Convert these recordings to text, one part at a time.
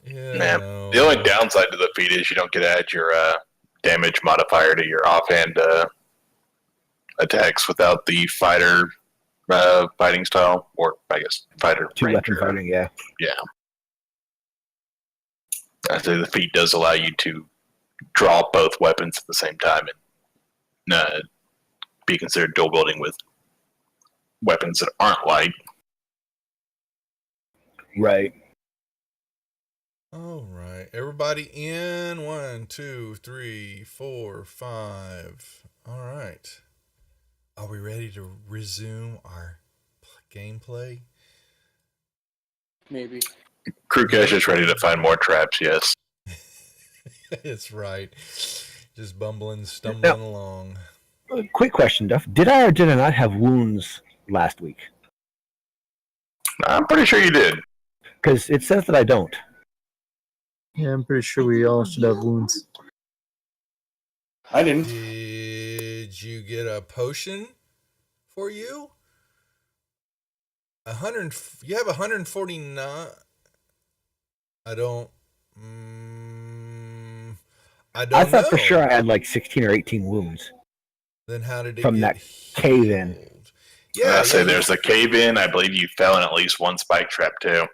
Yeah, Man, no. the only downside to the feat is you don't get to add your damage modifier to your offhand attacks without the fighter fighting style, or I guess fighter Two weapon ranger. fighting, yeah. Yeah. I say the feat does allow you to draw both weapons at the same time and be considered dual wielding with weapons that aren't light. Right. All right. Everybody in? 1, 2, 3, 4, 5. All right. Are we ready to resume our gameplay? Maybe. Krukesh is ready to find more traps, yes. It's right. Just bumbling, stumbling along. Quick question, Duff. Did I or did I not have wounds last week? I'm pretty sure you did. Because it says that I don't. Yeah, I'm pretty sure we all should have wounds. I didn't. Did you get a potion for you? You have 149. I don't. I don't I thought know. for sure I had like 16 or 18 wounds. Then how did it From get that cave in. healed? Yeah, I say there's a cave in. I believe you fell in at least one spike trap too.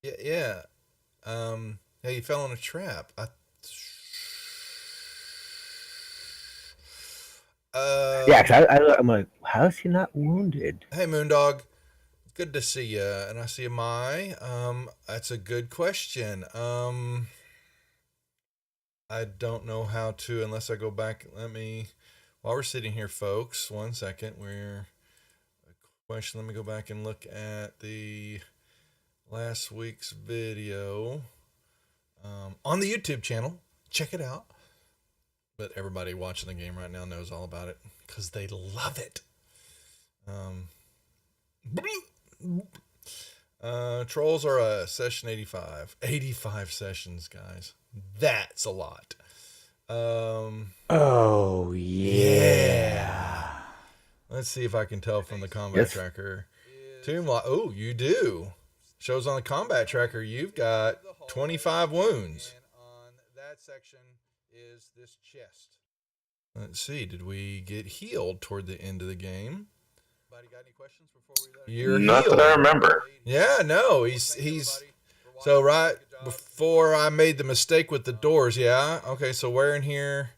Yeah. Yeah, you fell in a trap. Yeah, because I'm like, how is he not wounded? Hey, Moondog. Good to see you. And I see a Mai. That's a good question. I don't know how to, unless I go back. While we're sitting here, folks, 1 second. Let me go back and look at the last week's video on the YouTube channel. Check it out. But everybody watching the game right now knows all about it because they love it. Trolls are a session 85. 85 sessions, guys. That's a lot. Oh, yeah. Let's see if I can tell from the combat tracker. Oh, you do. Shows on the combat tracker you've got 25 wounds. And on that section is this chest. Let's see. Did we get healed toward the end of the game? Anybody got any questions before we You're Not healed. that I remember. Yeah, no. He's so right before I made the mistake with the doors. Yeah. Okay. So where in here?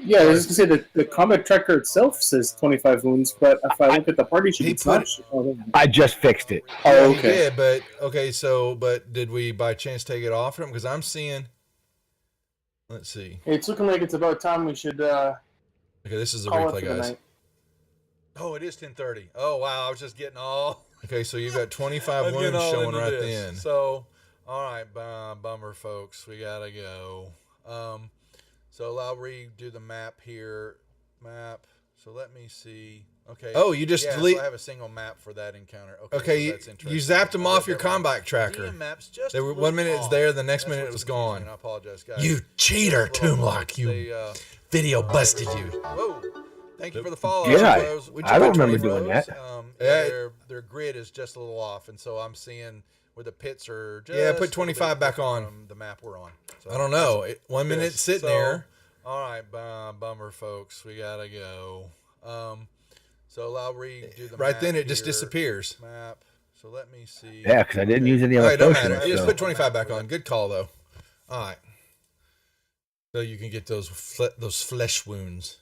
Yeah, I was just going to say the combat tracker itself says 25 wounds, but if I look at the party sheet, it's not. I just fixed it. Oh, okay. Yeah, but okay. But did we by chance take it off him? Because I'm seeing. Let's see. It's looking like it's about time we should. Okay, this is the call it replay, for the guys. night. Oh, it is 10:30. Oh, wow. I was just getting all. Okay, so you got 25 wounds showing right then. So, all right, bummer, folks. We got to go. So I'll redo the map here. So let me see. Okay. Oh, you just delete. So I have a single map for that encounter. Okay, so that's interesting. You zapped them off your combat tracker. They were 1 minute it's there, the next minute it was gone. I apologize, guys. You cheater, Toonlock. You video busted you. Whoa. Thank you for the follow. Did I? I don't remember doing that. Their grid is just a little off, and so I'm seeing where the pits are. Just put 25 back on the map we're on. So I don't know. 1 minute sitting there. All right, bummer, folks. We gotta go. So I'll redo the right map then. It just disappears. Map. So let me see. Yeah, because I didn't use any other don't potions. matter. Just put 25 back on. Good call though. All right. So you can get those flesh wounds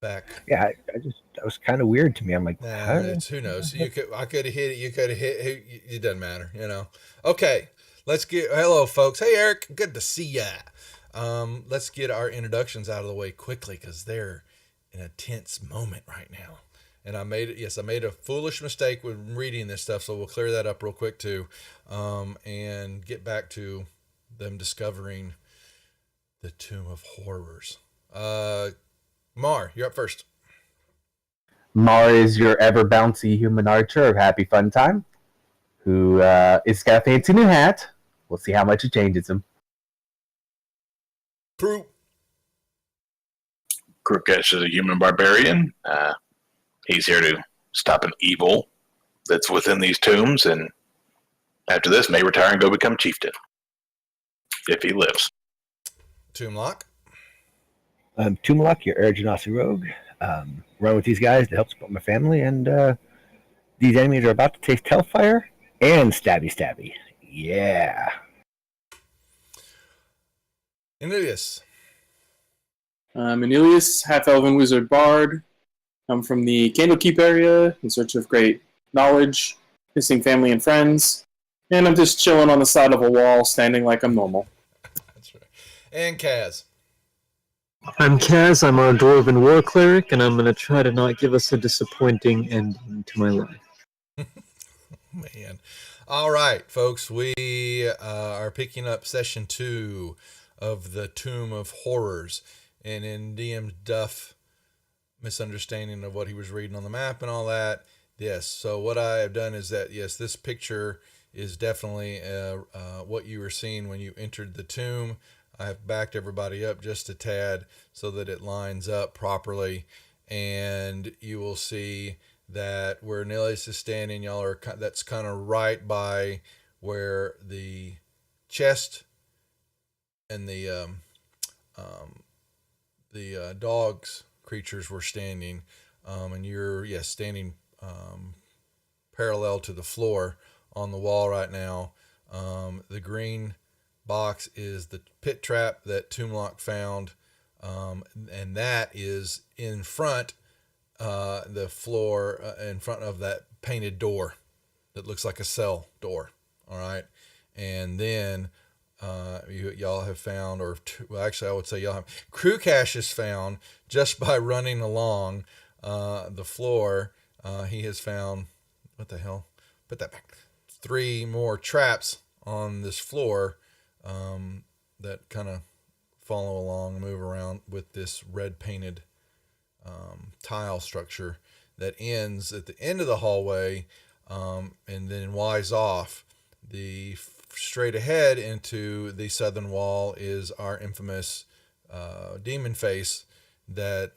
back. Yeah, that was kind of weird to me. I'm like, who knows? I could have hit it. You could have hit. It doesn't matter, Okay, let's get. Hello, folks. Hey, Eric. Good to see ya. Let's get our introductions out of the way quickly because they're in a tense moment right now. And I made a foolish mistake with reading this stuff, so we'll clear that up real quick too, and get back to them discovering the Tomb of Horrors. Mar, you're up first. Mar is your ever bouncy human archer of Happy Fun Time, who is got a fancy new hat. We'll see how much it changes him. True. Krukesh is a human barbarian. He's here to stop an evil that's within these tombs, and after this, may retire and go become chieftain. if he lives. Toomlock. Toomlock, your Air Genasi rogue. Run with these guys to help support my family, and these enemies are about to taste hellfire and stabby. Yeah. Anilius. Anilius, half-elven wizard bard. I'm from the Candlekeep area in search of great knowledge, missing family and friends, and I'm just chilling on the side of a wall, standing like I'm normal. That's right. And Kaz. I'm Kaz, I'm our Dwarven War Cleric, and I'm going to try to not give us a disappointing ending to my life. Man. All right, folks, we are picking up session 2 of the Tomb of Horrors. And in DM Duff misunderstanding of what he was reading on the map and all that, yes. So what I have done is that, yes, this picture is definitely what you were seeing when you entered the tomb. I have backed everybody up just a tad so that it lines up properly. And you will see that where Nilius is standing, y'all are, that's kind of right by where the chest and the dogs creatures were standing, and you're standing parallel to the floor on the wall right now. The green box is the pit trap that Toomlock found, and that is in front the floor in front of that painted door that looks like a cell door. All right. And then y'all have found, actually I would say y'all have, Krukash has found just by running along the floor. He has found, what the hell? Put that back. 3 more traps on this floor that kind of follow along, move around with this red painted tile structure that ends at the end of the hallway, and then wise off. The straight ahead into the southern wall is our infamous demon face that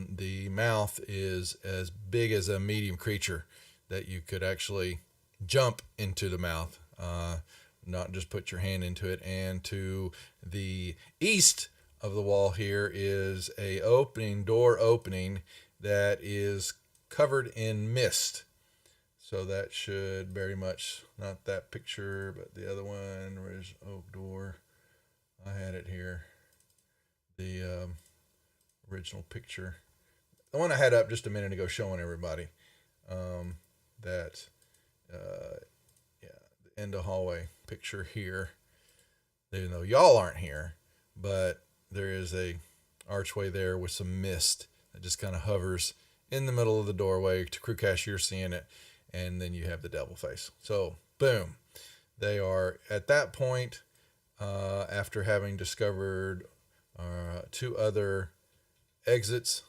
the mouth is as big as a medium creature that you could actually jump into the mouth, not just put your hand into it. And to the east of the wall here is a door opening that is covered in mist. So that should very much, not that picture, but the other one, where's oak door? I had it here. The original picture. The one I had up just a minute ago showing everybody that, the end of hallway picture here. Even though y'all aren't here, but there is a archway there with some mist that just kind of hovers in the middle of the doorway. To Krukash, you're seeing it. And then you have the devil face. So, boom. They are at that point, after having discovered 2 other exits,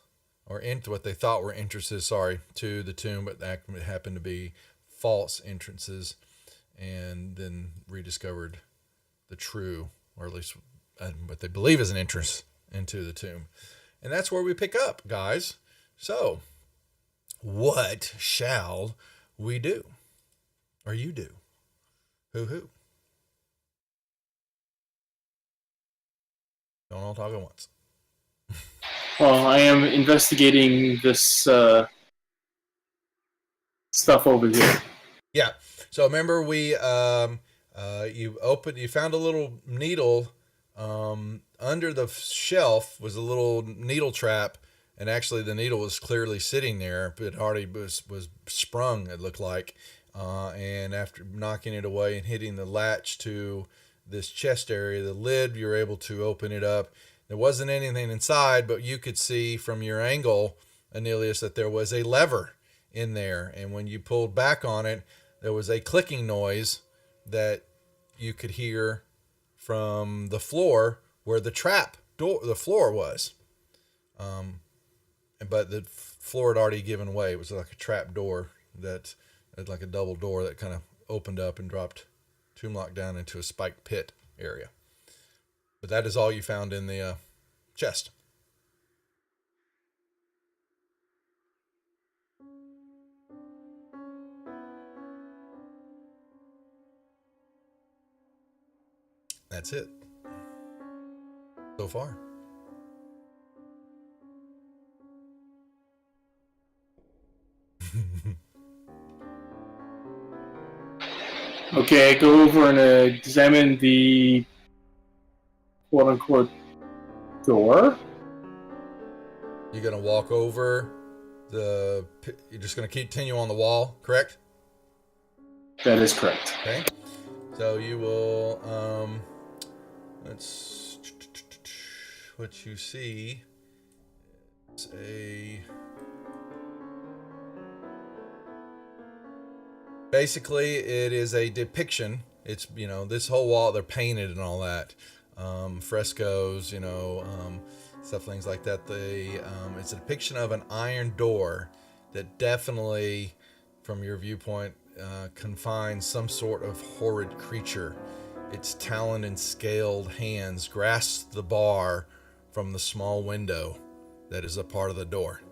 or into what they thought were entrances, to the tomb, but that happened to be false entrances, and then rediscovered the true, or at least what they believe is an entrance into the tomb. And that's where we pick up, guys. So, what shall we do? Or you do? Who? Don't all talk at once. Well, I am investigating this stuff over here. Yeah. So remember, we you found a little needle under the shelf was a little needle trap, and actually the needle was clearly sitting there, but it already was sprung, it looked like. And after knocking it away and hitting the latch to this chest area, the lid, you were able to open it up. There wasn't anything inside, but you could see from your angle, Anilius, that there was a lever in there. And when you pulled back on it, there was a clicking noise that you could hear from the floor where the floor was. But the floor had already given way. It was like a trap door that had like a double door that kind of opened up and dropped Toomlock down into a spiked pit area. But that is all you found in the chest. That's it. so far. Okay, I go over and examine the quote-unquote door. You're gonna walk over you're just gonna continue on the wall, correct? That is correct. Okay. So you will, what you see is basically it is a depiction. It's, this whole wall, they're painted and all that. Frescoes, stuff, things like that. It's a depiction of an iron door that definitely, from your viewpoint, confines some sort of horrid creature. Its taloned and scaled hands grasp the bar from the small window that is a part of the door.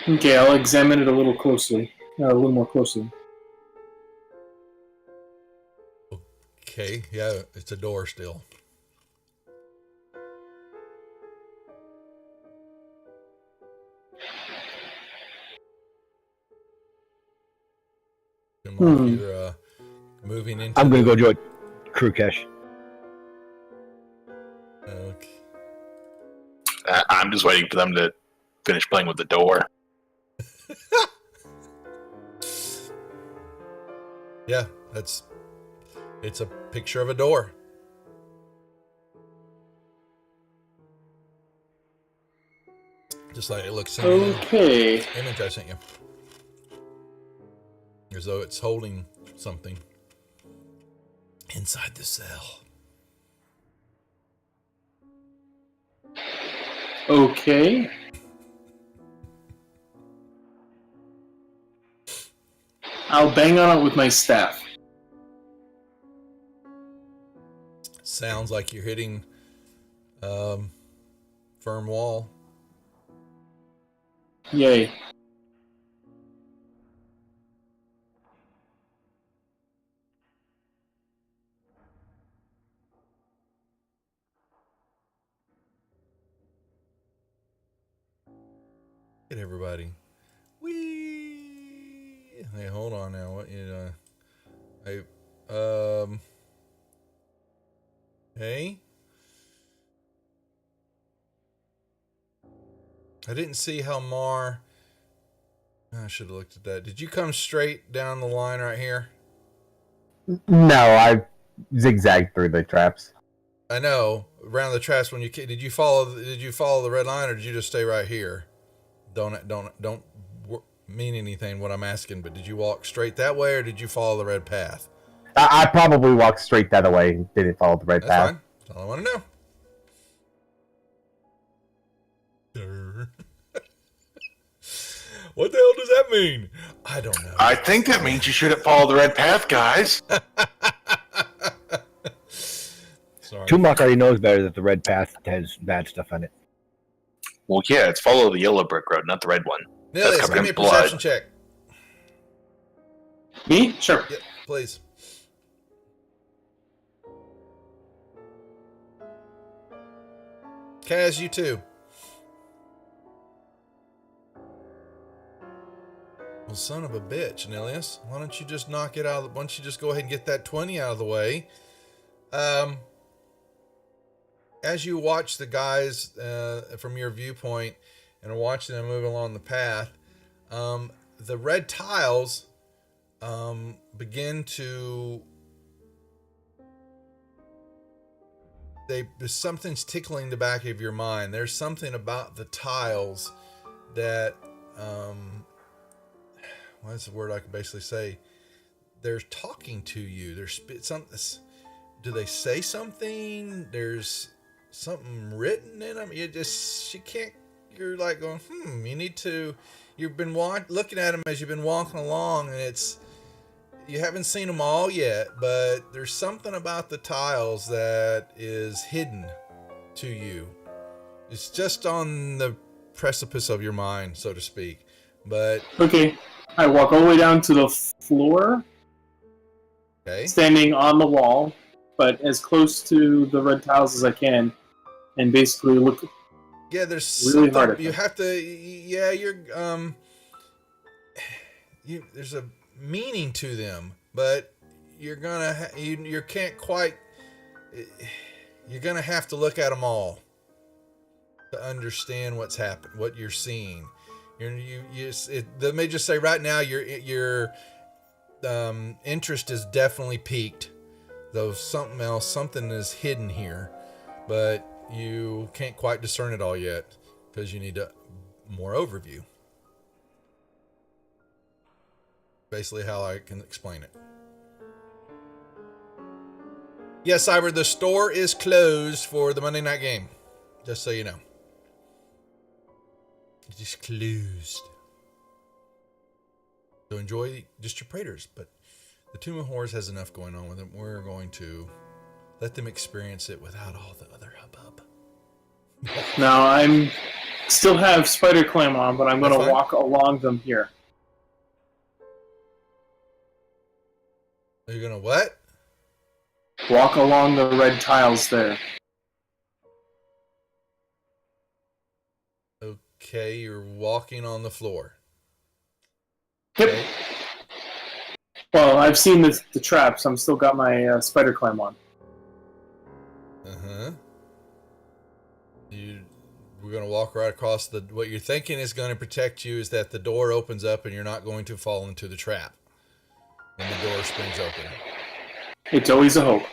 Okay, I'll examine it a little closely. A little more closely. Okay, yeah, it's a door still. You're moving into. I'm gonna go join Krukesh. Okay. I'm just waiting for them to finish playing with the door. Yeah, it's a picture of a door. Just like it looks in Okay. the image I sent you. As though it's holding something inside the cell. Okay. I'll bang on it with my staff. Sounds like you're hitting firm wall. Yay. Get everybody. Whee! Hey, hold on now. What hey. I didn't see how Mar. I should have looked at that. Did you come straight down the line right here? No, I zigzagged through the traps. I know around the traps. When did you follow the red line, or did you just stay right here? Don't mean anything what I'm asking, but did you walk straight that way, or did you follow the red path? I probably walked straight that way and didn't follow the red That's path. fine. That's all I want to know. What the hell does that mean? I don't know. I think that means you shouldn't follow the red path, guys. Sorry. Tumok already knows better that the red path has bad stuff on it. Well, yeah, it's follow the yellow brick road, not the red one. Nilius, covered give me in a perception blood. check. Me? Sure. Yeah, please. Kaz, you too. Well, son of a bitch, Nilius. Why don't you just knock it out? Why don't you just go ahead and get that 20 out of the way? As you watch the guys from your viewpoint and are watching them move along the path, the red tiles begin to. Something's tickling the back of your mind. There's something about the tiles that. What's the word I can basically say? They're talking to you. There's something. Do they say something? There's something written in them. You can't. You're like going, You need to. You've been looking at them as you've been walking along, and you haven't seen them all yet, but there's something about the tiles that is hidden to you. It's just on the precipice of your mind, so to speak. But Okay. I walk all the way down to the floor standing on the wall, but as close to the red tiles as I can, and basically look. Yeah, there's really something hard you have to. Yeah, there's a meaning to them, but you're gonna you can't quite. You're gonna have to look at them all to understand what's happened, what you're seeing. They may just say right now your interest is definitely peaked, though something is hidden here, but you can't quite discern it all yet because you need more overview. Basically how I can explain it. Yes, Cyber, the store is closed for the Monday night game. Just so you know. It is closed. So enjoy just your Praetors, but the Tomb of Horrors has enough going on with them. We're going to let them experience it without all the other hubbub. Now, I'm still have Spider Clam on, but I'm going to walk along them here. You're going to what? Walk along the red tiles there. Okay, you're walking on the floor. Yep. Okay. Well, I've seen the traps. I'm still got my Spider Clam on. Uh-huh. We're going to walk right across what you're thinking is going to protect you is that the door opens up and you're not going to fall into the trap. And the door springs open. It's always a hope.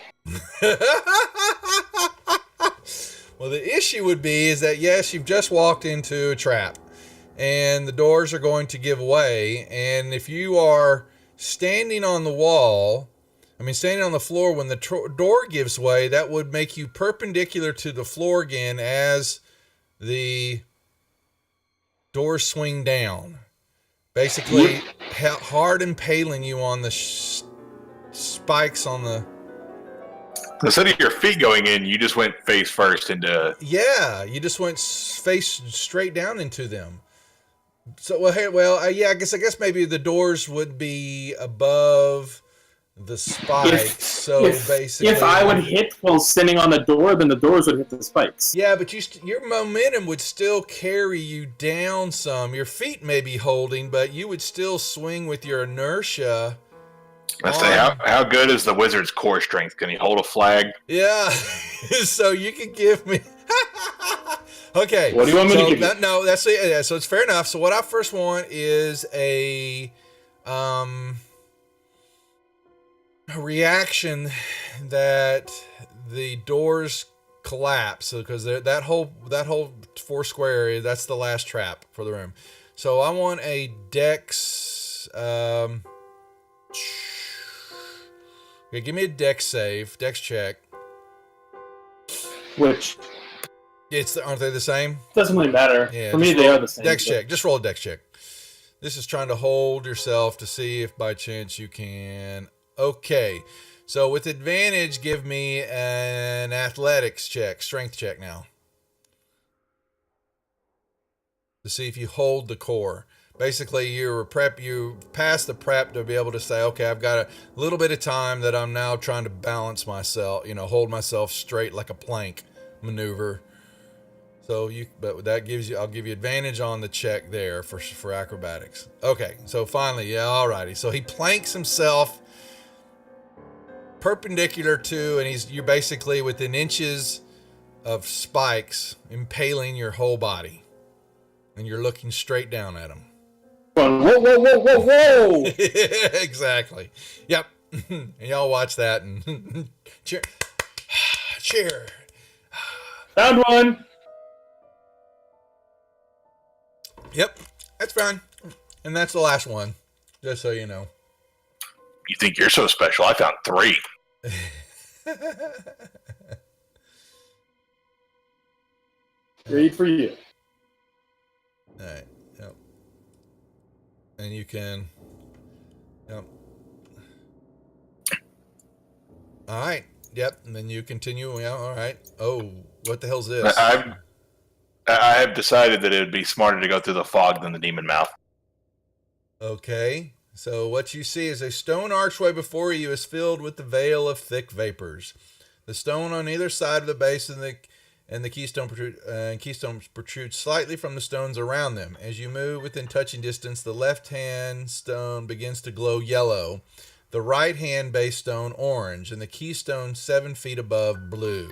Well, the issue would be is that, yes, you've just walked into a trap and the doors are going to give way. And if you are standing on the floor when the door gives way, that would make you perpendicular to the floor again as the doors swing down. Basically, hard impaling you on the spikes on the... Instead of your feet going in, you just went face first into... Yeah, you just went face straight down into them. So, I guess maybe the doors would be above the spikes. Basically... If I would hit while standing on the door, then the doors would hit the spikes. Yeah, but your momentum would still carry you down some. Your feet may be holding, but you would still swing with your inertia. I say, how good is the wizard's core strength? Can he hold a flag? Yeah, so you can give me... Okay. What do you want me to give you? No, that's it. Yeah, so it's fair enough. So what I first want is a reaction that the doors collapse, because that whole 4 square area, that's the last trap for the room. So I want a Dex. Okay, give me a Dex save, Dex check. Which? Aren't they the same? Doesn't really matter. Yeah, for me, they are the same. Dex check. Just roll a Dex check. This is trying to hold yourself to see if by chance you can. Okay. So with advantage, give me an athletics check, strength check now. To see if you hold the core. Basically, you pass the prep to be able to say, okay, I've got a little bit of time that I'm now trying to balance myself, hold myself straight like a plank maneuver. So but that gives you, I'll give you advantage on the check there for acrobatics. Okay, so finally, yeah, alrighty. So he planks himself perpendicular to, and you're basically within inches of spikes impaling your whole body, and you're looking straight down at him. Whoa, whoa, whoa, whoa, whoa! Exactly. Yep. And y'all watch that and cheer. Cheer. Found one. Yep, that's fine. And that's the last one, just so you know. You think you're so special? I found 3. Great for you. All right. Yep. And you can. Yep. All right. Yep. And then you continue. Yeah. All right. Oh, what the hell's this? I have decided that it would be smarter to go through the fog than the demon mouth. Okay. So what you see is a stone archway before you is filled with the veil of thick vapors. The stone on either side of the base and the keystones protrude slightly from the stones around them. As you move within touching distance, the left-hand stone begins to glow yellow, the right-hand base stone orange, and the keystone 7 feet above blue.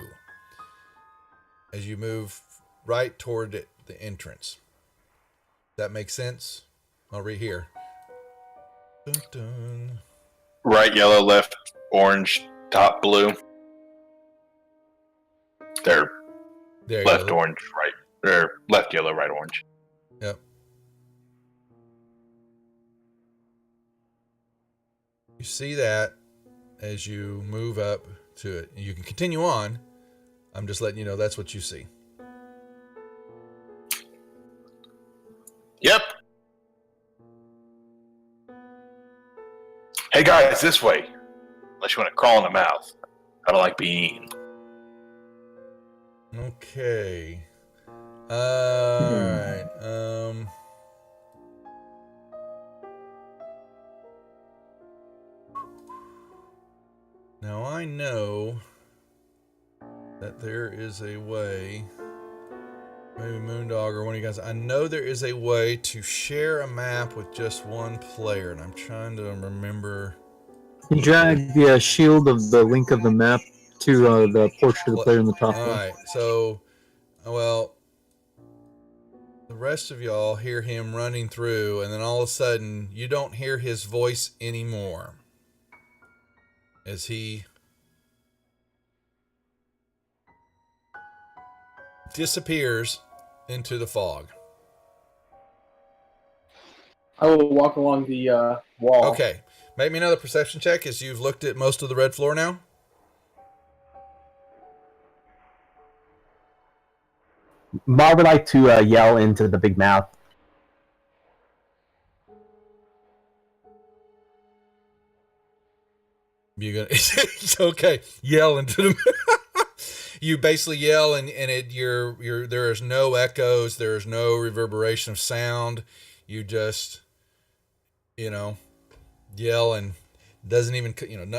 As you move right toward the entrance. That makes sense? I'll read here. Dun, dun. Right yellow, left orange, top blue. They're left go. orange, right. They're left yellow, right orange. Yep. You see that as you move up to it. You can continue on. I'm just letting you know that's what you see. Yep. Hey guys, this way. Unless you want to crawl in the mouth. I don't like being eaten. Okay. Alright. Now I know that there is a way, maybe Moondog or one of you guys, I know there is a way to share a map with just one player, and I'm trying to remember. You drag the shield of the link of the map to the portrait of the player in the top. All right, so, well, the rest of y'all hear him running through, and then all of a sudden, you don't hear his voice anymore. As he disappears into the fog. I will walk along the wall. Okay. Make me another perception check as you've looked at most of the red floor now. Mar would like to yell into the big mouth. You gonna? It's okay. Yell into them. You basically yell, and you're there is no echoes. There is no reverberation of sound. You just, yell, and doesn't even,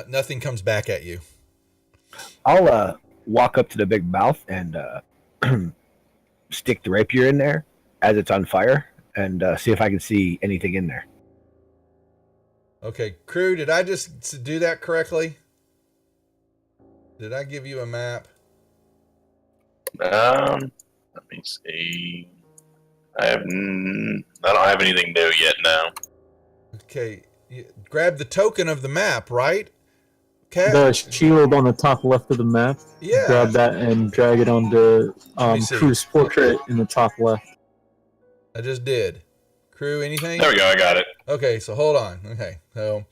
nothing comes back at you. I'll walk up to the big mouth and stick the rapier in there as it's on fire and see if I can see anything in there. Okay, crew, did I just do that correctly? Did I give you a map? Let me see. I don't have anything new yet now. Okay, grab the token of the map, right? Cat? The shield on the top left of the map. Yeah. Grab that and drag it onto Crew's portrait in the top left. I just did. Crew, anything? There we go, I got it. Okay, so hold on. Okay, so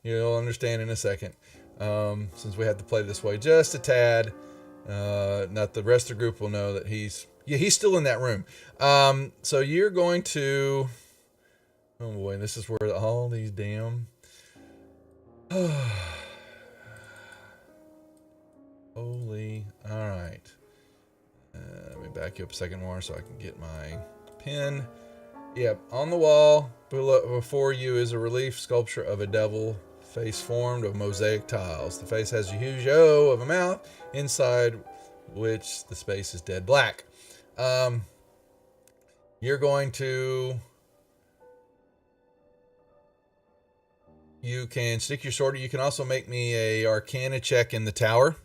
you'll understand in a second. Since we have to play this way just a tad. Not the rest of the group will know that he's still in that room. So you're going to, oh boy, this is where all these damn, holy, all right. Let me back you up a second more so I can get my pen. Yep, on the wall before you is a relief sculpture of a devil face formed of mosaic tiles. The face has a huge O of a mouth, inside which the space is dead black. You're going to... You can stick your sword. You can also make me a Arcana check in the tower.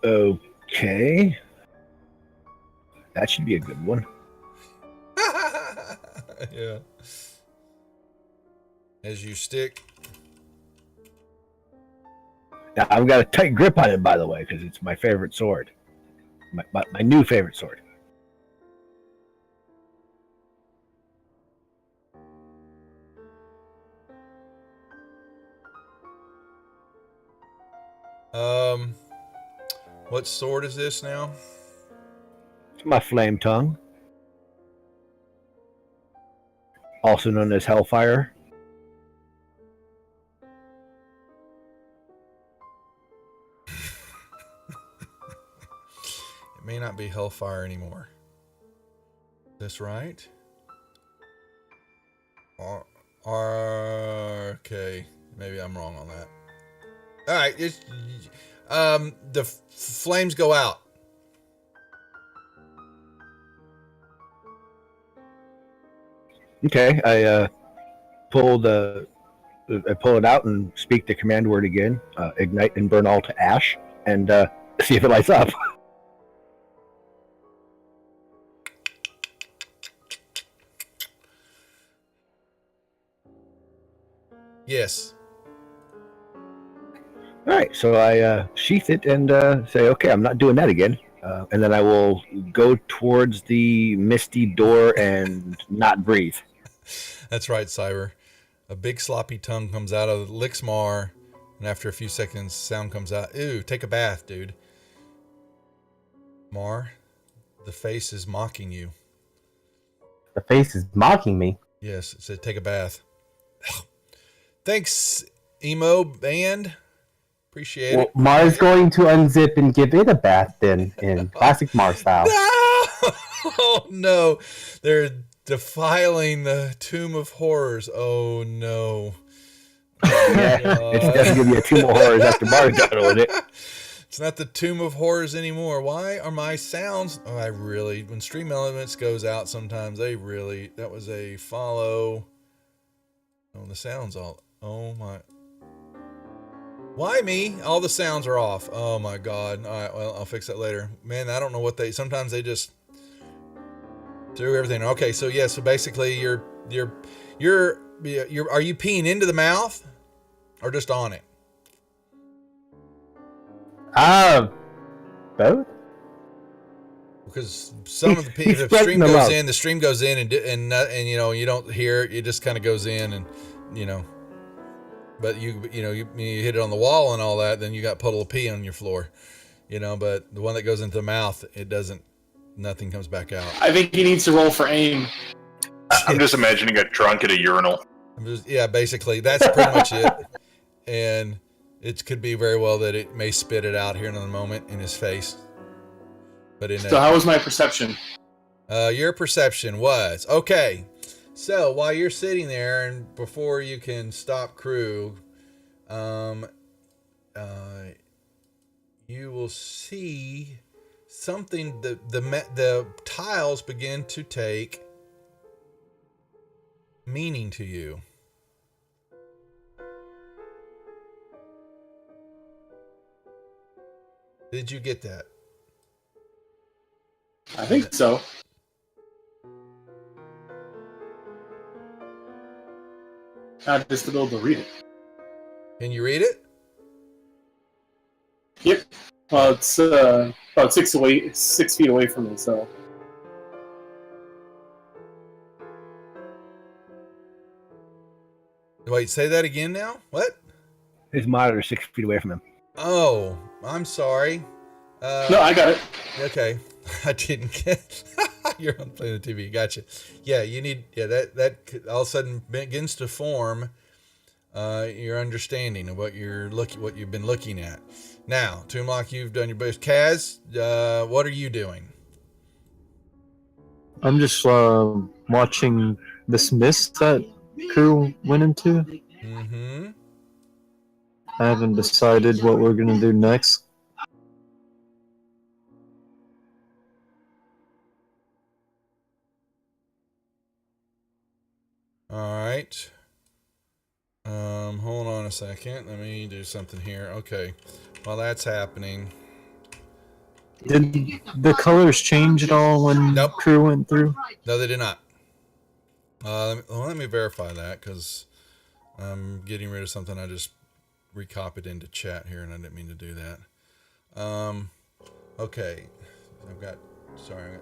Okay. That should be a good one. Yeah. As you stick. Now, I've got a tight grip on it, by the way, because it's my favorite sword. My new favorite sword. What sword is this now? It's my flame tongue. Also known as Hellfire. It may not be Hellfire anymore. That's right. Okay, maybe I'm wrong on that. All right, the flames go out. Okay, I pull it out and speak the command word again. Ignite and burn all to ash, and see if it lights up. Yes. All right, so I sheath it and say, okay, I'm not doing that again. And then I will go towards the misty door and not breathe. That's right, Cyber. A big sloppy tongue comes out of Lixmar, and after a few seconds, sound comes out. Ew, take a bath, dude. Mar, the face is mocking you. The face is mocking me. Yes, it said take a bath. Thanks, emo band. Appreciate it. Mar's going to unzip and give it a bath then, in classic Mar style. No! Oh no, they're defiling the Tomb of Horrors. Oh no. Yeah, it's definitely gonna be a Tomb of Horrors after Mar's done with it. It's not the Tomb of Horrors anymore. Why are my sounds? Oh, when Stream Elements goes out, sometimes that was a follow. Oh, the sounds all. Oh my. Why me? All the sounds are off. Oh my God. All right, well, I'll fix that later. Man, I don't know what sometimes they just do everything. Okay, so yeah, so basically are you peeing into the mouth or just on it? Both? Because some of the stream goes in, the stream goes in and you know, you don't hear it, it just kind of goes in and you know. But you hit it on the wall and all that, then you got puddle of pee on your floor, you know. But the one that goes into the mouth, nothing comes back out. I think he needs to roll for aim. I'm just imagining a drunk at a urinal. Basically, that's pretty much it. And it could be very well that it may spit it out here in a moment in his face. But so how was my perception? Your perception was okay. So while you're sitting there and before you can stop Krug, you will see something. The tiles begin to take meaning to you. Did you get that? I think so. Not just to be able to read it. Can you read it? Yep. Well, it's about 6 feet away from me, so. Wait, say that again now? What? His monitor's 6 feet away from him. Oh, I'm sorry. No, I got it. Okay. I didn't get. You're on playing the TV. Gotcha. Yeah, you need. Yeah, that all of a sudden begins to form your understanding of what you've been looking at. Now, Toomlock, you've done your best. Kaz, what are you doing? I'm just watching this mist that crew went into. Mm-hmm. I haven't decided what we're gonna do next. All right. Hold on a second. Let me do something here. Okay. While that's happening. Did the colors change at all when Nope. crew went through? No, they did not. Let me verify that because I'm getting rid of something I just recopied into chat here and I didn't mean to do that. Okay. I've got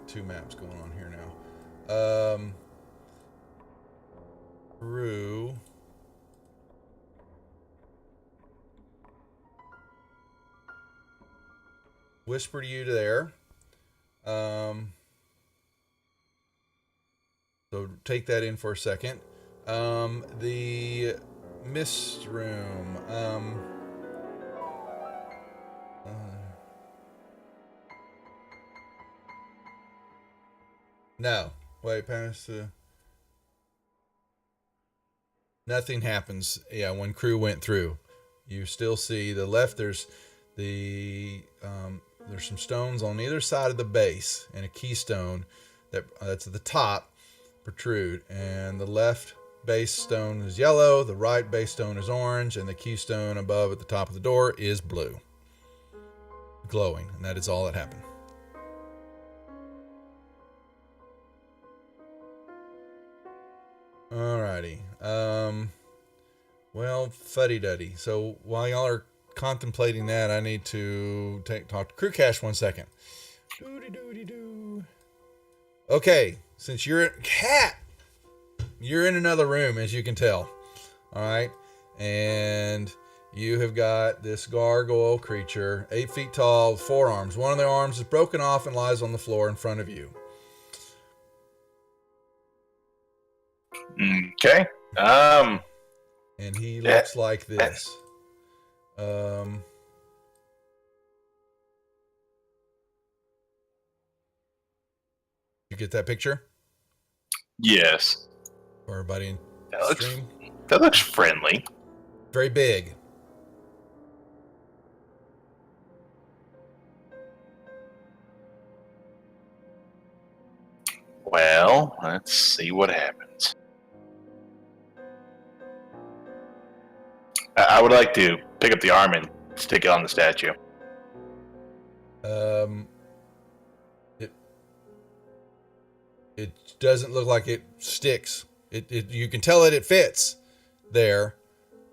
two maps going on here now. Crew. Whisper to you there. So take that in for a second. The mist room. No, Wait, past the. Nothing happens. Yeah, when crew went through, you still see the left. There's some stones on either side of the base and a keystone that's at the top protrude. And the left base stone is yellow, the right base stone is orange, and the keystone above at the top of the door is blue, glowing. And that is all that happened. Alrighty. Well, fuddy-duddy. So while y'all are contemplating that, I need to talk to Crew Cash 1 second. Doody-doody-doo. Okay, since you're in another room, as you can tell. All right, and you have got this gargoyle creature, 8 feet tall, 4 arms. One of their arms is broken off and lies on the floor in front of you. Okay. And he looks like this. You get that picture? Yes. For everybody in stream? That looks friendly. Very big. Well, let's see what happens. I would like to pick up the arm and stick it on the statue. It doesn't look like it sticks. You can tell it fits there,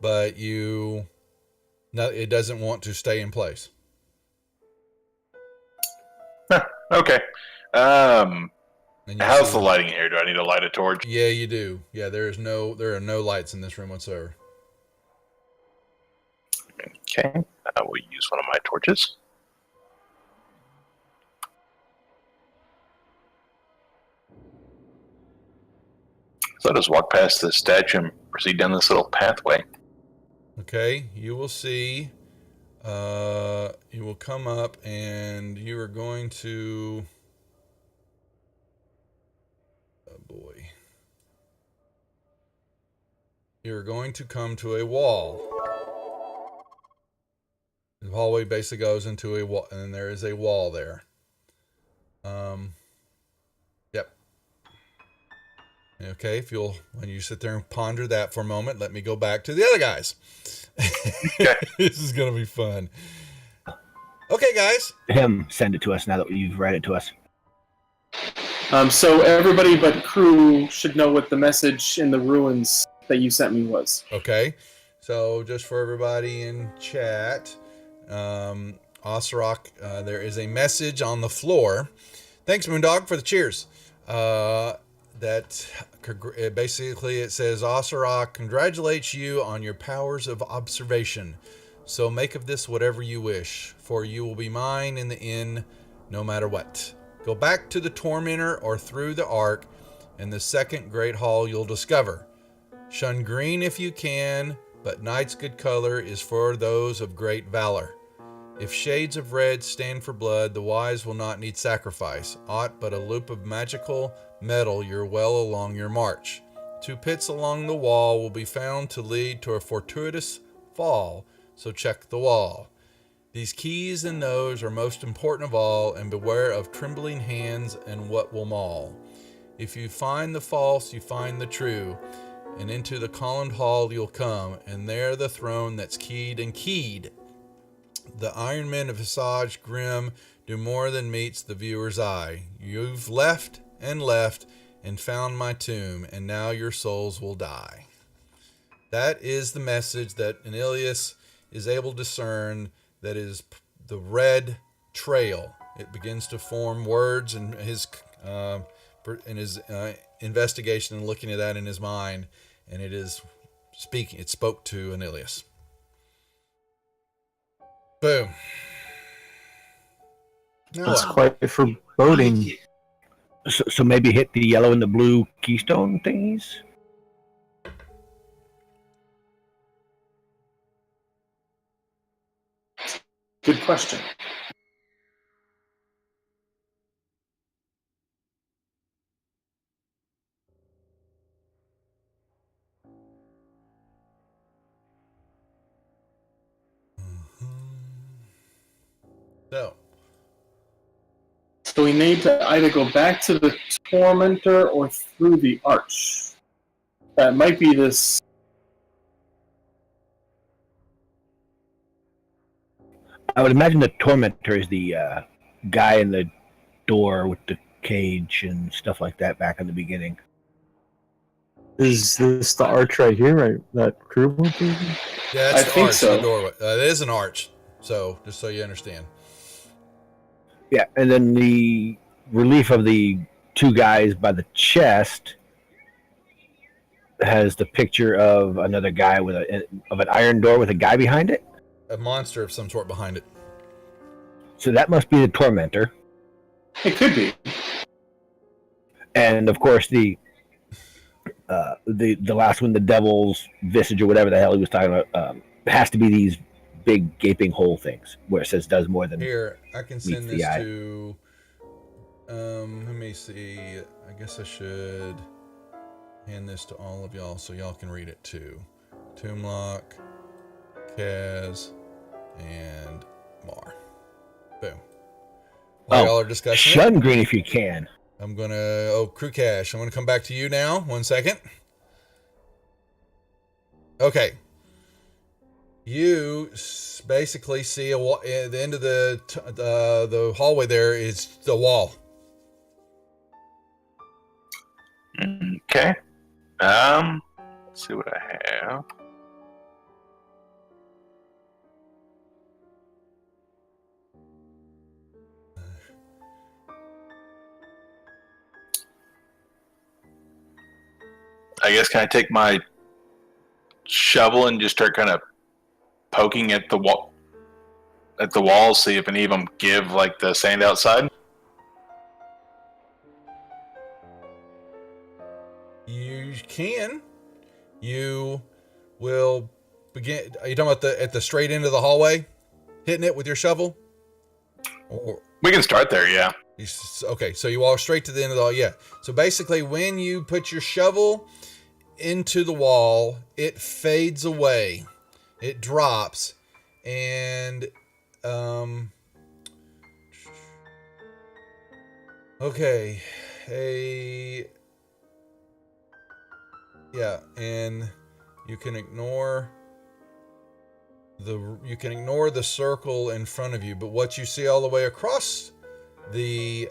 but it doesn't want to stay in place. Okay. How's the lighting here? Do I need to light a torch? Yeah, you do. Yeah, there are no lights in this room whatsoever. Okay. I will use one of my torches. So I'll just walk past the statue and proceed down this little pathway. Okay, you will see. You will come up and you are going to. Oh boy. You're going to come to a wall. The hallway basically goes into a wall, and there is a wall there. Yep. Okay, when you sit there and ponder that for a moment, let me go back to the other guys. Okay. This is going to be fun. Okay, guys. Send it to us now that you've read it to us. So everybody but crew should know what the message in the ruins that you sent me was. Okay. So just for everybody in chat, Osirok, there is a message on the floor. Thanks, Moondog, for the cheers. Basically it says, Osirok congratulates you on your powers of observation. So make of this whatever you wish, for you will be mine in the end, no matter what. Go back to the Tormentor or through the Ark, and the second great hall you'll discover. Shun green if you can, but night's good color is for those of great valor. If shades of red stand for blood, the wise will not need sacrifice, aught but a loop of magical metal you're well along your march. 2 pits along the wall will be found to lead to a fortuitous fall, so check the wall. These keys and those are most important of all, and beware of trembling hands and what will maul. If you find the false, you find the true, and into the columned hall you'll come, and there the throne that's keyed and keyed. The Iron Men of visage grim do more than meets the viewer's eye. You've left and found my tomb, and now your souls will die. That is the message that Anilius is able to discern. That is the red trail. It begins to form words in his investigation and looking at that in his mind, and it is speaking. It spoke to Anilius. Boom. That's quite foreboding. So maybe hit the yellow and the blue keystone thingies? Good question. So we need to either go back to the Tormentor or through the arch. That might be this. I would imagine the Tormentor is the guy in the door with the cage and stuff like that back in the beginning. Is this the arch right here, right? That crew went through? Yeah, that's I the think arch, so. the doorway. It is an arch. So, just so you understand. Yeah, and then the relief of the two guys by the chest has the picture of another guy with an iron door with a guy behind it. A monster of some sort behind it. So that must be the Tormentor. It could be. And of course the last one, the Devil's Visage or whatever the hell he was talking about, has to be these big gaping hole things where it says does more than Here, I can send this eye. to. Let me see. I guess I should hand this to all of y'all so y'all can read it too. Toomlock, Kaz, and Mar. Boom. While y'all are discussing Shun Green if you can. I'm gonna Crew Cash. I'm gonna come back to you now. 1 second. Okay. You basically see a wall at the end of the hallway. There is the wall. Okay. Let's see what I have. I guess can I take my shovel and just start kind of poking at the wall, see if any of them give like the sand outside? You can. You will begin. Are you talking about at the straight end of the hallway, hitting it with your shovel? Or We can start there, yeah. okay, so you walk straight to the end of the yeah. So basically, when you put your shovel into the wall, it fades away, it drops, and okay, yeah, and you can ignore the circle in front of you, but what you see all the way across the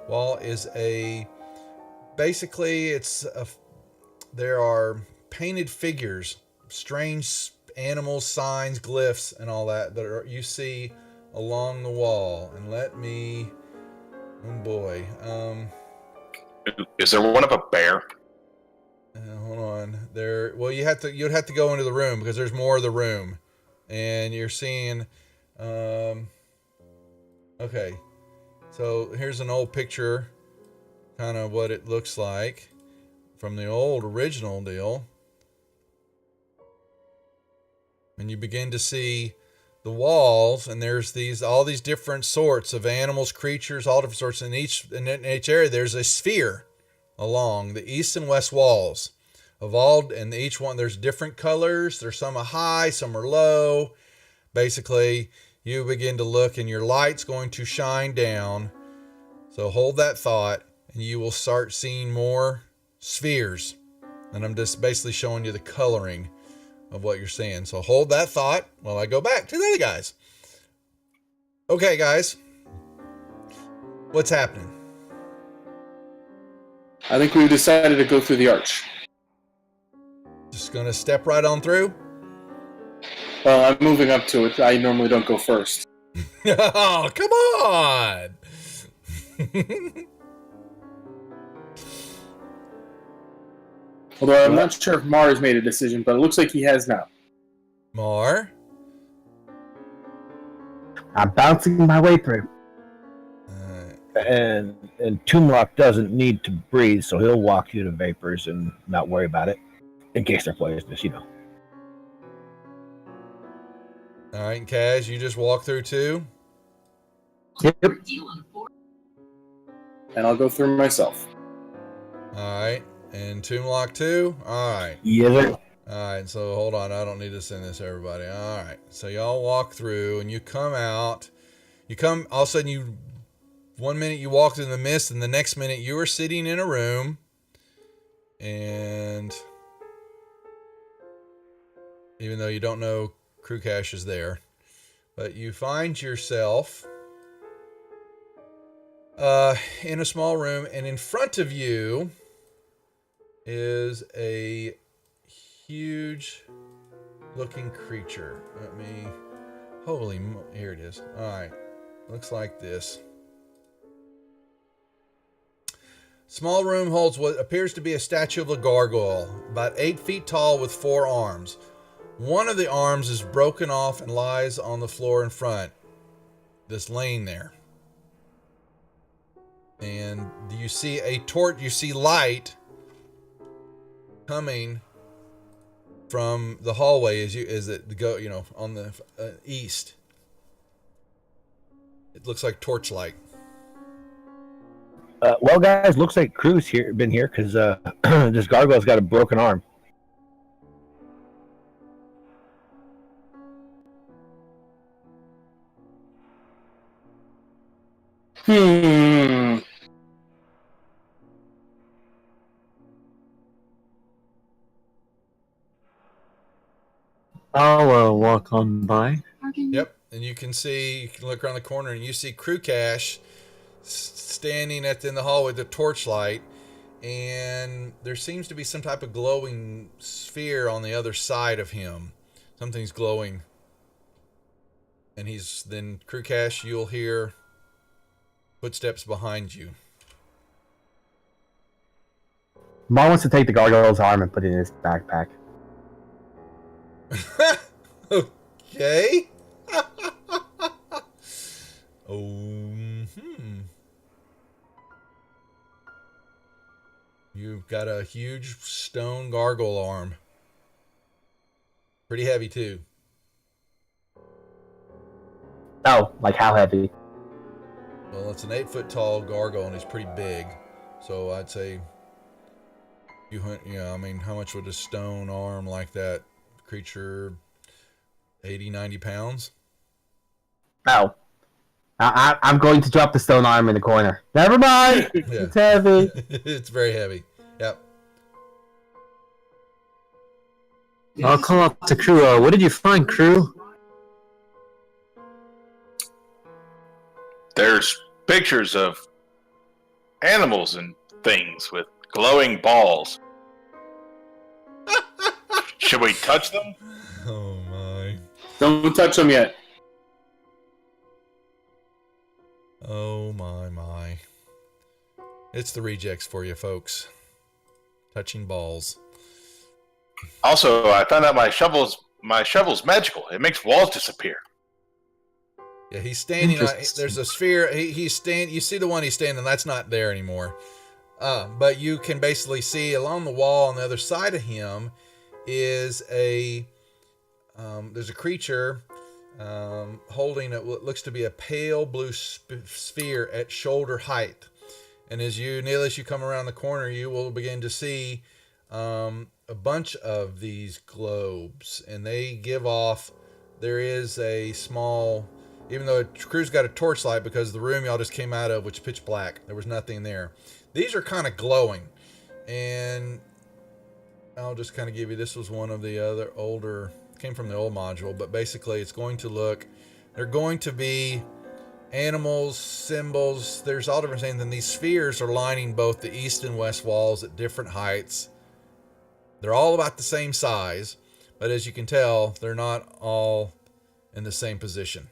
wall is there are painted figures, strange animals, signs, glyphs, and all that you see along the wall. And is there one of a bear? Hold on. You'd have to go into the room because there's more of the room, and you're seeing. Okay, so here's an old picture, kind of what it looks like from the old original deal, and you begin to see the walls, and there's all these different sorts of animals, creatures, all different sorts. In each area, there's a sphere along the east and west walls of all, and each one there's different colors. There's some are high, some are low. Basically, you begin to look, and your light's going to shine down. So hold that thought, and you will start seeing more spheres. And I'm just basically showing you the coloring of what you're seeing. So hold that thought while I go back to the other guys. Okay, guys, what's happening? I think we've decided to go through the arch. Just gonna step right on through? Well, I'm moving up to it. I normally don't go first. Oh, come on! Although I'm not sure if Mar has made a decision, but it looks like he has now. Mar? I'm bouncing my way through. And Toomlock doesn't need to breathe, so he'll walk through the vapors and not worry about it. In case they're poisonous, All right, Kaz, you just walk through too? Yep. And I'll go through myself. All right, and Toomlock too? All right. Yeah, All right, so hold on. I don't need to send this to everybody. All right, so y'all walk through, and you come out. You come, all of a sudden, 1 minute you walked in the mist, and the next minute you were sitting in a room, and even though you don't know Crew Cash is there, but you find yourself in a small room, and in front of you is a huge looking creature. Here it is. All right. Looks like this. Small room holds what appears to be a statue of a gargoyle, about 8 feet tall with 4 arms. One of the arms is broken off and lies on the floor in front, just laying there. And you see a torch, you see light coming from the hallway as it go, on the east. It looks like torchlight. Well, guys, looks like Crew's been here because this gargoyle's got a broken arm. I'll walk on by. Yep, and you can look around the corner and you see Crew Cash standing in the hall with the torchlight, and there seems to be some type of glowing sphere on the other side of him. Something's glowing. And then Crew Cash, you'll hear footsteps behind you. Mar wants to take the gargoyle's arm and put it in his backpack. Okay. You've got a huge stone gargoyle arm. Pretty heavy too. Oh, like how heavy? Well, it's an 8-foot tall gargoyle and he's pretty big. So I'd say how much would a stone arm like that creature, 80, 90 pounds? Oh. I'm going to drop the stone arm in the corner. Never mind. Yeah. It's heavy. It's very heavy. Yep. I'll call up to Crew. What did you find, Crew? There's pictures of animals and things with glowing balls. Should we touch them? Oh my. Don't touch them yet. Oh my. It's the rejects for you folks. Touching balls. Also, I found out my shovel's magical. It makes walls disappear. Yeah, he's standing. There's a sphere. You see the one he's standing. That's not there anymore. But you can basically see along the wall on the other side of him is there's a creature holding what looks to be a pale blue sphere at shoulder height. And as nearly as you come around the corner, you will begin to see a bunch of these globes, and they give off. There is a small. Even though Crew's got a torchlight because the room y'all just came out of, which is pitch black, there was nothing there. These are kind of glowing, and I'll just kind of give you. This was one of the other older, came from the old module, but basically it's going to look. They're going to be animals, symbols. There's all different things, and these spheres are lining both the east and west walls at different heights. They're all about the same size, but as you can tell, they're not all in the same position.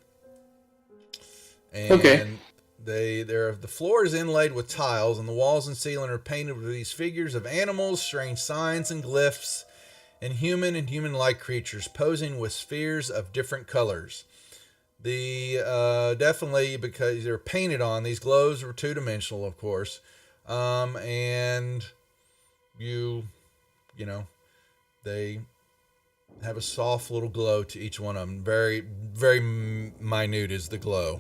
And okay. The floor is inlaid with tiles, and the walls and ceiling are painted with these figures of animals, strange signs and glyphs, and human-like creatures posing with spheres of different colors. Definitely because they're painted on, these glows are 2-dimensional, of course, and they have a soft little glow to each one of them. Very, very minute is the glow.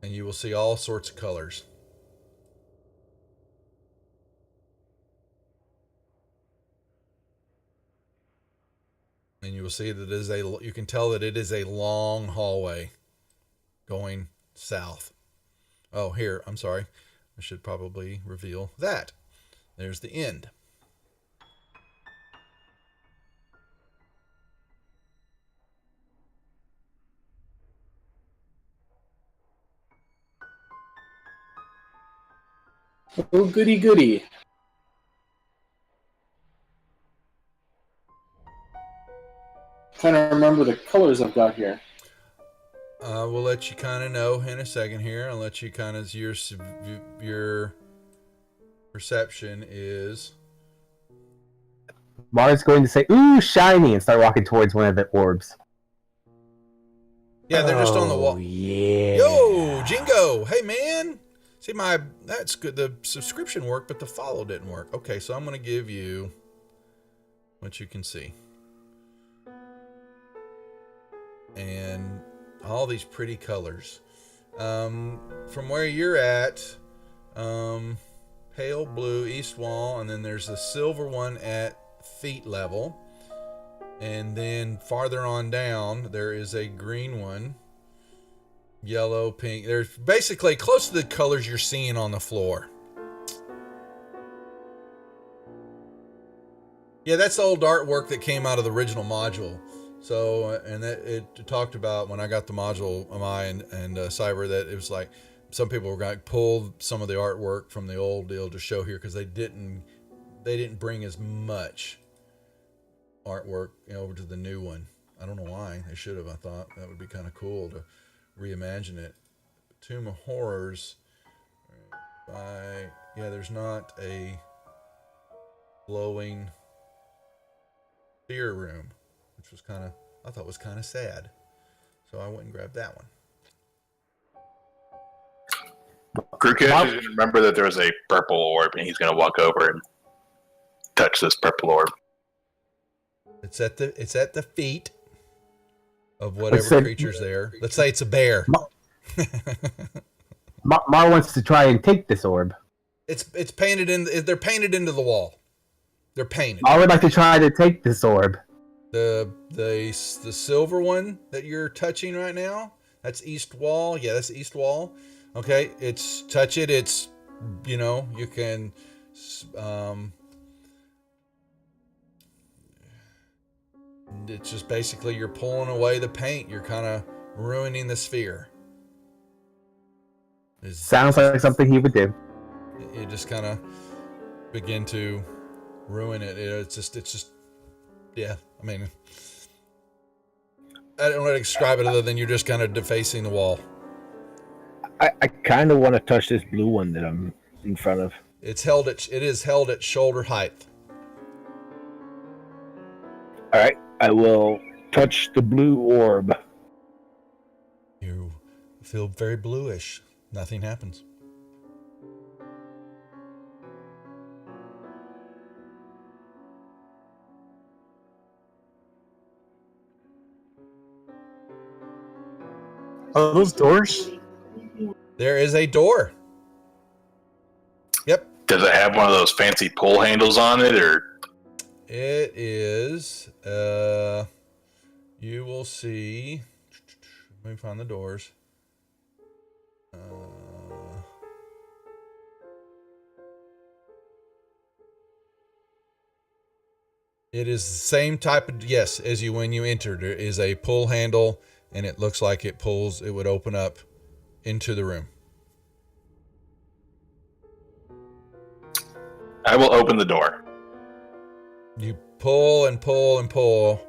And you will see all sorts of colors. And you will see that you can tell that it is a long hallway going south. Oh, here, I'm sorry. I should probably reveal that. There's the end. Oh, goody goody. Trying to remember the colors I've got here. We'll let you kind of know in a second here. I'll let you kind of your perception is. Mara's going to say, "Ooh, shiny," and start walking towards one of the orbs. Yeah, they're just on the wall. Yeah. Yo, Jingo. Hey, man. See, that's good. The subscription worked, but the follow didn't work. Okay, so I'm going to give you what you can see. And all these pretty colors. From where you're at, pale blue, east wall, and then there's a silver one at feet level. And then farther on down, there is a green one. Yellow, pink. There's basically close to the colors you're seeing on the floor. Yeah, that's the old artwork that came out of the original module. So, and it talked about when I got the module, and Cyber, that it was like some people were going to pull some of the artwork from the old deal to show here because they didn't bring as much artwork over to the new one. I don't know why. They should have. I thought that would be kind of cool to reimagine it. Tomb of Horrors. There's not a glowing fear room, which was I thought was kind of sad. So I went and grabbed that one. Krukit, remember that there was a purple orb, and he's going to walk over and touch this purple orb. It's at the feet of whatever creature's there. Let's say it's a bear. Mar wants to try and take this orb. It's painted in. They're painted into the wall. They're painted. I would like to try to take this orb. The silver one that you're touching right now, that's east wall. Yeah, that's east wall. Okay, touch it. It's, you can, it's just basically you're pulling away the paint. You're kind of ruining the sphere. Sounds like something he would do. You just kind of begin to ruin it. It's just, yeah. I mean, I don't know how to describe it other than you're just kind of defacing the wall. I kind of want to touch this blue one that I'm in front of. It is held at shoulder height. All right, I will touch the blue orb. You feel very bluish. Nothing happens. Are those doors? There is a door. Yep. Does it have one of those fancy pull handles on it, or? It is. You will see. Let me find the doors. It is the same type of, yes, as when you entered. There is a pull handle, and it looks like it would open up into the room. I will open the door. You pull and pull and pull,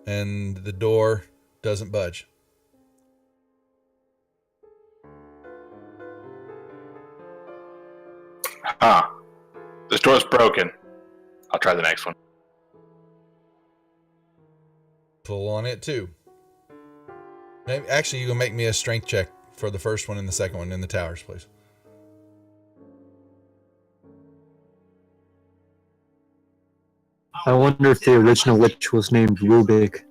and the door doesn't budge. This door's broken. I'll try the next one. Pull on it too. Actually, you can make me a strength check for the first one and the second one in the towers, please. I wonder if the original witch was named Rubik.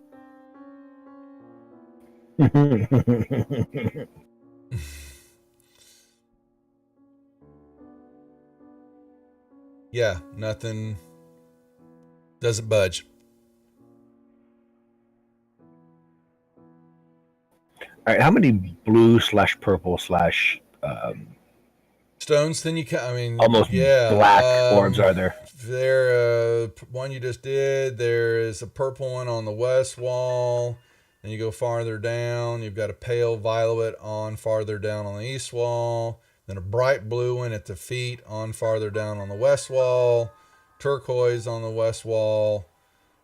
Yeah, nothing. Doesn't budge. All right, how many blue/purple/ stones? Then I mean, almost black orbs are there? There, one you just did. There is a purple one on the west wall. Then you go farther down. You've got a pale violet on farther down on the east wall. Then a bright blue one at the feet on farther down on the west wall. Turquoise on the west wall.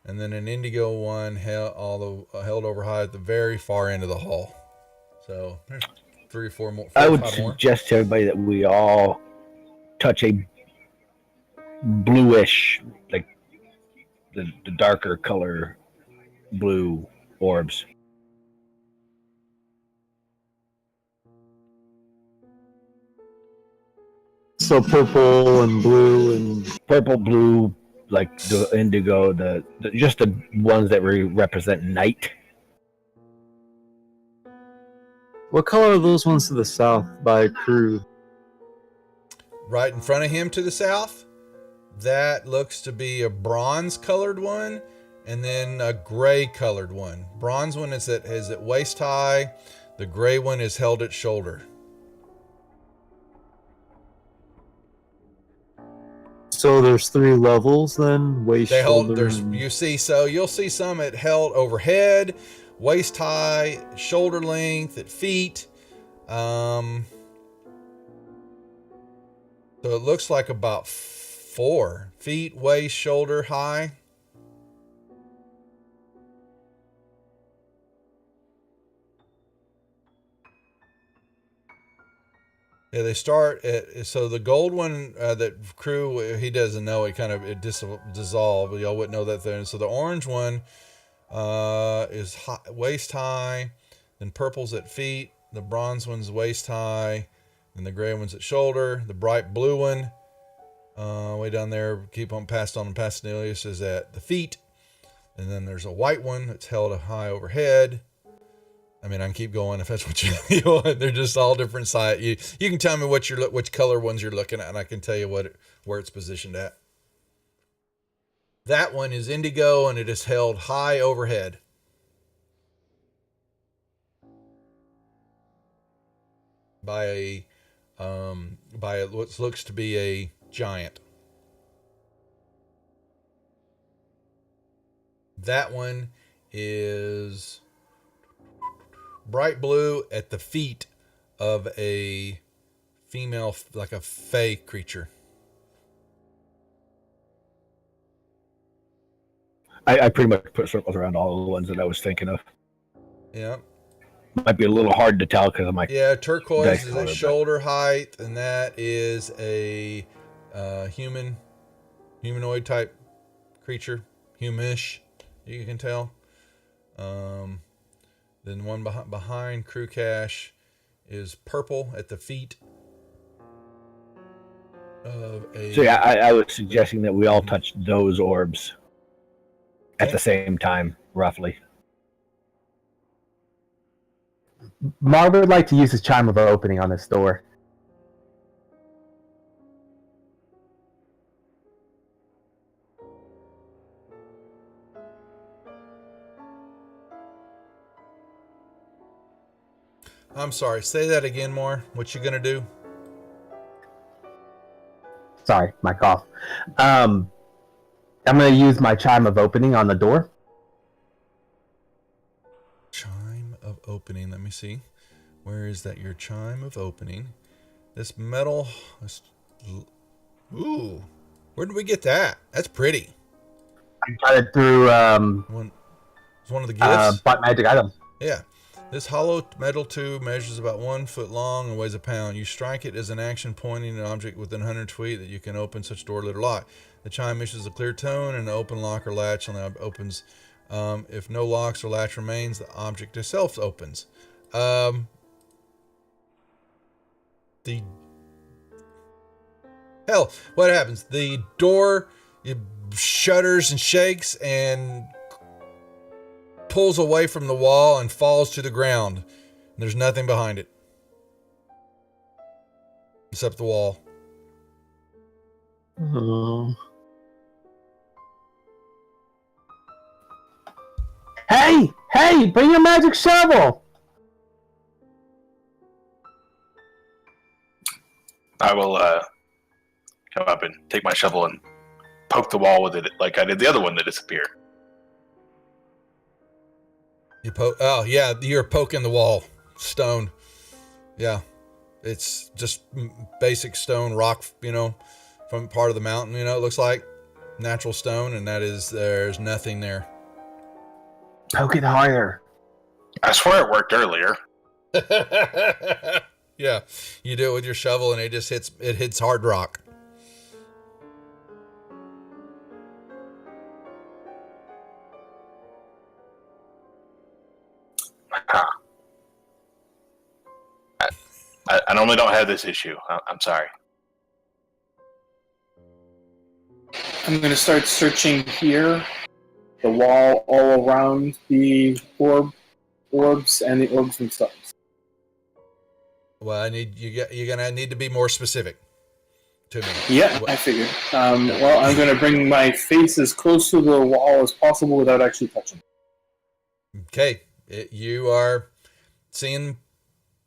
And then an indigo one held over high at the very far end of the hall. So there's 3 or 4 more. I would suggest to everybody that we all touch a bluish, like the darker color blue orbs. So purple and blue and purple, blue, like the indigo, the just the ones that represent night. What color are those ones to the south by Crew? Right in front of him to the south, that looks to be a bronze colored one, and then a gray colored one. Bronze one is at waist high. The gray one is held at shoulder. So there's 3 levels then, waist, shoulder. You'll see some at held overhead, waist high, shoulder length, at feet. So it looks like about 4 feet, waist, shoulder high. Yeah, they start at, so the gold one that Crew, he doesn't know, it dissolved. Y'all wouldn't know that then. So the orange one is waist high, then purple's at feet, the bronze one's waist high, and the gray one's at shoulder. The bright blue one, way down there, keep on past Nelius, is at the feet. And then there's a white one that's held high overhead. I mean, I can keep going if that's what you want. They're just all different size. You can tell me which color ones you're looking at, and I can tell you where it's positioned at. That one is indigo, and it is held high overhead. By what looks to be a giant. That one is bright blue at the feet of a female, like a fae creature. I pretty much put circles around all the ones that I was thinking of. Yeah. Might be a little hard to tell because of my... Yeah, turquoise is at shoulder height, and that is a humanoid type creature. Humish, you can tell. Then one behind Crew Cache is purple at the feet of a... So yeah, I was suggesting that we all touch those orbs at the same time, roughly. Marv would like to use his chime of opening on this door. I'm sorry, say that again more. What you gonna do? Sorry, my cough. I'm gonna use my chime of opening on the door. Chime of opening. Let me see. Where is that? Your chime of opening. This metal. Ooh, where did we get that? That's pretty. I got it through it's one of the gifts. Black magic items. Yeah. This hollow metal tube measures about 1 foot long and weighs a pound. You strike it as an action pointing an object within 100 feet that you can open such door, lid, or lock. The chime issues a clear tone and an open lock or latch on the opens. If no locks or latch remains, the object itself opens. What happens? The door shudders and shakes and pulls away from the wall and falls to the ground. There's nothing behind it except the wall. Oh. Hey, bring your magic shovel. I will come up and take my shovel and poke the wall with it like I did the other one that disappeared. You poke. Oh yeah, you're poking the wall. Stone. Yeah, it's just basic stone rock. From part of the mountain. It looks like natural stone, and there's nothing there. Poke it harder. I swear it worked earlier. Yeah, you do it with your shovel, and it just hits hard rock. Huh. I normally don't have this issue. I'm sorry. I'm going to start searching here, the wall all around the orbs and the orbs themselves. Well, you're gonna need to be more specific to me. Yeah, I figured. Well, I'm going to bring my face as close to the wall as possible without actually touching it. Okay, you are seeing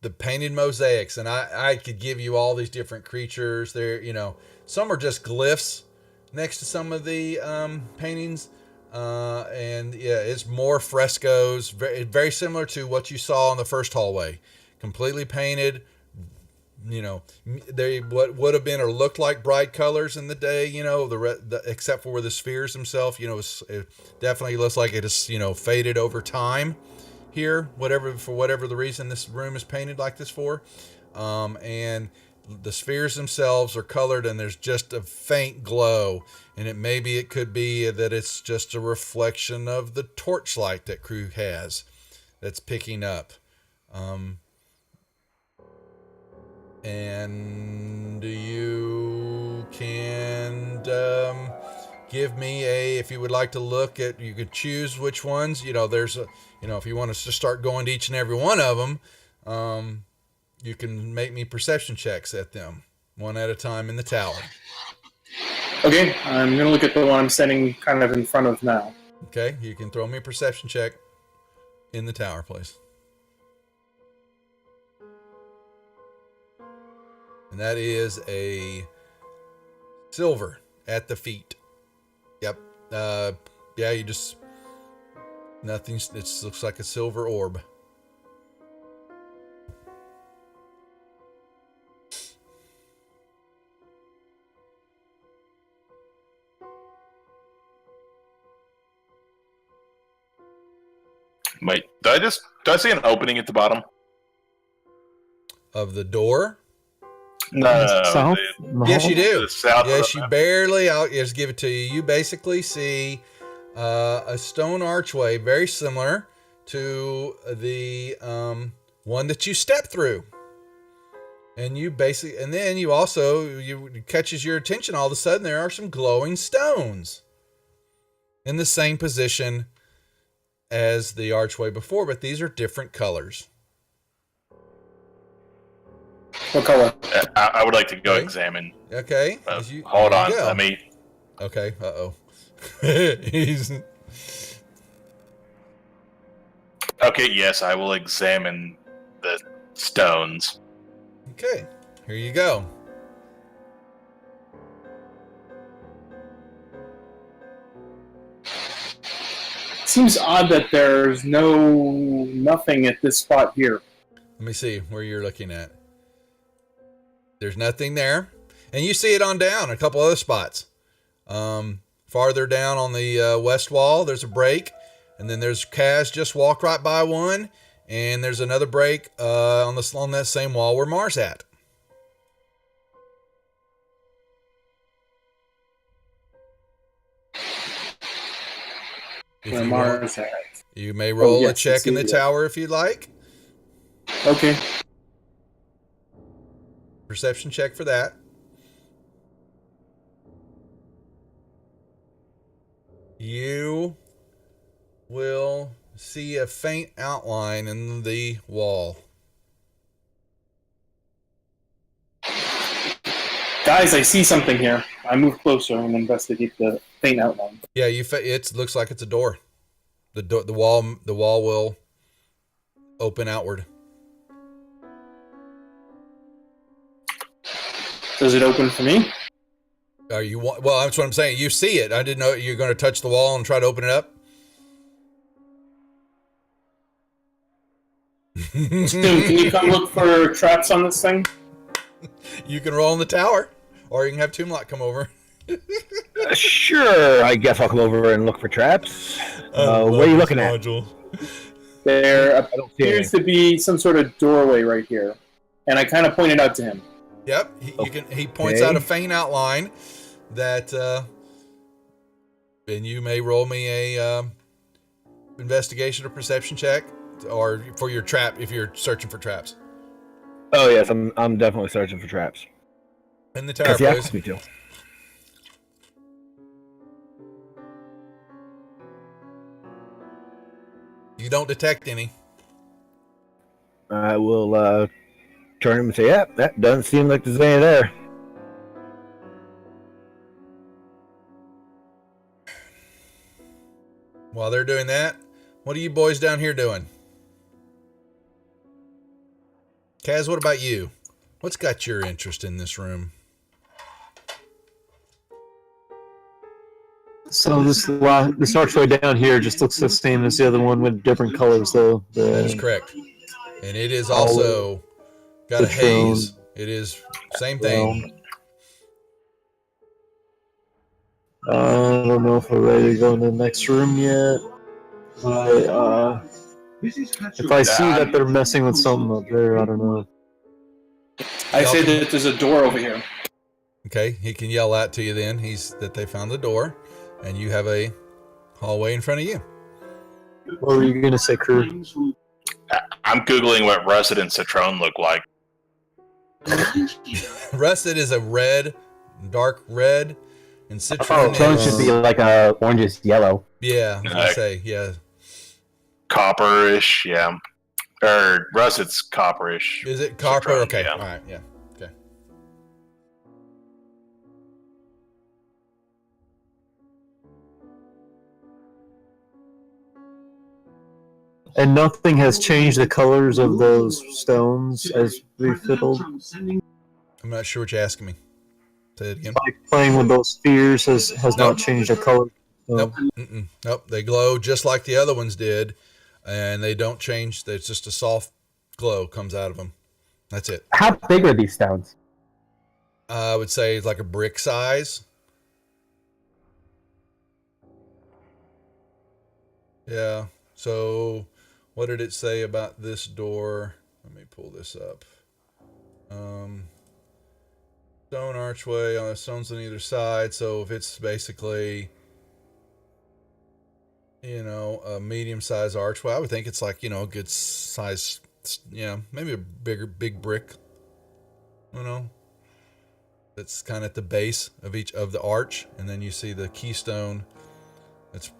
the painted mosaics, and I could give you all these different creatures. There, some are just glyphs next to some of the paintings, and yeah, it's more frescoes, very, very similar to what you saw in the first hallway, completely painted. They what would have been or looked like bright colors in the day. Except for the spheres themselves. It definitely looks like it is faded over time. Here, for whatever the reason this room is painted like this for, and the spheres themselves are colored, and there's just a faint glow, and it could be that it's just a reflection of the torchlight that crew has that's picking up. And you can give me if you would like to look at, you could choose which ones, there's if you want us to start going to each and every one of them, you can make me perception checks at them one at a time in the tower. Okay, I'm going to look at the one I'm standing kind of in front of now. Okay, you can throw me a perception check in the tower, please. And that is a silver at the feet. Yep. Yeah, you just... Nothing. It looks like a silver orb. Wait, do I see an opening at the bottom? Of the door? No. South? Yes, you do. South Yes, you barely. I'll just give it to you. You basically see a stone archway, very similar to the one that you stepped through. And then you catches your attention. All of a sudden, there are some glowing stones in the same position as the archway before, but these are different colors. What color? I would like to go examine. Okay. Hold on. Let me. Okay. He's. Okay. Yes, I will examine the stones. Okay. Here you go. Seems odd that there's nothing at this spot here. Let me see where you're looking at. There's nothing there. And you see it on down a couple other spots. Farther down on the west wall, there's a break. And then there's Kaz just walked right by one. And there's another break on that same wall where Mars at. Where Mars at. You may roll a check in the tower if you'd like. Okay. Perception check for that. You will see a faint outline in the wall. Guys, I see something here. I move closer and investigate the faint outline. Yeah, it looks like it's a door. The wall will open outward. Does it open for me? Are you? Well, that's what I'm saying. You see it. I didn't know you're going to touch the wall and try to open it up. Tim, can you come look for traps on this thing? You can roll in the tower, or you can have Toomlock come over. Sure, I guess I'll come over and look for traps. Where are you looking at? There appears to be some sort of doorway right here, and I kind of pointed out to him. Yep, he points out a faint outline that, and you may roll me a investigation or perception check, or for your trap if you're searching for traps. Oh yes, I'm definitely searching for traps. In the tower, he asked me to. You don't detect any. I will turn him and say, "Yeah, that doesn't seem like there's any there." While they're doing that, what are you boys down here doing? Kaz, what about you? What's got your interest in this room? So this archway down here just looks the same as the other one with different colors, though. That is correct. And it is also got a haze. It is same thing. I don't know if we're ready to go in the next room yet. If I see that they're messing with something up there, I don't know. I say that there's a door over here. Okay, he can yell out to you then. That they found the door, and you have a hallway in front of you. What were you going to say, Crew? I'm Googling what Russet and Citron look like. Russet is a red, dark red, and Citron should be like a orangish yellow. Yeah, I was going to say, yeah. Copperish, yeah. Or Russet's copperish. Is it copper? Citron, okay, yeah. all right, yeah, okay. And nothing has changed the colors of those stones as we fiddled? I'm not sure what you're asking me. Say it again. Like playing with those spheres has not changed the color? Nope. Nope. They glow just like the other ones did, and they don't change. It's just a soft glow comes out of them. That's it. How big are these stones? I would say like a brick size. Yeah. So what did it say about this door? Let me pull this up. Stone archway, stones on either side. So if it's basically, a medium-sized archway, I would think it's like, a good size, maybe a big brick, that's kind of at the base of each of the arch. And then you see the keystone. It's,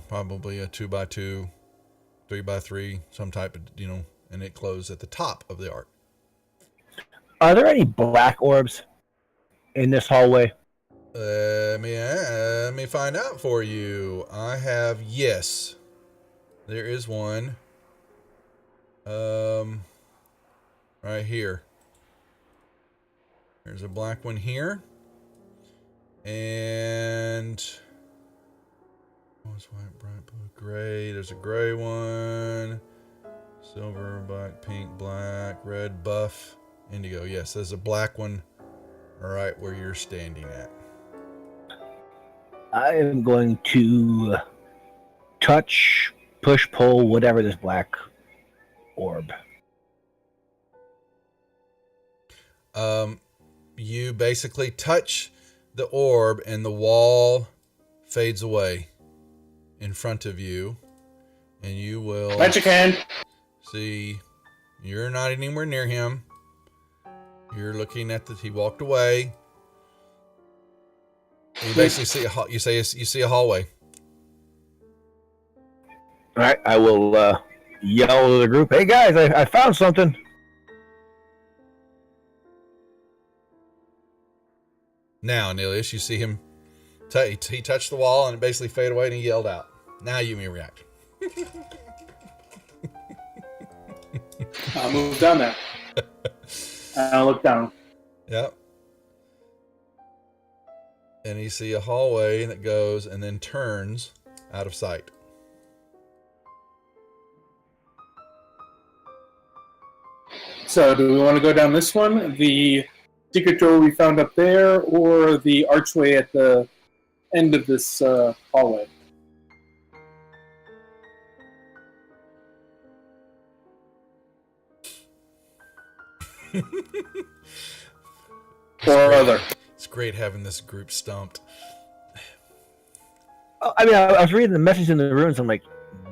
probably a 2x2, 3x3, some type of, and it closes at the top of the arch. Are there any black orbs in this hallway? Let me find out for you. Yes. There is one. Right here. There's a black one here. And white, bright blue, gray. There's a gray one. Silver, black, pink, black, red, buff, indigo. Yes, there's a black one right where you're standing at. I am going to touch, push, pull, whatever this black orb. You basically touch the orb and the wall fades away in front of you, and you will Magic hand. See, you're not anywhere near him. You're looking at he walked away. You basically see you see a hallway. All right, I will yell to the group, "Hey guys, I found something." Now, Nilius, you see him. He touched the wall and it basically faded away, and he yelled out. Now you may react. I'll move down there. I'll look down. Yep. and you see a hallway that goes and then turns out of sight. So, do we want to go down this one, the secret door we found up there, or the archway at the end of this hallway? Or other. It's great having this group stumped. Oh, I mean, I was reading the message in the ruins. I'm like,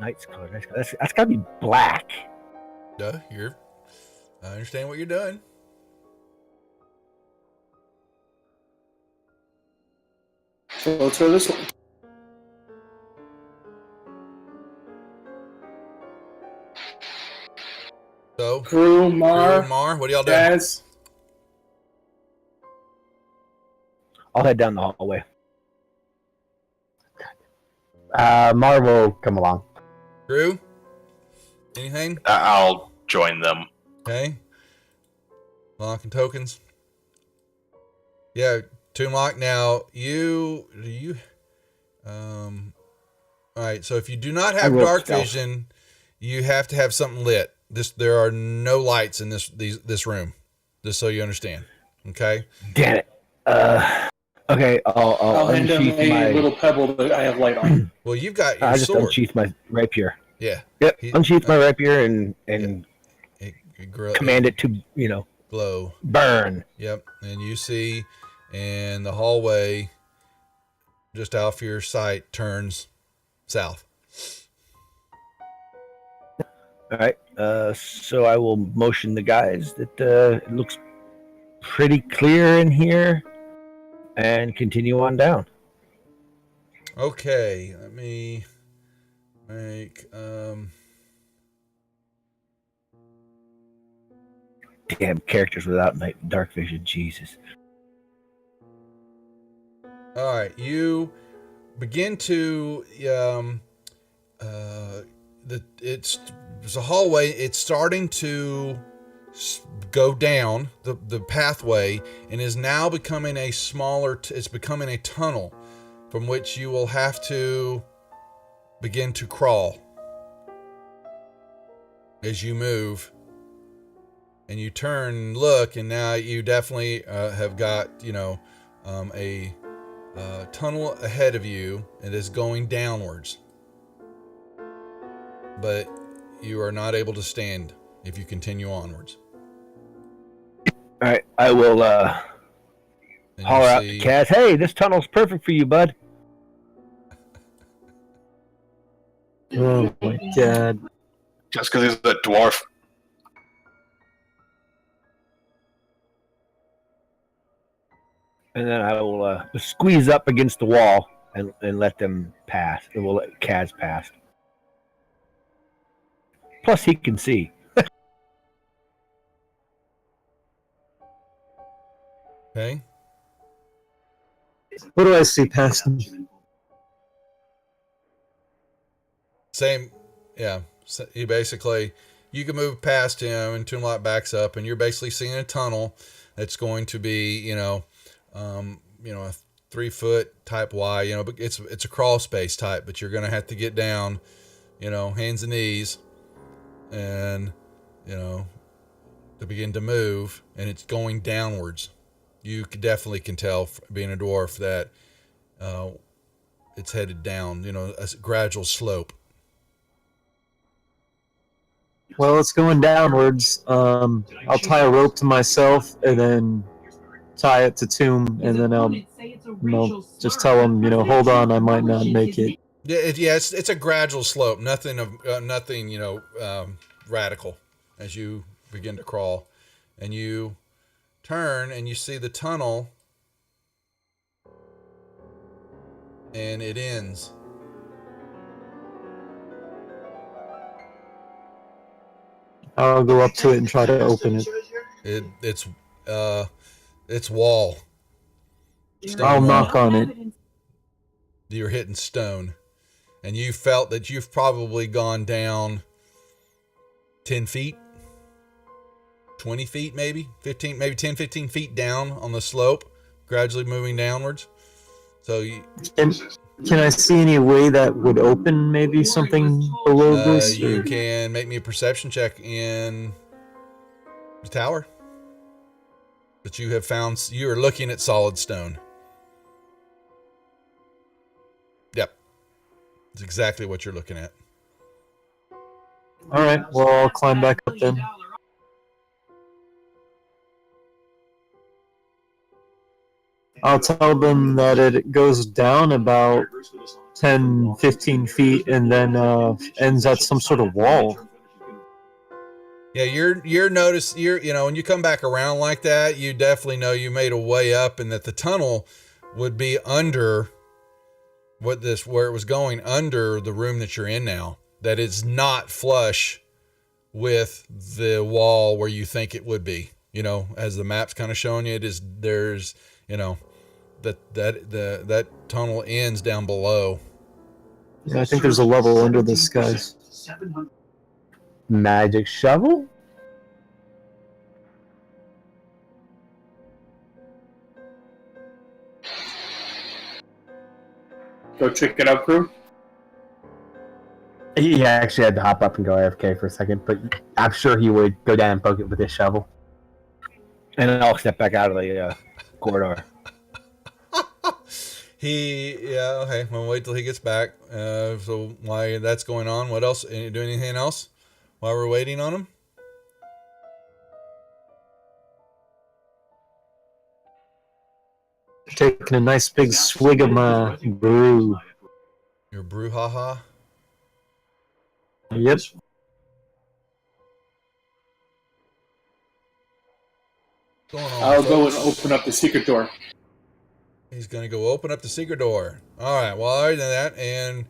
Knight's Color. That's got to be black. Duh, I understand what you're doing. So let's go this one. So, Crew, Mar, what are y'all doing? Guys. I'll head down the hallway. Mar will come along. Drew? Anything? I'll join them. Okay. Lock and tokens. Yeah, Tomb Lock. Now, alright, so if you do not have dark vision, you have to have something lit. There are no lights in this room. Just so you understand. Okay? Damn it. Okay, I'll hand him unsheath a little pebble that I have light on. Well, you've got your I just sword. unsheath my rapier. Yeah. Yep. Unsheath my rapier and command it to, glow. Burn. Yep. And you see, and the hallway just off your sight turns south. All right. So I will motion the guys that it looks pretty clear in here, and continue on down. Okay. Let me make Damn characters without dark vision. Jesus. All right, you begin to it's a hallway. It's starting to go down the pathway and is now becoming a smaller. It's becoming a tunnel from which you will have to begin to crawl as you move. And you turn and look, and now you definitely have got a tunnel ahead of you. It is going downwards, but you are not able to stand if you continue onwards. All right, I will holler out to Kaz. Hey, this tunnel's perfect for you, bud. Oh my god! Just because he's a dwarf. And then I will squeeze up against the wall and let them pass. And we'll let Kaz pass. Plus, he can see. Okay. What do I see past me? Same, yeah. So you can move past him, and Toonlock backs up, and you're basically seeing a tunnel that's going to be, a 3-foot type wide, but it's a crawl space type, but you're going to have to get down, hands and knees, and, to begin to move, and it's going downwards. You definitely can tell, being a dwarf, that it's headed down, a gradual slope. Well, it's going downwards. I'll tie a rope to myself and then tie it to Tomb, and then I'll just tell him, hold on, I might not make it. Yeah, it's a gradual slope. Nothing radical as you begin to crawl, and you turn and you see the tunnel, and it ends. I'll go up to it and try to open it. It's wall. I'll knock on it. You're hitting stone, and you felt that you've probably gone down 10 feet, 20 feet, maybe 15, maybe 10, 15 feet down on the slope, gradually moving downwards. So you can I see any way that would open maybe something below this? You can make me a perception check in the tower. But you have found, you are looking at solid stone. Yep. It's exactly what you're looking at. All right, well, I'll climb back up then. I'll tell them that it goes down about 10, 15 feet and then ends at some sort of wall. Yeah, you're when you come back around like that, you definitely know you made a way up and that the tunnel would be under where it was going, under the room that you're in now. That it's not flush with the wall where you think it would be. As the map's kind of showing you, there's that tunnel ends down below. Yeah, I think there's a level under this, guys. Magic shovel? Go check it out, crew. He actually had to hop up and go AFK for a second, but I'm sure he would go down and poke it with his shovel. And then I'll step back out of the corridor. Okay. We'll wait till he gets back. So while that's going on, what else? Do anything else while we're waiting on him? Taking a nice big swig of my brew. Your brouhaha? Yep. I'll go and open up the secret door. He's going to go open up the secret door. All right. Well, other than that, and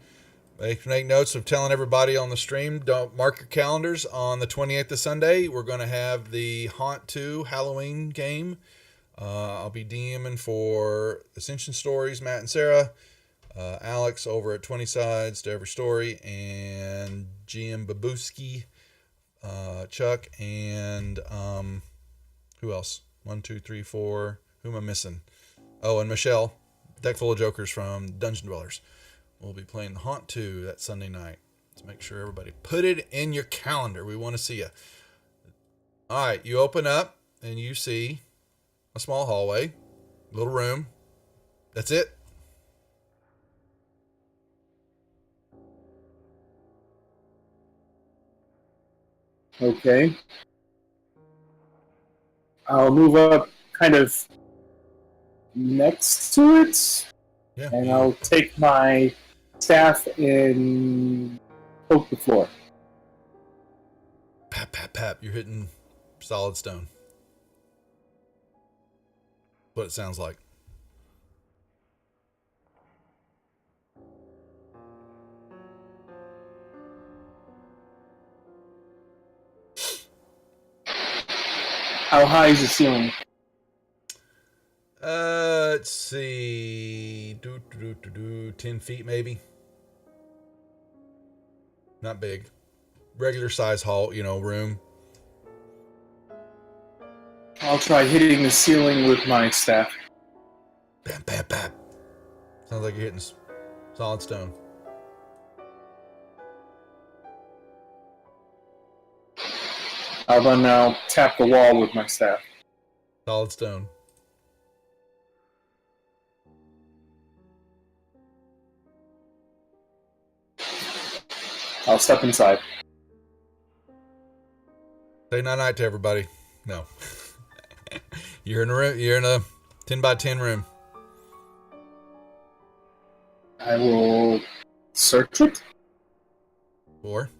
make notes of telling everybody on the stream, don't mark your calendars on the 28th of Sunday. We're going to have the Haunt 2 Halloween game. I'll be DMing for Ascension Stories, Matt and Sarah, Alex over at 20 Sides to Every Story, and GM Babuski, Chuck, and who else? 1, 2, 3, 4. Who am I missing? Oh, and Michelle, deck full of jokers from Dungeon Dwellers. We'll be playing the Haunt 2 that Sunday night. Let's make sure everybody put it in your calendar. We want to see you. All right, you open up and you see a small hallway, little room. That's it. Okay. I'll move up kind of next to it. Yeah. And I'll take my staff and poke the floor. Pap, pap, pap. You're hitting solid stone. What it sounds like. How high is the ceiling? Let's see. 10 feet maybe. Not big. Regular size hall, room. I'll try hitting the ceiling with my staff. Bam, bam, bam. Sounds like you're hitting solid stone. I'll then now tap the wall with my staff. Solid stone. I'll step inside. Say night-night to everybody. No. You're in a room. You're in a 10 by 10 room. I will search it. Or?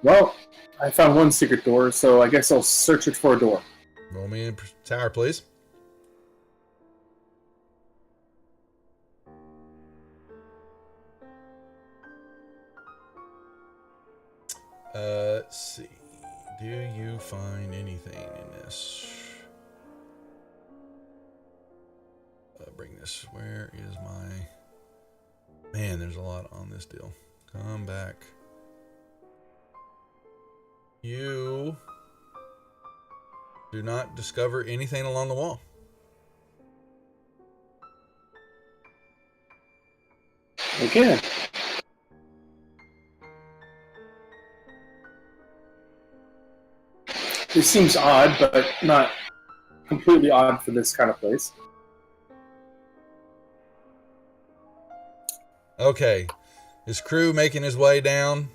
Well, I found one secret door, so I guess I'll search it for a door. Roll me in tower, please. Let's see. Do you find anything in this? Bring this. Where is my... Man, there's a lot on this deal. Come back. You do not discover anything along the wall. Again. It seems odd, but not completely odd for this kind of place. Okay. Is Crew making his way down?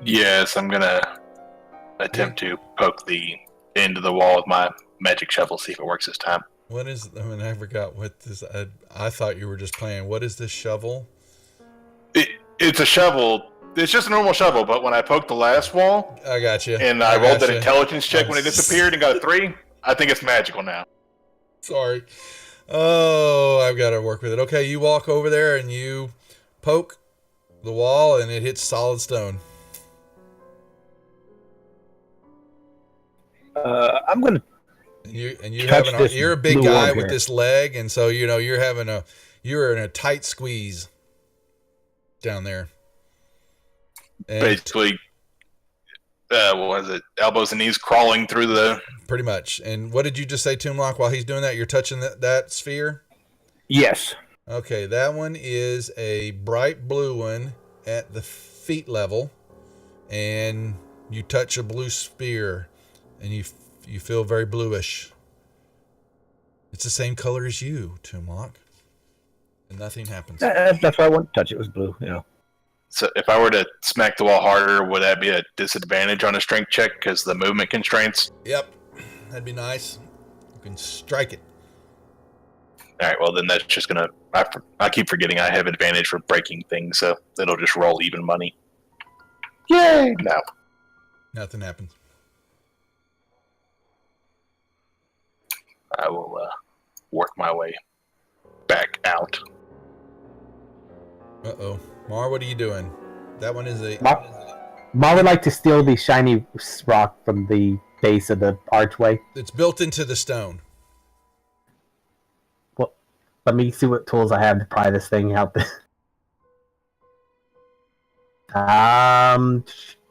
Yes, I'm gonna attempt to poke the end of the wall with my magic shovel, see if it works this time. What is? I mean, I forgot what this. I thought you were just playing. What is this shovel? It's a shovel. It's just a normal shovel, but when I poked the last wall, I got you. And I rolled that intelligence check when it disappeared and got a 3. I think it's magical now. Sorry. Oh, I've got to work with it. Okay, you walk over there and you poke the wall, and it hits solid stone. I'm gonna. You're a big guy with this leg, and so you're in a tight squeeze down there. And basically, what was it? Elbows and knees crawling through the. Pretty much. And what did you just say, Toomlock? While he's doing that, you're touching that sphere? Yes. Okay, that one is a bright blue one at the feet level, and you touch a blue sphere, and you feel very bluish. It's the same color as you, Toomlock, and nothing happens. That's why I wouldn't touch it. It was blue, So if I were to smack the wall harder, would that be a disadvantage on a strength check because the movement constraints? Yep, that'd be nice. You can strike it. All right, well then that's just gonna. I keep forgetting I have advantage for breaking things, so it'll just roll even money. Yay! No. Nothing happens. I will work my way back out. Uh-oh. Mar, what are you doing? That one is a... Ma would like to steal the shiny rock from the base of the archway. It's built into the stone. Well, let me see what tools I have to pry this thing out.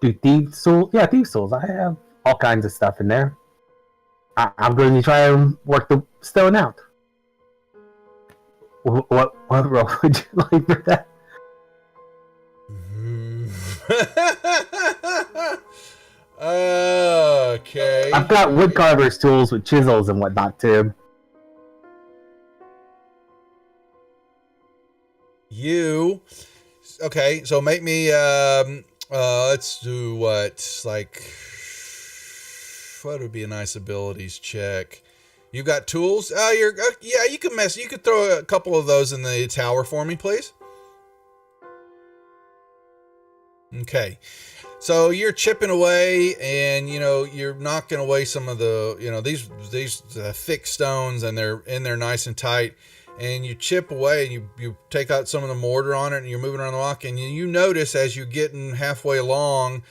Do thieves tools? Yeah, thieves tools. I have all kinds of stuff in there. I'm going to try and work the stone out. What roll would you like for that? Okay. I've got woodcarver's tools with chisels and whatnot too. Okay, so make me let's do what would be a nice abilities check? You got tools? You could throw a couple of those in the tower for me, please. Okay. So you're chipping away, and you're knocking away some of the these thick stones, and they're in there nice and tight. And you chip away, and you take out some of the mortar on it, and you're moving around the rock, and you notice as you're getting halfway along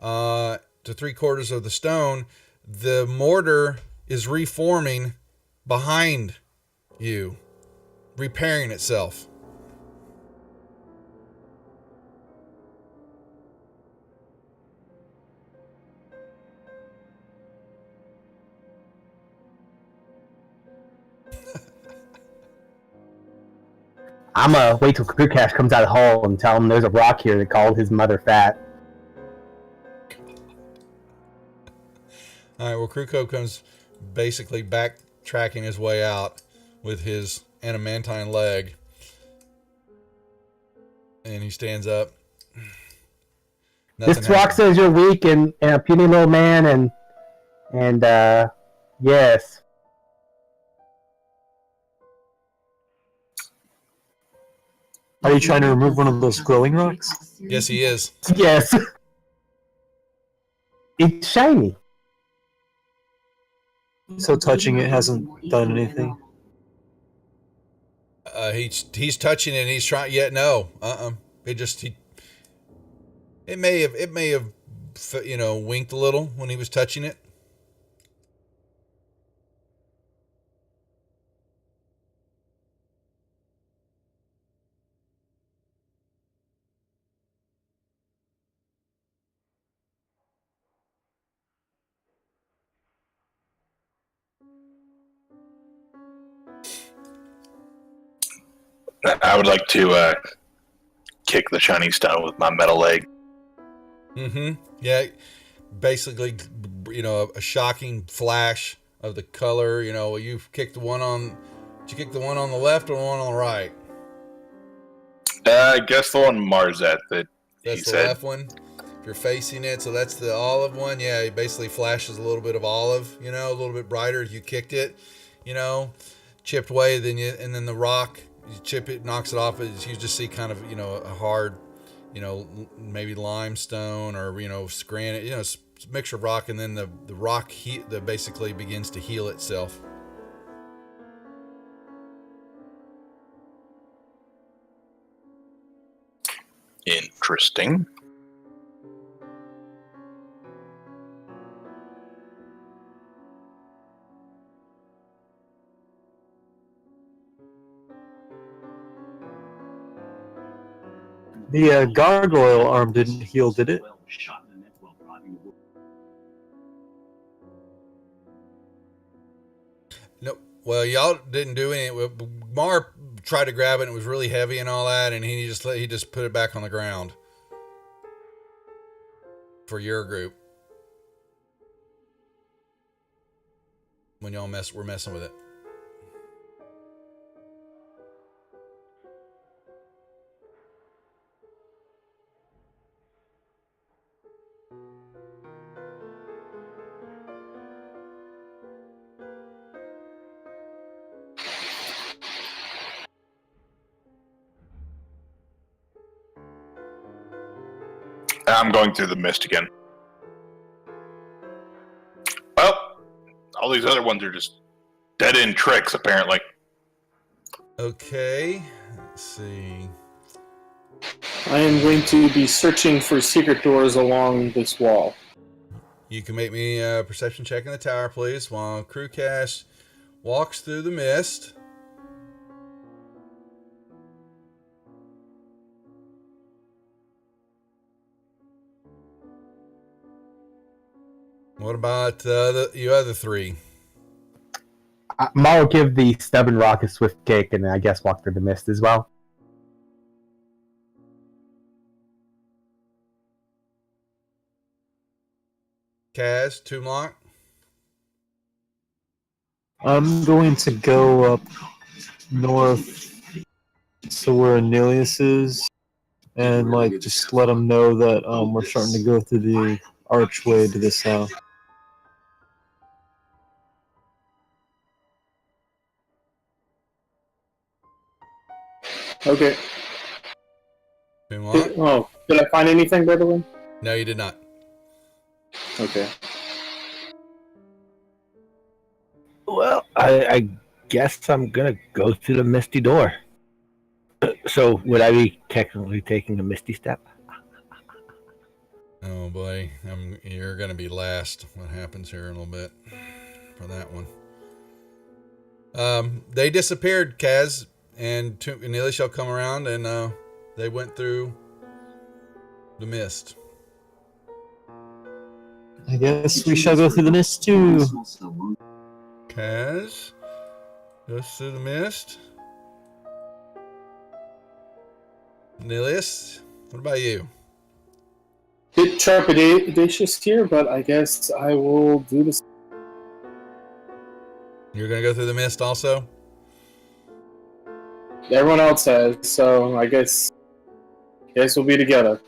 to 3/4 of the stone, the mortar is reforming behind you, repairing itself. I'm gonna wait till Crewcash comes out of the hall and tell him there's a rock here that called his mother fat. All right, well, Kruko comes basically backtracking his way out with his adamantine leg. And he stands up. This rock says you're weak and a puny little man, and yes. Are you trying to remove one of those glowing rocks? Yes, he is. Yes. It's shiny. So touching it hasn't done anything? He's touching it and he's trying, no. It may have winked a little when he was touching it. I would like to kick the shiny stone with my metal leg. Mm-hmm. Yeah. Basically, a shocking flash of the color. You kicked the one on. Did you kick the one on the left or the one on the right? I guess the one Mars at that that's he the said. left one. If you're facing it, so that's the olive one. Yeah, it basically flashes a little bit of olive. A little bit brighter. You kicked it. Chipped away. And then the rock. You chip it, knocks it off. You just see kind of a hard, maybe limestone or granite. It's a mixture of rock, and then the rock basically begins to heal itself. Interesting. The gargoyle arm didn't heal, did it? No, well, y'all didn't do any. Mar tried to grab it, and it was really heavy and all that, and he just put it back on the ground for your group when y'all were messing with it. I'm going through the mist again. Well, all these other ones are just dead-end tricks, apparently. Okay, let's see. I am going to be searching for secret doors along this wall. You can make me a perception check in the tower, please, while Crewcast walks through the mist. What about you other three? Mar will give the stubborn rock a swift kick and I guess walk through the mist as well. Kaz, Toomlock? I'm going to go up north to where Anilius is and just let him know that we're starting to go through the archway to the south. Okay. Toomlock? Did I find anything, by the way? No, you did not. Okay. Well, I guess I'm gonna go through the misty door. So would I be technically taking a misty step? Oh boy, you're gonna be last. What happens here in a little bit for that one? They disappeared, Kaz, and Neely shall come around, and they went through the mist. I guess we shall go through the mist too. Kaz goes through the mist. Nilius, what about you? Bit trepidatious here, but I guess I will do this. You're gonna go through the mist also? Everyone else has, so I guess we'll be together.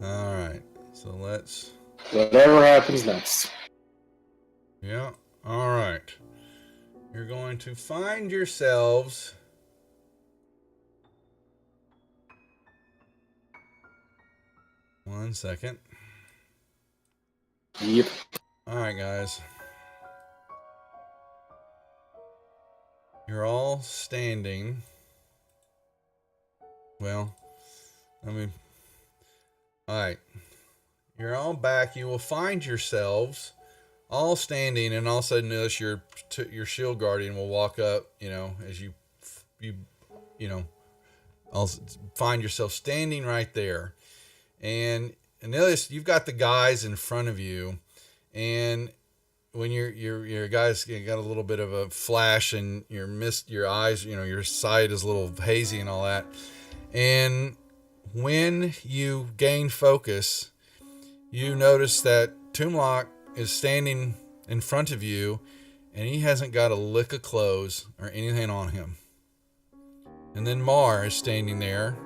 All right. So let's. Whatever happens next. Yeah. All right. You're going to find yourselves. One second. Yep. All right, guys. You're all standing. Well, all right. You're all back. You will find yourselves all standing, and all of a sudden, notice your shield guardian will walk up. As you I'll find yourself standing right there, and notice you've got the guys in front of you, and when your guys got a little bit of a flash, and your eyes, your sight is a little hazy and all that, and when you gain focus, you notice that Toomlock is standing in front of you, and he hasn't got a lick of clothes or anything on him. And then Mar is standing there,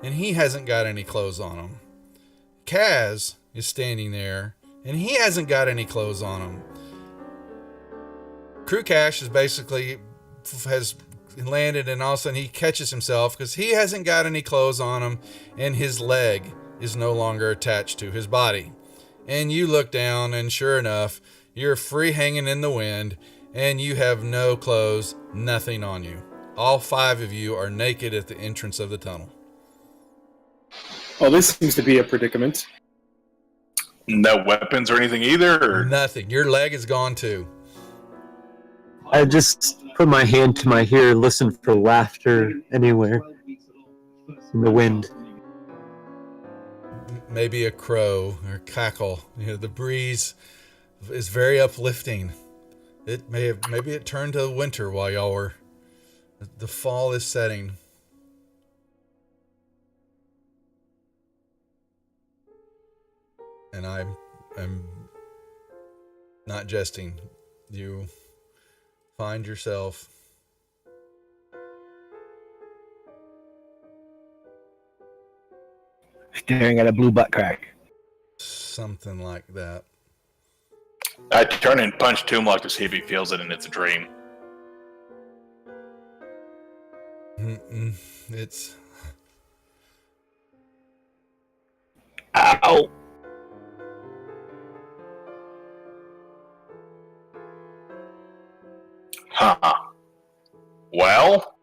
and he hasn't got any clothes on him. Kaz is standing there, and he hasn't got any clothes on him. Crew Cash is basically has landed, and all of a sudden he catches himself because he hasn't got any clothes on him, and his leg is no longer attached to his body. And you look down, and sure enough, you're free hanging in the wind, and you have no clothes, nothing on you. All 5 of you are naked at the entrance of the tunnel. Well, this seems to be a predicament. No weapons or anything either? Or? Nothing. Your leg is gone too. I just put my hand to my ear, listen for laughter anywhere in the wind. Maybe a crow or a cackle. The breeze is very uplifting. Maybe it turned to winter while y'all were. The fall is setting. And I'm not jesting. You find yourself staring at a blue butt crack. Something like that. I turn and punch Toomlock to see if he feels it and it's a dream. It's... Ow! Huh. Well?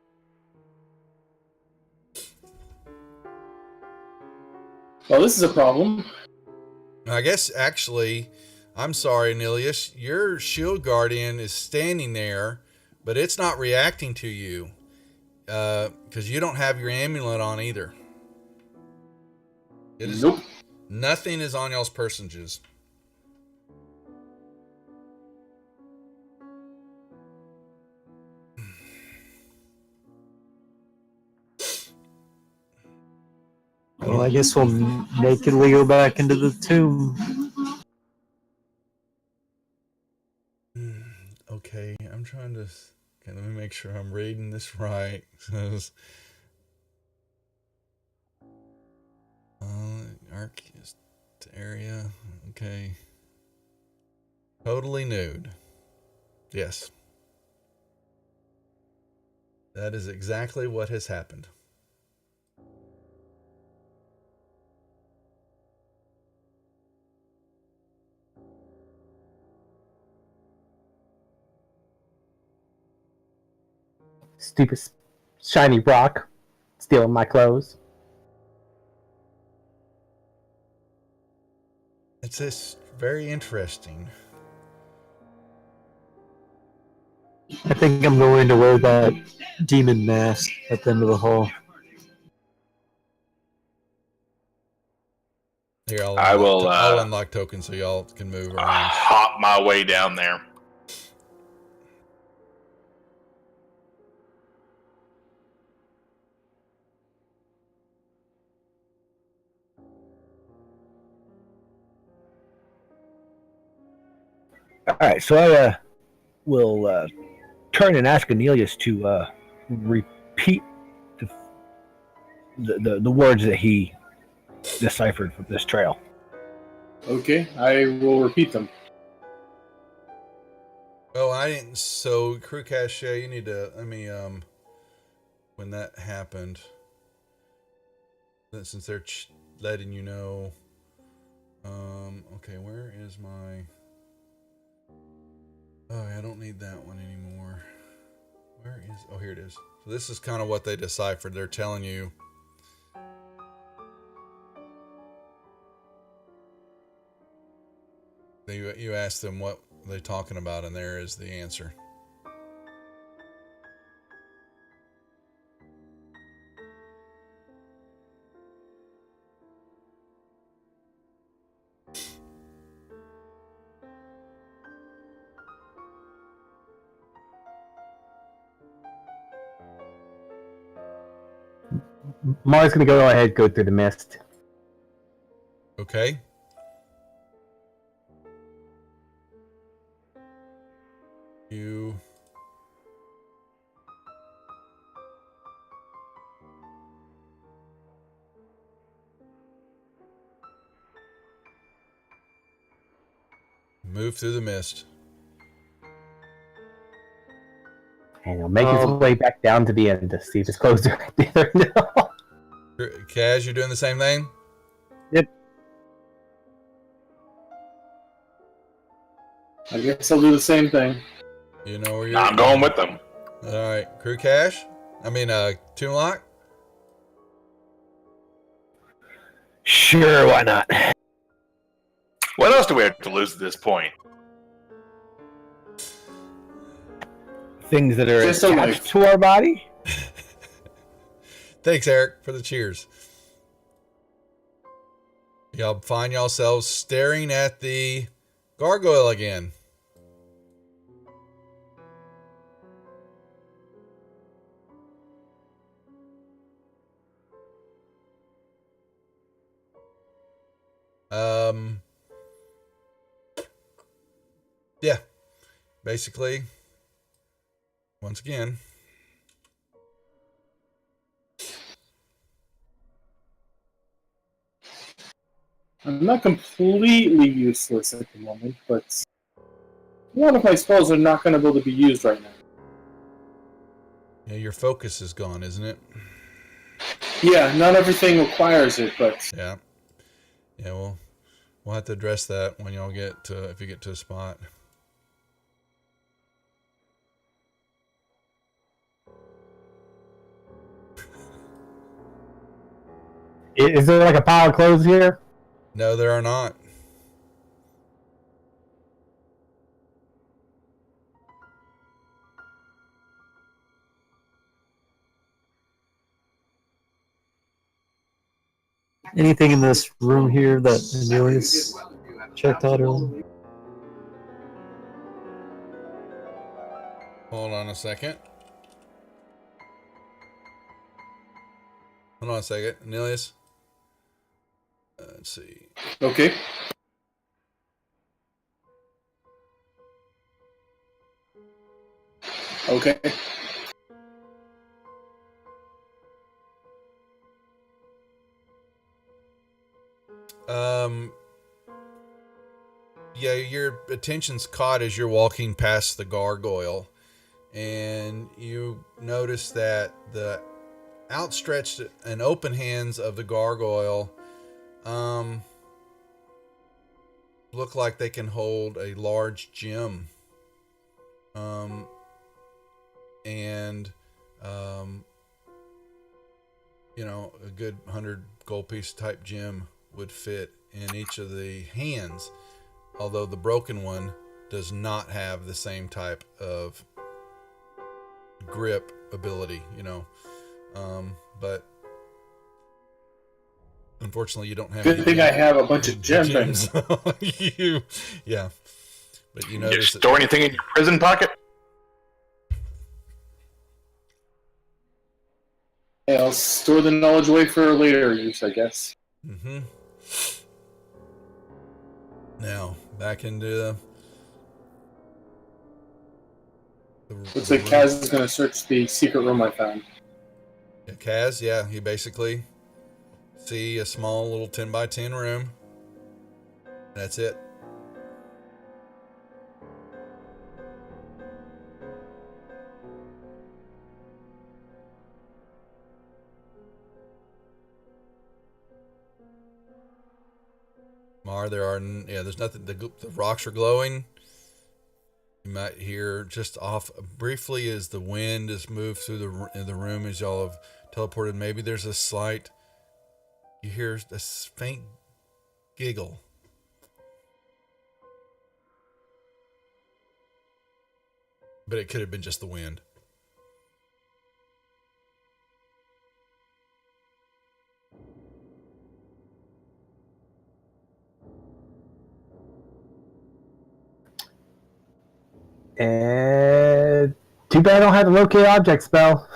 Well, this is a problem. I guess, actually, I'm sorry, Nilius, your shield guardian is standing there, but it's not reacting to you, because you don't have your amulet on either. Nope. Nothing is on y'all's personages. Well, I guess we'll nakedly go back into the tomb. Okay, I'm trying to... Okay, let me make sure I'm reading this right. Arcist area. Okay. Totally nude. Yes. That is exactly what has happened. Stupid shiny rock stealing my clothes. It's just very interesting. I think I'm going to wear that demon mask at the end of the hall. Here, I'll unlock tokens so y'all can move around. Hop my way down there. All right, so I will turn and ask Anelius to repeat the words that he deciphered from this trail. Okay, I will repeat them. Oh, I didn't. So, Crew Cache, you need to let me. When that happened, since they're letting you know. Okay, where is my? Oh, I don't need that one anymore. Where is? Oh, here it is. So this is kind of what they deciphered. They're telling you. You ask them what they're talking about, and there is the answer. Mara's gonna go ahead, go through the mist. Okay. You move through the mist. And he'll make his way back down to the end to see if it's closer at the other end. Kaz, you're doing the same thing? Yep. I guess I'll do the same thing. You know where you're I'm going with them. All right. Crew Cash? Tomb Lock? Sure, why not? What else do we have to lose at this point? Things that are Just a attached life. to our body? Thanks, Eric, for the cheers. Y'all find yourselves staring at the gargoyle again. Yeah. Basically, once again, I'm not completely useless at the moment, but a lot of my spells are not going to be able to be used right now. yeah, your focus is gone, isn't it? Yeah, not everything requires it, but Yeah. Yeah, well, we'll have to address that when y'all get to, if you get to a spot. Is there like a pile of clothes here? No, there are not. Anything in this room here that Emilius checked out earlier? Hold on a second. Hold on a second. Cornelius. Let's see. okay. Okay. Yeah, your attention's caught as you're walking past the gargoyle, and you notice that the outstretched and open hands of the gargoyle look like they can hold a large gem, and a good 100 gold piece type gem would fit in each of the hands, although the broken one does not have the same type of grip ability, but unfortunately you don't have Good thing I have a bunch of gems. Yeah, but You just store anything in your prison pocket? Hey, I'll store the knowledge away for later use, I guess. Mm-hmm. Now back into Looks like Kaz is going to search the secret room I found. Yeah, Kaz, yeah, you basically see a small little 10 by 10 room. That's it. Mar, there's nothing. The rocks are glowing. You might hear just off briefly as the wind has moved through the room as y'all have teleported. Maybe there's a slight. You hear a faint giggle. But it could have been just the wind. And too bad I don't have the locate object spell.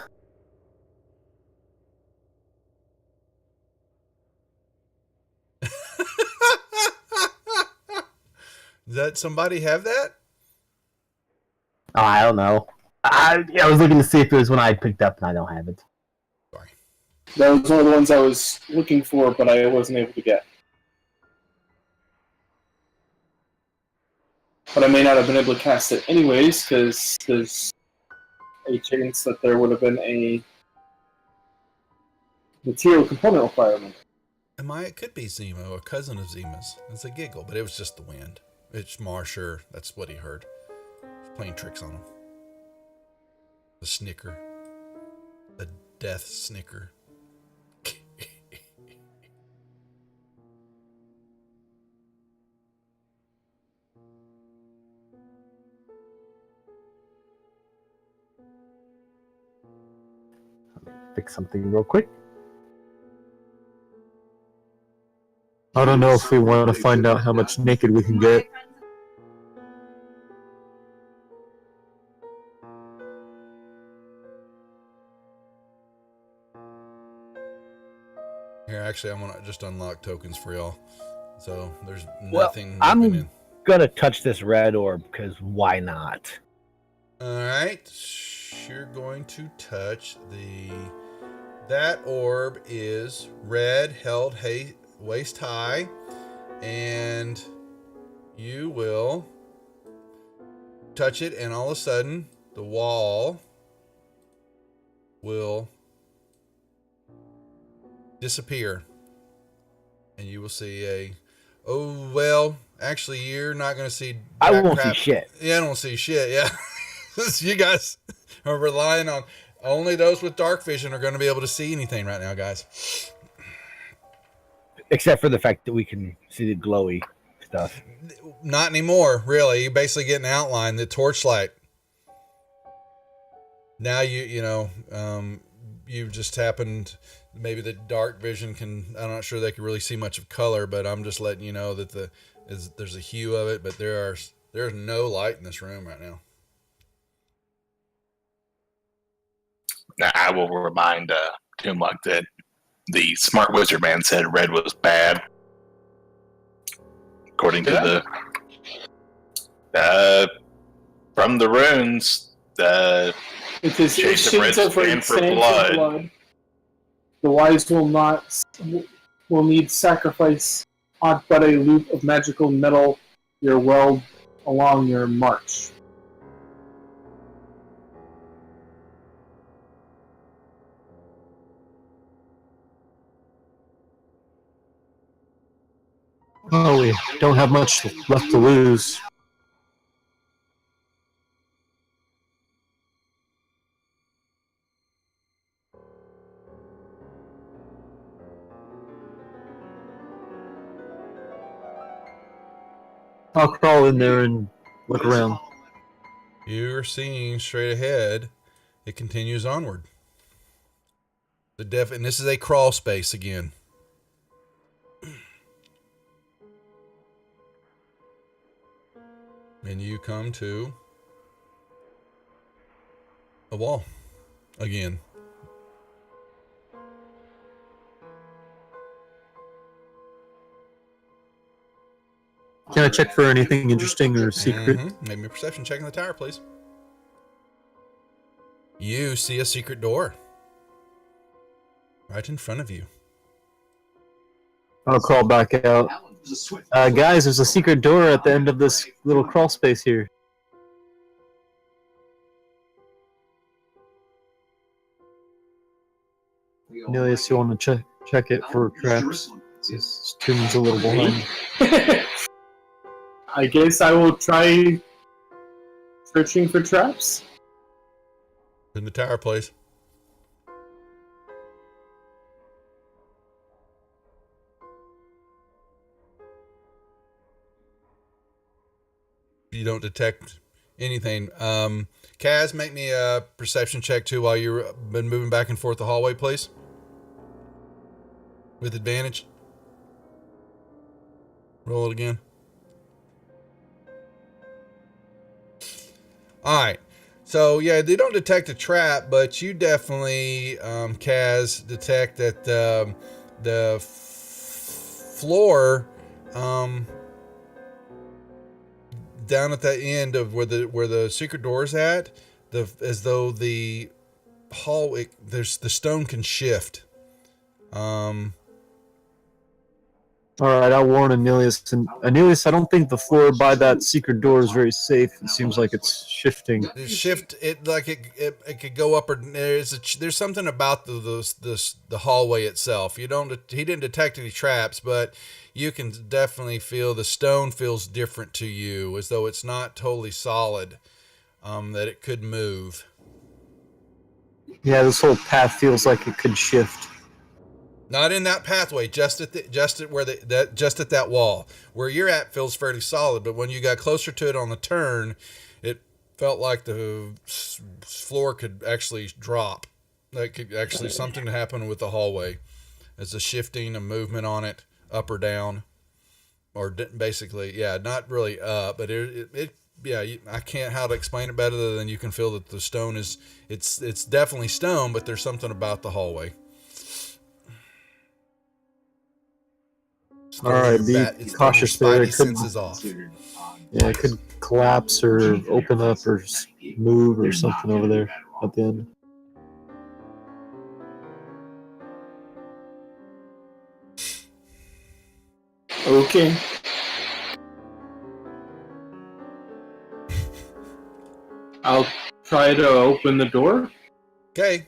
Does that somebody have that? Oh, I don't know. I was looking to see if it was one I picked up, and I don't have it. Sorry. That was one of the ones I was looking for, but I wasn't able to get. But I may not have been able to cast it anyways, because there's a chance that there would have been a material component requirement. It could be Zemo, a cousin of Zema's. It's a giggle, but it was just the wind. It's Marsher. That's what he heard. He's playing tricks on him. The snicker. The death snicker. Fix something real quick. I don't know if we want to find out how much naked we can get. Here, actually, I'm gonna just unlock tokens for y'all. So there's nothing. I'm gonna touch this red orb because why not? All right, you're going to touch that orb is red, held waist high, and you will touch it, and all of a sudden the wall will disappear, and you will see actually you're not going to see I won't see shit. Yeah, I don't see shit. Yeah. You guys are relying on only those with dark vision are going to be able to see anything right now, guys. Except for the fact that we can see the glowy stuff. Not anymore, really. You basically get an outline, the torchlight. Now you just happened. Maybe the dark vision can. I'm not sure they can really see much of color, but I'm just letting you know that there's a hue of it, but there's no light in this room right now. Now, I will remind Toonluck that the smart wizard man said red was bad. According to from the runes, it is shades of red stand for blood. The wise will need sacrifice on but a loop of magical metal your weld along your march. Oh, we don't have much left to lose. I'll crawl in there and look around. You're seeing straight ahead. It continues onward. And this is a crawl space again. And you come to a wall again. Can I check for anything interesting or secret? Make me a perception check in the tower, please. You see a secret door right in front of you. I'll crawl back out. Guys, there's a secret door at the end of this little crawl space here. Nilius, you want to check it for traps? This tomb's a little behind. I guess I will try searching for traps. In the tower, please. You don't detect anything. Kaz, make me a perception check too while you've been moving back and forth the hallway, please. With advantage. Roll it again. Alright. So, yeah, they don't detect a trap, but you definitely, Kaz, detect that floor down at that end of where the secret door's at, as though the hallway, the stone can shift. All right, I'll warn Anilius. And Anilius, I don't think the floor by that secret door is very safe. It seems like it's shifting. It could go up, or there's something about the hallway itself. He didn't detect any traps, but you can definitely feel the stone feels different to you, as though it's not totally solid. That it could move. Yeah, this whole path feels like it could shift. Not in that pathway, just at that wall. Where you're at feels fairly solid, but when you got closer to it on the turn, it felt like the floor could actually drop. That could actually something happen with the hallway. There's a shifting, a movement on it, up or down, or basically, yeah, not really up, but I can't how to explain it better than you can feel that the stone it's definitely stone, but there's something about the hallway. All right, be cautious there. It could, senses off. Yeah, it could collapse or open up or move or something over there at the end. Okay. I'll try to open the door. Okay.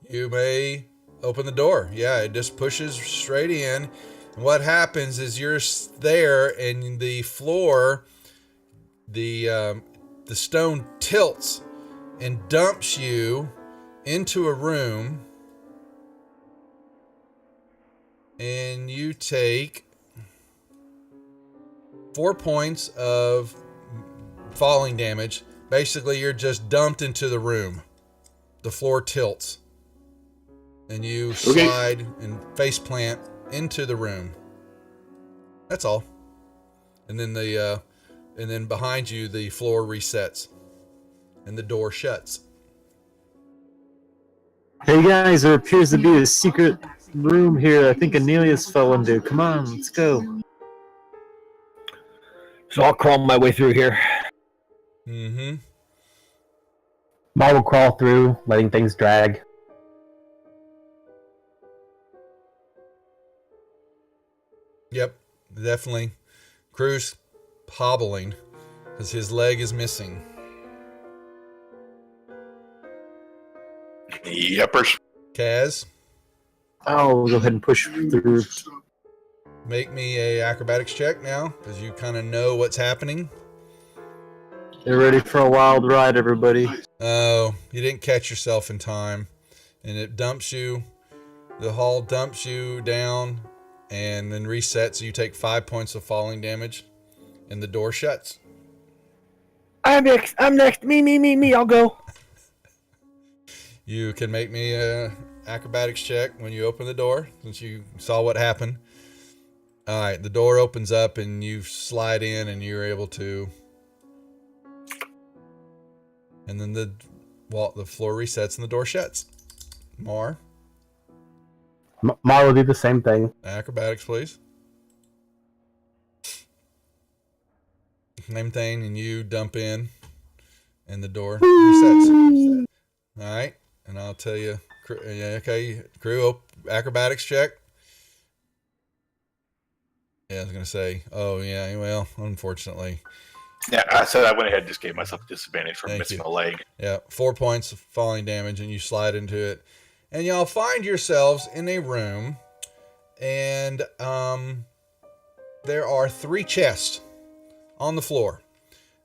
You may open the door. Yeah, it just pushes straight in. And what happens is you're there, and the floor, the stone tilts and dumps you into a room, and you take 4 points of falling damage. Basically, you're just dumped into the room. The floor tilts, and you slide and face plant into the room. That's all. And then behind you, the floor resets, and the door shuts. Hey guys, there appears to be a secret room here. I think Anilius fell into. Come on, let's go. So I'll crawl my way through here. Mm-hmm. Mar will crawl through, letting things drag. Yep, definitely. Crew's hobbling because his leg is missing. Yepers. Kaz, I'll go ahead and push through. make me a acrobatics check now, because you kind of know what's happening. Get ready for a wild ride, everybody. Oh, you didn't catch yourself in time, and it dumps you. The hall dumps you down, and then resets. So you take 5 points of falling damage, and the door shuts. I'm next. Me. I'll go. You can make me a acrobatics check when you open the door, since you saw what happened. All right, the door opens up, and you slide in, and you're able to. And then the floor resets and the door shuts. Mar, Mar will do the same thing. acrobatics, please. Same thing, and you dump in, and the door resets. All right, and I'll tell you. Okay, crew, acrobatics check. Yeah, I was gonna say. Oh yeah, well, unfortunately. Yeah, I said I went ahead and just gave myself a disadvantage for missing a leg. Yeah, 4 points of falling damage, and you slide into it. And y'all find yourselves in a room, and there are 3 chests on the floor.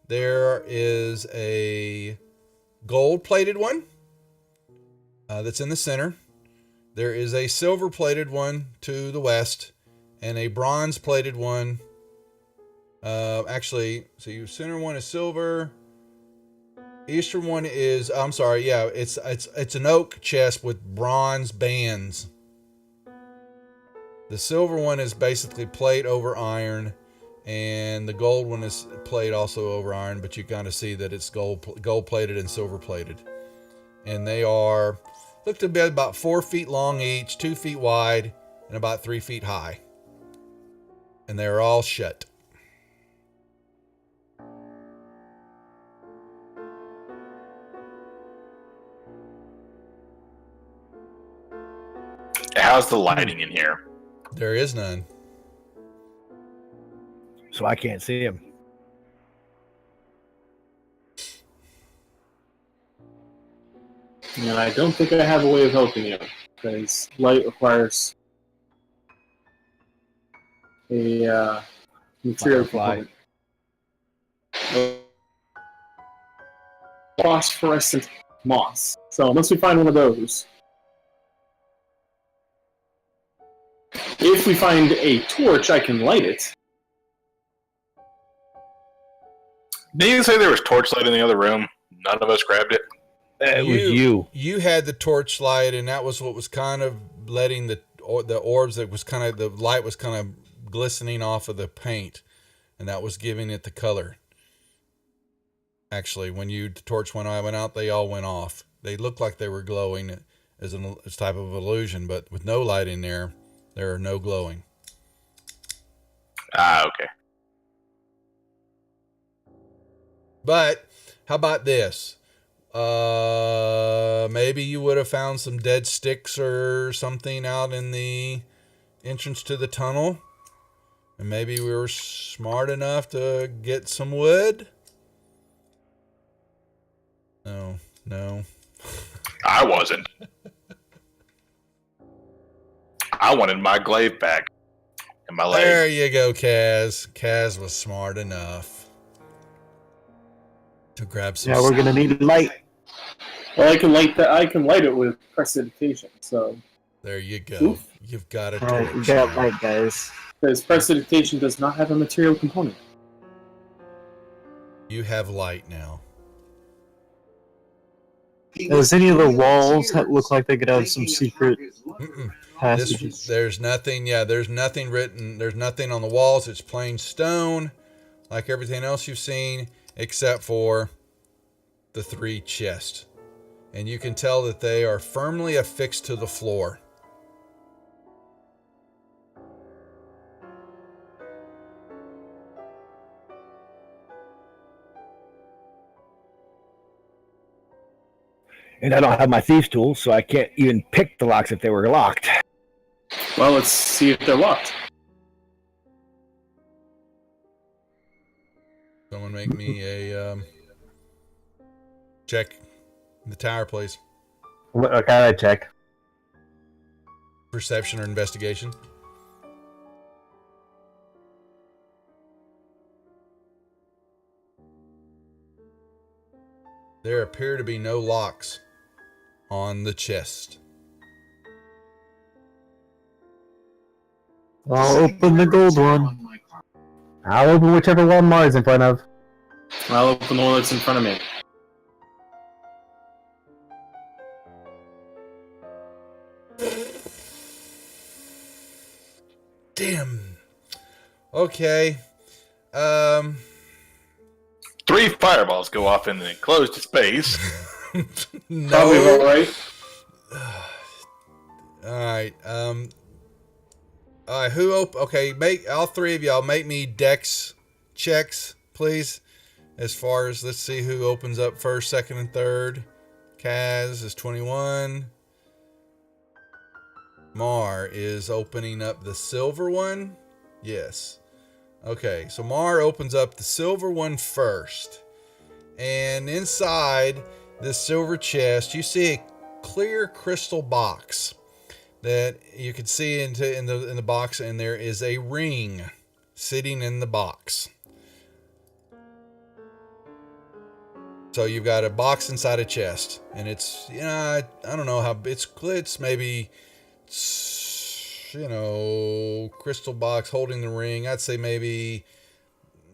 There is a gold-plated one that's in the center. There is a silver-plated one to the west, and a bronze-plated one. Actually, so your center one is silver. Eastern one is, I'm sorry, yeah, it's an oak chest with bronze bands. The silver one is basically plate over iron, and the gold one is plate also over iron, but you kind of see that it's gold plated and silver plated. And they are, look to be about 4 feet long each, 2 feet wide, and about 3 feet high. And they're all shut. how's the lighting in here? There is none. So I can't see him. And I don't think I have a way of helping you, because light requires a material component. Phosphorescent moss. So unless we find one of those, if we find a torch, I can light it. Didn't you say there was torchlight in the other room? None of us grabbed it. It was you. You had the torchlight, and that was what was kind of letting the orbs. That was kind of the light was kind of glistening off of the paint, and that was giving it the color. Actually, when the torch went out, they all went off. They looked like they were glowing as type of illusion, but with no light in there, there are no glowing. Okay. But how about this? Maybe you would have found some dead sticks or something out in the entrance to the tunnel, and maybe we were smart enough to get some wood. No. I wasn't. I wanted my glaive back and my leg. There you go, Kaz. Kaz was smart enough to grab some. Yeah, we're gonna need light. Well, I can light that. I can light it with prestidigitation. So there you go. Oof. You've got a Alright, we torch. got light, guys. because prestidigitation does not have a material component. You have light now. Does any of the walls look like they could have some secret passages? There's nothing. Yeah, there's nothing written. There's nothing on the walls. It's plain stone, like everything else you've seen, except for the 3 chests. And you can tell that they are firmly affixed to the floor. And I don't have my thieves' tools, so I can't even pick the locks if they were locked. Well, let's see if they're locked. Someone make me a check in the tower, please. What kind of check? Perception or investigation. There appear to be no locks on the chest. I'll open the gold one. I'll open whichever one Mars in front of. I'll open the one that's in front of me. Damn. Okay. 3 fireballs go off in the enclosed space. No. Probably about right. All right. Okay, make all 3 of y'all make me dex checks, please. As far as, let's see who opens up first, second, and third. Kaz is 21. Mar is opening up the silver one. Yes. Okay, so Mar opens up the silver one first. And inside this silver chest, you see a clear crystal box that you can see in the box, and there is a ring sitting in the box. So you've got a box inside a chest, and it's, I don't know how it's maybe, crystal box holding the ring. I'd say maybe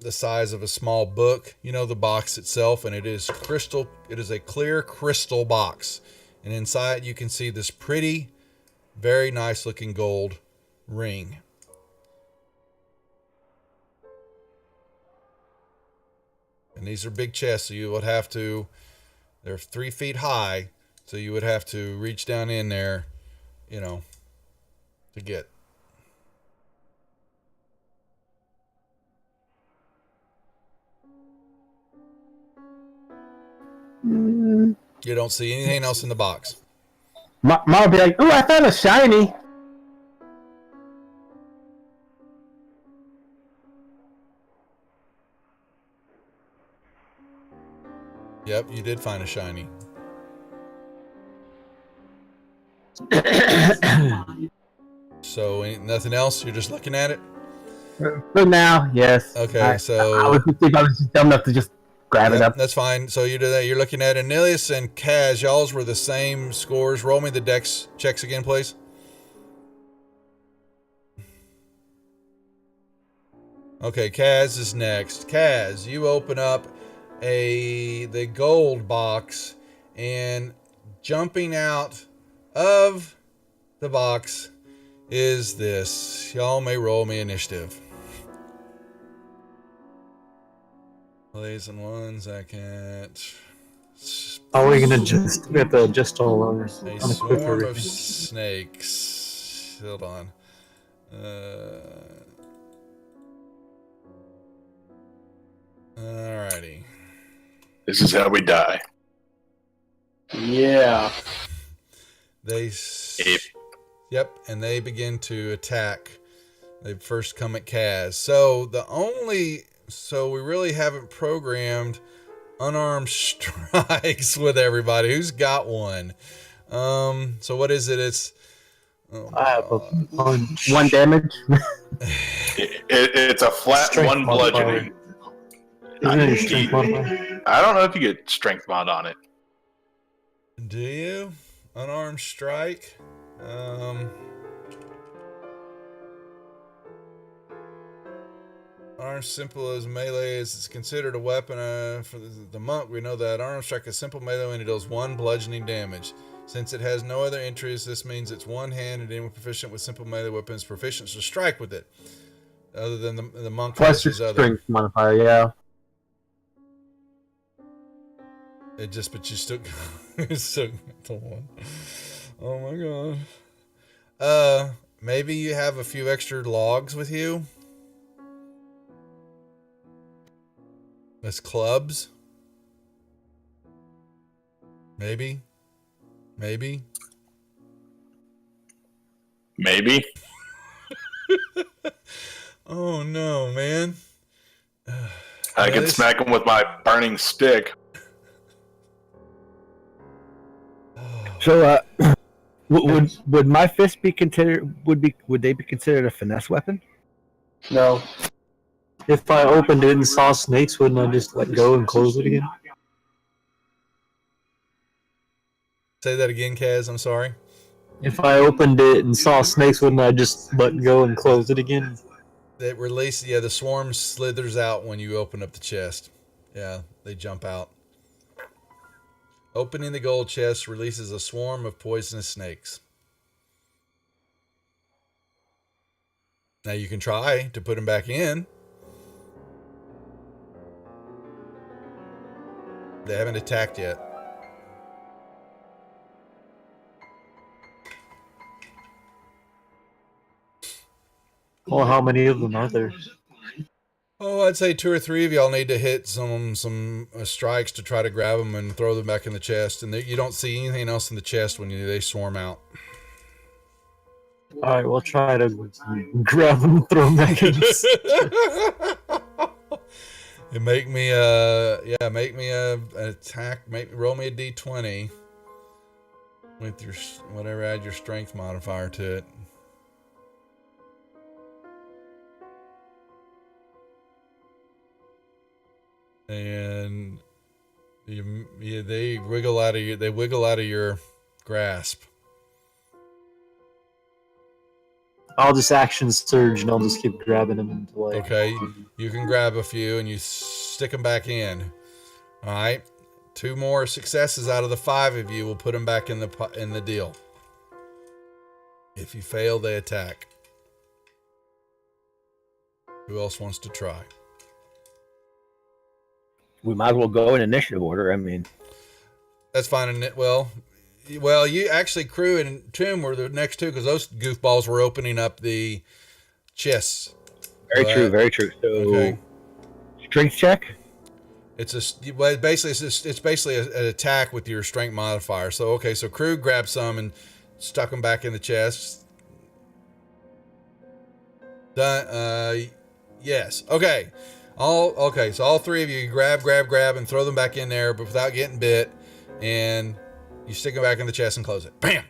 the size of a small book, the box itself, and it is crystal. It is a clear crystal box, and inside you can see this pretty, very nice looking gold ring. And these are big chests, so you would have to, they're 3 feet high, so you would have to reach down in there, to get. Mm. You don't see anything else in the box. Mom will be like, "Ooh, I found a shiny." Yep, you did find a shiny. So nothing else? You're just looking at it? For now, yes. Okay, I was just dumb enough to just grab it up. That's fine. So you do that. You're looking at Anilius and Kaz. Y'all's were the same scores. Roll me the dex checks again, please. Okay, Kaz is next. Kaz, you open up the gold box, and jumping out of the box is this. Y'all may roll me initiative. Please, in 1 second. How are we gonna we have to adjust all our A unequip swarm of everything. snakes. Hold on. Alrighty. This is how we die. Yeah. Yep, and they begin to attack. They first come at Kaz. So we really haven't programmed unarmed strikes with everybody. Who's got one? So what is it? It's I have a punch. 1 damage. It's a flat Strength 1 bludgeoning. Isn't it your strength modifier? I don't know if you get strength mod on it. Do you? Unarmed strike? Armed simple as melee is it's considered a weapon for the monk. We know that armed strike is simple melee and it deals 1 bludgeoning damage. Since it has no other entries, this means it's one-handed and anyone proficient with simple melee weapons proficient to strike with it. Other than the monk Plus your has other. strength modifier, yeah. But you still, it's still the one. Oh my god. Maybe you have a few extra logs with you. As clubs. Maybe. Oh no, man. I can smack him with my burning stick. So, would my fist be considered? Would they be considered a finesse weapon? No. If I opened it and saw snakes, wouldn't I just let go and close it again? Say that again, Kaz. I'm sorry. If I opened it and saw snakes, wouldn't I just let go and close it again? It release, the swarm slithers out when you open up the chest. Yeah, they jump out. Opening the gold chest releases a swarm of poisonous snakes. Now you can try to put them back in. They haven't attacked yet. Well, how many of them are there? Oh, I'd say 2 or 3 of y'all need to hit some strikes to try to grab them and throw them back in the chest. And you don't see anything else in the chest when they swarm out. All right, we'll try to grab them and throw them back in. Make me a attack. Roll me a d20 with your whatever. Add your strength modifier to it. And they wiggle out of your grasp. I'll just action surge and I'll just keep grabbing them until I... Okay, you can grab a few and you stick them back in. All right, 2 more successes out of the 5 of you will put them back in the deal. If you fail, they attack. Who else wants to try? We might as well go in initiative order. I mean, that's fine. Well, you actually, Crew and Tomb were the next 2 because those goofballs were opening up the chests. Very true. So, okay. Strength check. It's basically an attack with your strength modifier. So so Crew grabbed some and stuck them back in the chest. Done. Yes. Okay. Okay, so all three of you grab, and throw them back in there, but without getting bit, and you stick them back in the chest and close it. Bam!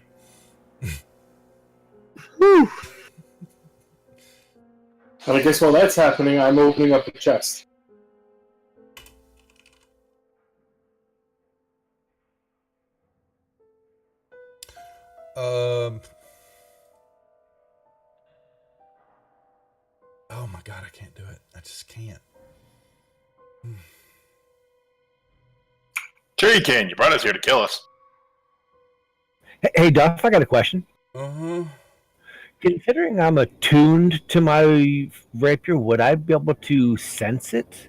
And I guess while that's happening, I'm opening up the chest. Oh my God, I can't do it. I just can't. Sure you can. You brought us here to kill us. Hey, Duff, I got a question. Uh-huh. Considering I'm attuned to my rapier, would I be able to sense it?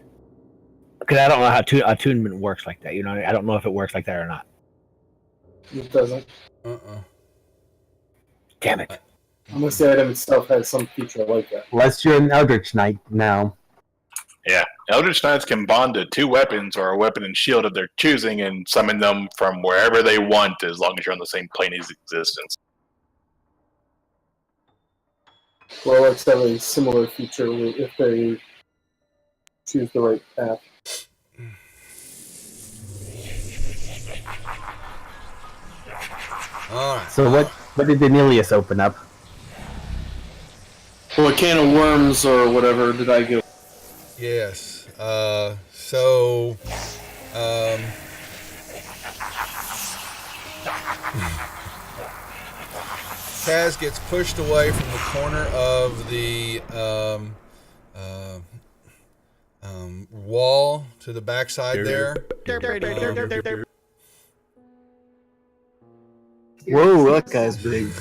Because I don't know how attunement works like that. You know, I don't know if it works like that or not. It doesn't. Damn it. Unless the item itself has some feature like that. Unless you're an Eldritch Knight now. Yeah. Eldritch Knights can bond to two weapons or a weapon and shield of their choosing and summon them from wherever they want as long as you're on the same plane as existence. Well, let's have a similar feature if they choose the right path. All right. So what did Emilius open up? Well, a can of worms or whatever did I get? Yes. Kaz gets pushed away from the corner of the wall to the backside there. Whoa, that guy's big.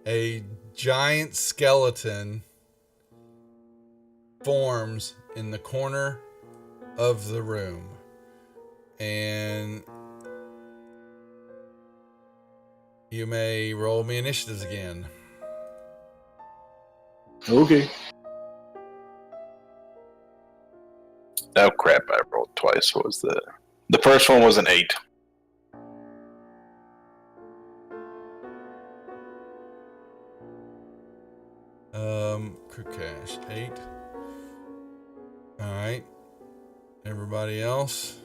A giant skeleton forms in the corner of the room, and you may roll me initiatives again. Okay. Oh crap! I rolled twice. What was the first one was an 8. Cash 8. All right. Everybody else?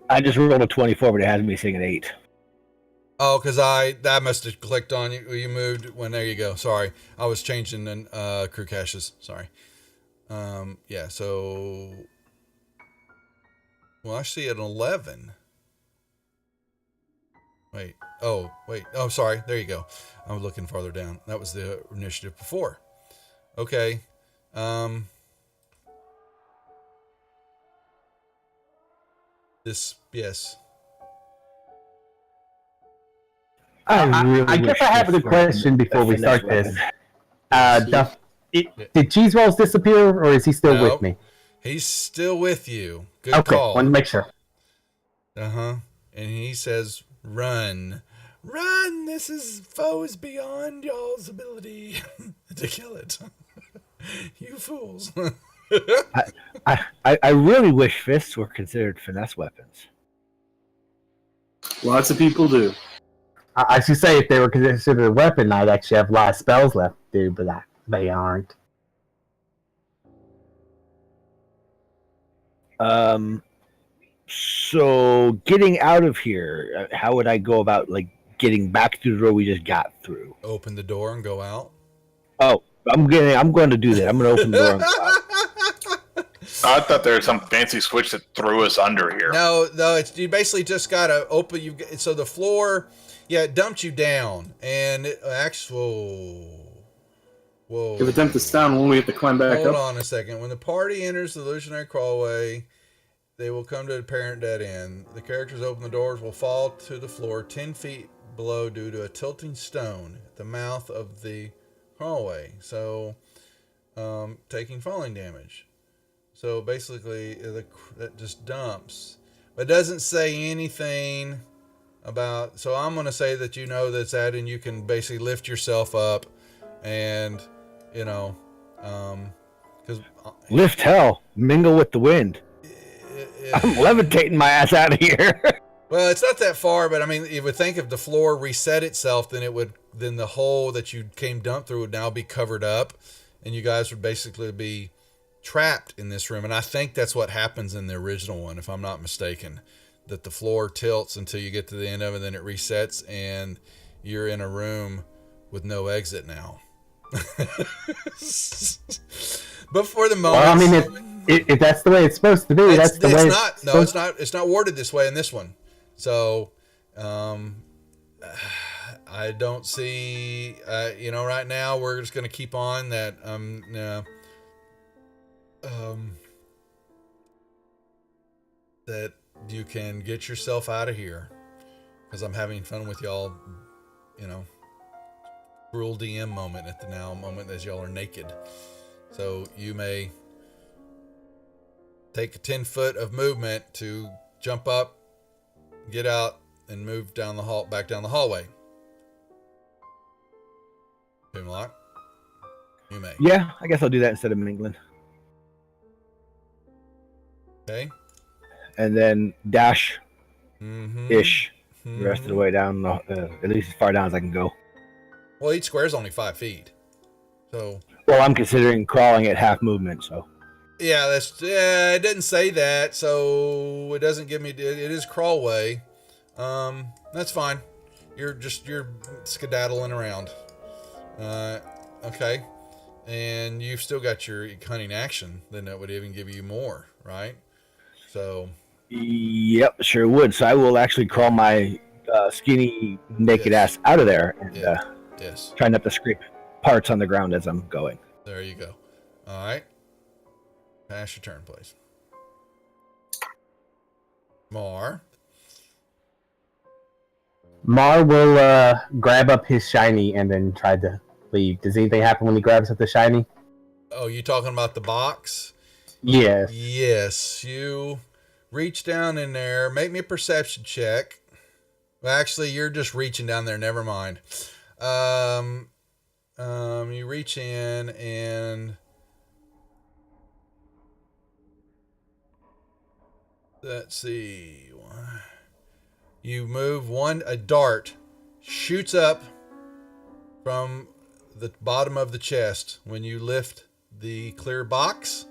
I just rolled a 24, but it has me saying an 8. Oh, because I must have clicked on you. You moved when there you go. Sorry, I was changing the crew caches. Sorry. Yeah. So, well, I see an 11. Wait. Oh, wait. Oh, sorry. There you go. I was looking farther down. That was the initiative before. Okay. Yes. I guess I have a question before we start this. Duff, did Cheese Rolls disappear, or is he still with me? He's still with you. Good okay, call. Wanted to make sure. And he says, "Run, run! This foe is beyond y'all's ability to kill it. You fools." I really wish fists were considered finesse weapons. Lots of people do. I should say if they were considered a weapon, I'd actually have a lot of spells left to do, but they aren't. So getting out of here, how would I go about getting back through the door we just got through? Open the door and go out. Oh, I'm going to do that. I'm going to open the door and go out. I thought there was some fancy switch that threw us under here. No, it's you basically just gotta open. So the floor, it dumped you down, and whoa. If it dumped us down, when we have to climb back up. Hold on a second. When the party enters the illusionary crawlway, they will come to a apparent dead end. The characters open the doors will fall to the floor 10 feet below due to a tilting stone at the mouth of the crawlway. So, taking falling damage. So basically, that just dumps. But it doesn't say anything about... So I'm going to say that you know that's that, and you can basically lift yourself up and, because... lift hell, mingle with the wind. I'm levitating my ass out of here. Well, it's not that far, but I mean, you would think if the floor reset itself, then the hole that you came dumped through would now be covered up, and you guys would basically be trapped in this room. And I think that's what happens in the original one, if I'm not mistaken, that the floor tilts until you get to the end of it, then it resets, and you're in a room with no exit now. But for the moment, well, I mean, if that's the way it's supposed to be, that's the way. It's not worded this way in this one. So, I don't see, right now we're just going to keep on that, that you can get yourself out of here, because I'm having fun with y'all, cruel DM moment at the now moment as y'all are naked. So you may take a 10 foot of movement to jump up, get out, and move down the hall, back down the hallway. Toonlock, you may. Yeah, I guess I'll do that instead of mingling. Okay. And then dash ish the rest of the way down, at least as far down as I can go. Well, each square is only 5 feet. So. Well, I'm considering crawling at half movement, so. Yeah, it didn't say that, so it doesn't give me. It is crawl way. That's fine. You're skedaddling around. Okay, and you've still got your cunning action. Then that would even give you more, right? So. Yep, sure would. So I will actually crawl my skinny naked ass out of there and try not to scrape parts on the ground as I'm going. There you go. All right. Pass your turn, please. Mar will grab up his shiny and then try to leave. Does anything happen when he grabs up the shiny? Oh, you talking about the box? Yes. Yes. You reach down in there. Make me a perception check. Well, actually, you're just reaching down there. Never mind. You reach in and let's see. You move a dart shoots up from the bottom of the chest when you lift the clear box,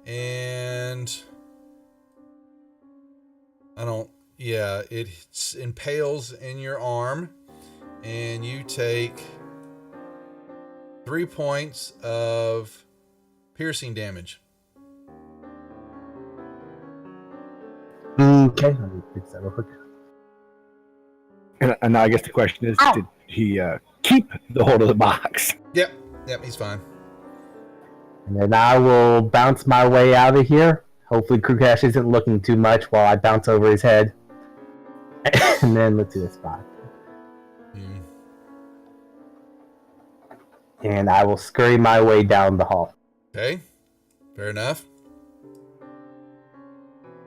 and it impales in your arm, and you take 3 points of piercing damage. Okay, let me fix that real quick. And now I guess the question is, did he keep the hold of the box? Yep, he's fine. And then I will bounce my way out of here. Hopefully Krukash isn't looking too much while I bounce over his head. And then let's see the spot. And I will scurry my way down the hall. Okay, fair enough.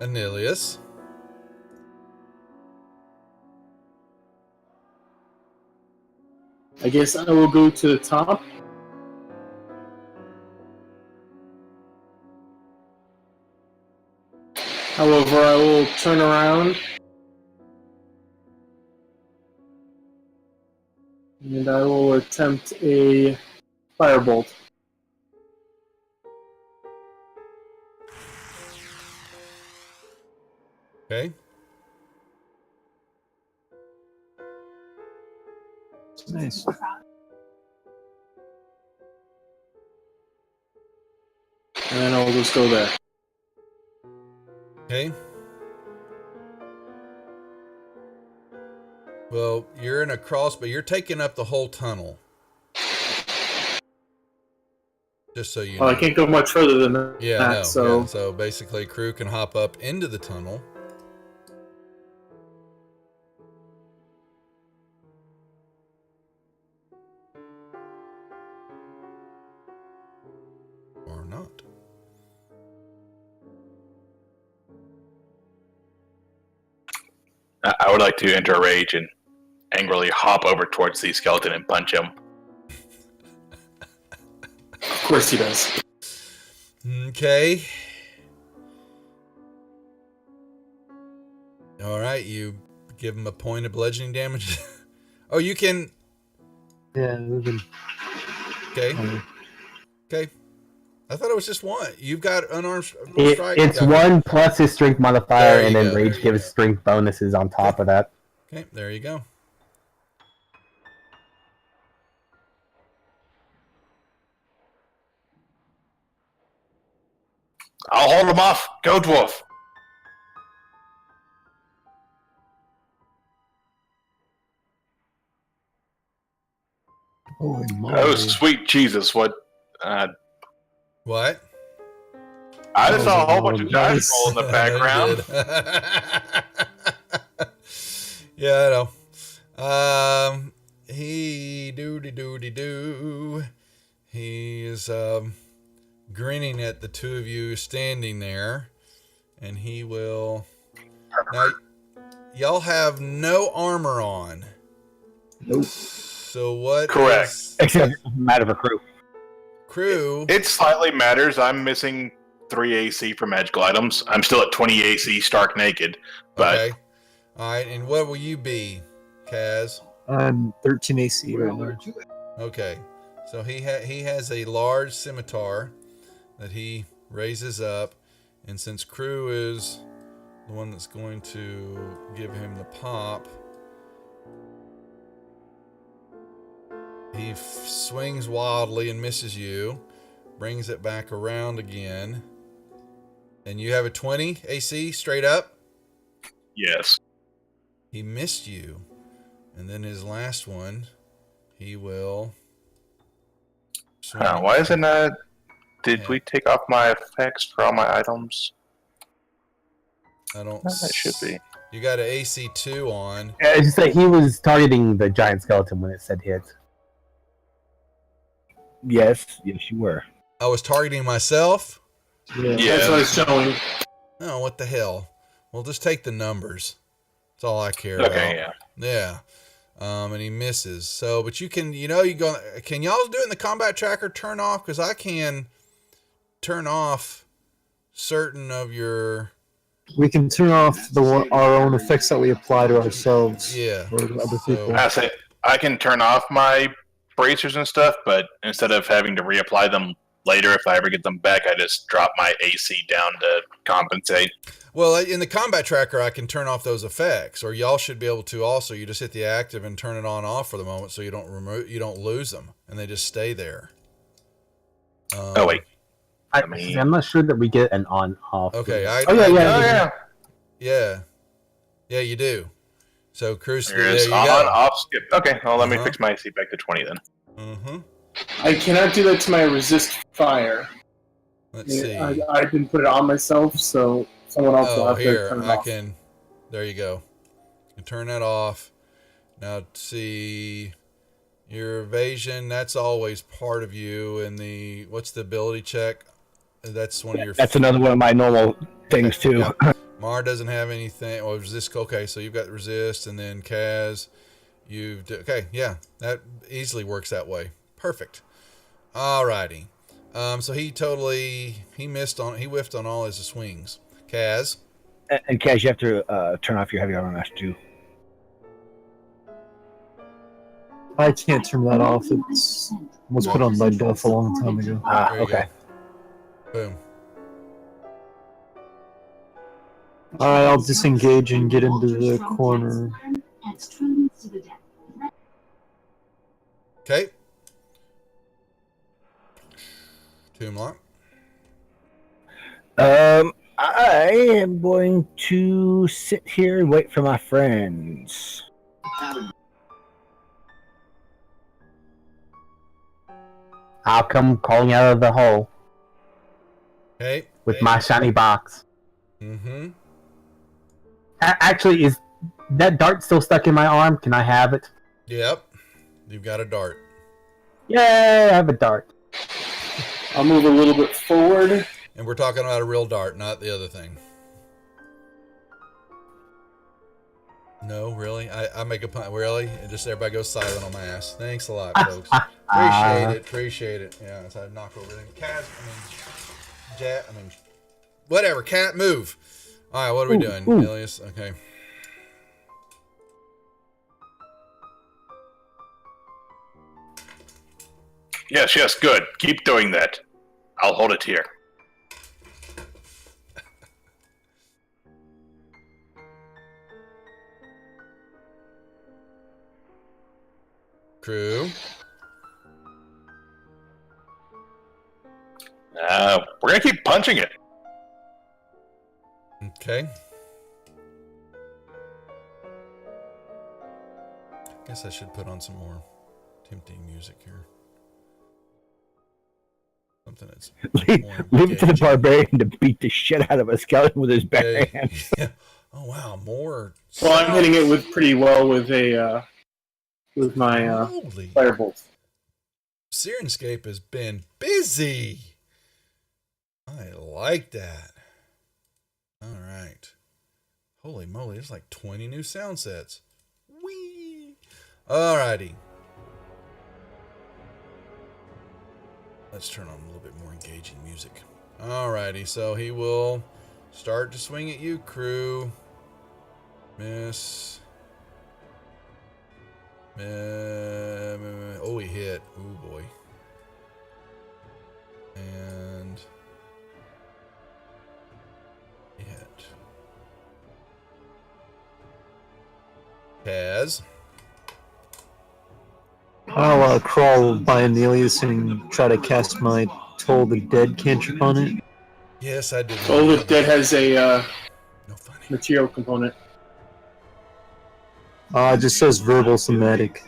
Anilius. I guess I will go to the top. However, I will turn around. And I will attempt a firebolt. Okay. Nice. And then I'll just go there. Okay. Well, you're in a cross, but you're taking up the whole tunnel. Just so you know. I can't go much further than that. Yeah, so... Yeah, so basically, crew can hop up into the tunnel. Or not. I would like to enter a rage and angrily hop over towards the skeleton and punch him. Of course he does. Okay. All right, you give him a point of bludgeoning damage. Oh, you can. Yeah, we can. Okay. Okay. I thought it was just one. You've got unarmed strike. It's Okay. 1 plus his strength modifier, and then go. rage gives strength bonuses on top of that. Okay, there you go. I'll hold him off. Go, dwarf. Holy moly. Oh, sweet Jesus! What? What? I just saw a whole bunch of dice nice. roll in the background. Yeah, I know. He doo. He is grinning at the two of you standing there, and he will. Now, y'all have no armor on. Nope. So what? Correct. Except it doesn't matter for crew. Crew. It slightly matters. I'm missing 3 AC for magical items. I'm still at 20 AC, stark naked. But Okay. All right, and what will you be, Kaz? I'm 13 AC right now. Okay, so he has a large scimitar that he raises up, and since Crew is the one that's going to give him the pop, he swings wildly and misses you, brings it back around again, and you have a 20 AC straight up. yes. He missed you, and then his last one, he will. swing Why isn't that? Did Yeah. we take off my effects for all my items? I don't. That should be. You got an AC 2 on. Yeah, it's just that he was targeting the giant skeleton when it said hit. Yes, you were. I was targeting myself. Yeah. Yeah. That's what it's showing. Oh, what the hell? Well, just take the numbers. That's all I care Okay, about. yeah. Yeah. And he misses. So, but you can, you go. Can y'all do it in the combat tracker? Turn off, because I can turn off certain of your. We can turn off our own effects that we apply to ourselves. Yeah. Or to other So- people. I say I can turn off my bracers and stuff, but instead of having to reapply them later, if I ever get them back, I just drop my AC down to compensate. Well, in the combat tracker, I can turn off those effects, or y'all should be able to also. You just hit the active and turn it on off for the moment, so you don't lose them, and they just stay there. Oh wait. I mean- I'm not sure that we get an on-off. Okay. yeah. Yeah, you do. So cruise. There There's you on, go. off, skip. Okay, well, let me Uh-huh. fix my AC back to 20 then. Mm-hmm. I cannot do that to my resist fire. Let's see. I didn't put it on myself, so someone else will Oh, have to here turn it I off. can. There you go. You turn that off. Now see your evasion. That's always part of you. And the what's the ability check? That's one of your. That's another one of my normal things too. Yeah. Mar doesn't have anything. Well, resist. Okay, so you've got resist, and then Kaz, okay. Yeah, that easily works that way. Perfect. Alrighty. So he whiffed on all his swings. Kaz. And Kaz, you have to turn off your heavy armor mask too. I can't turn that off. It was put on by Duff a long time ago. There you Okay. go. Boom. Alright, I'll disengage and get into the corner. Okay. Tomb lock. I am going to sit here and wait for my friends. I'll come calling out of the hole Okay. with my shiny box. Mm-hmm. Actually, is that dart still stuck in my arm? Can I have it? Yep. You've got a dart. Yay, I have a dart. I'll move a little bit forward. And we're talking about a real dart, not the other thing. No, really? I make a punt. Really? And just everybody goes silent on my ass. Thanks a lot, folks. Appreciate it. Yeah, so I knock over everything. Cat, whatever. Cat, move. All right, what are we doing? Milius? Okay. Yes, good. Keep doing that. I'll hold it here. Crew. We're gonna keep punching it. Okay. Guess I should put on some more tempting music here. Something that's leave it to the barbarian to beat the shit out of a skeleton with his bare hand. Yeah. Oh wow, more. Well, I'm hitting it with pretty well with a with my firebolt. Sirenscape has been busy. I like that. All right. Holy moly, there's like 20 new sound sets. Whee! All righty. Let's turn on a little bit more engaging music. All righty, so he will start to swing at you, crew. Miss. Oh, he hit. Oh, boy. And he hit. Kaz. I'll crawl by Anelius and try to cast my Toll the Dead cantrip on it. Yes, I did. Toll the Dead has a material component. It just says verbal somatic.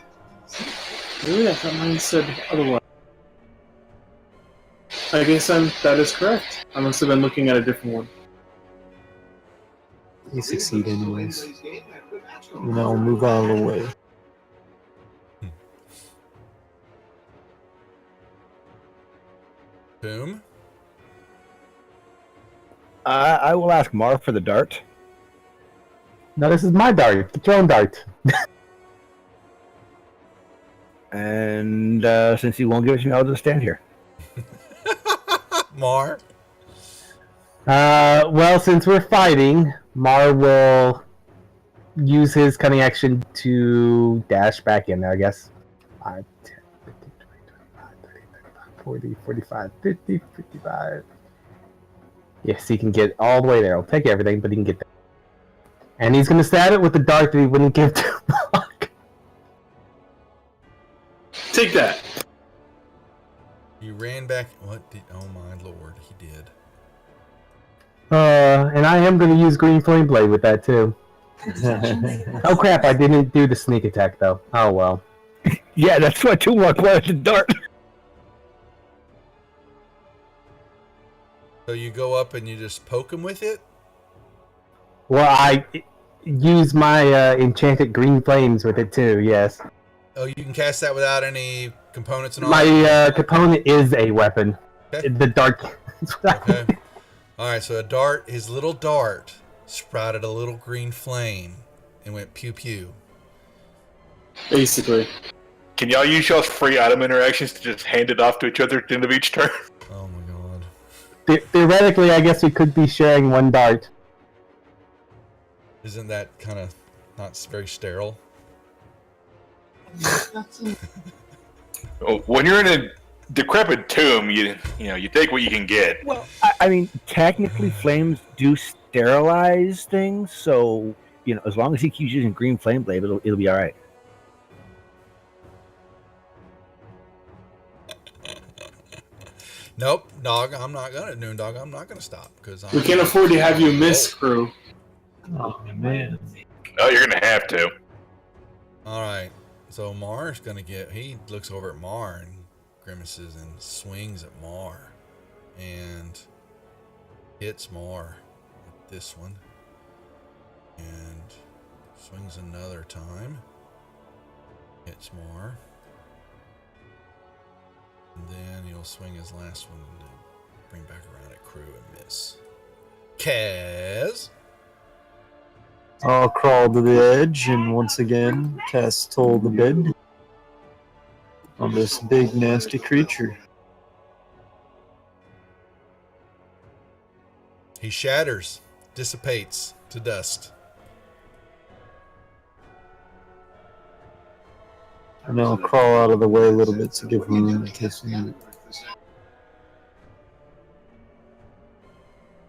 Really? I thought mine said otherwise. I guess that is correct. I must have been looking at a different one. You succeed anyways. And I'll move out of the way. Boom. I will ask Mar for the dart. No, this is my dart. Get your own dart. And since you won't give it to me, I'll just stand here. Mar. Well, since we're fighting, Mar will use his cunning action to dash back in there, I guess. 5, 10, 15, 20, 25, 30, 35, 40, 45, 50, 55. Yes, he can get all the way there. He'll take everything, but he can get there. And he's going to stab it with the dart that he wouldn't give to Block. Take that. You ran back. What did? Oh my lord, he did. And I am going to use Green Flame Blade with that too. Oh crap! I didn't do the sneak attack though. Oh well. Yeah, that's what Tumlock wanted the dart. So you go up and you just poke him with it? Well, I use my enchanted Green Flames with it too. Yes. Oh, you can cast that without any components and all. My component is a weapon. Okay. The dart. Okay. All right. So a dart, his little dart, sprouted a little green flame and went pew pew. Basically. Can y'all use y'all's free item interactions to just hand it off to each other at the end of each turn? Oh my god. Theoretically, I guess we could be sharing one dart. Isn't that kind of not very sterile? When you're in a decrepit tomb, you take what you can get. Well, I mean, technically, flames do sterilize things, so as long as he keeps using Green Flame Blade, it'll be all right. Nope, dog. I'm not gonna Noondog. I'm not gonna stop because we can't afford to have you miss, crew. Oh man. Oh, you're gonna have to. All right. So Mar's gonna get. He looks over at Mar and grimaces and swings at Mar, and hits Mar with this one, and swings another time. Hits Mar, and then he'll swing his last one to bring back around at Crew and miss. Kaz. I'll crawl to the edge and once again cast Toll the Dead on this big nasty creature. He shatters, dissipates to dust. And I'll crawl out of the way a little bit to give room in case we need it.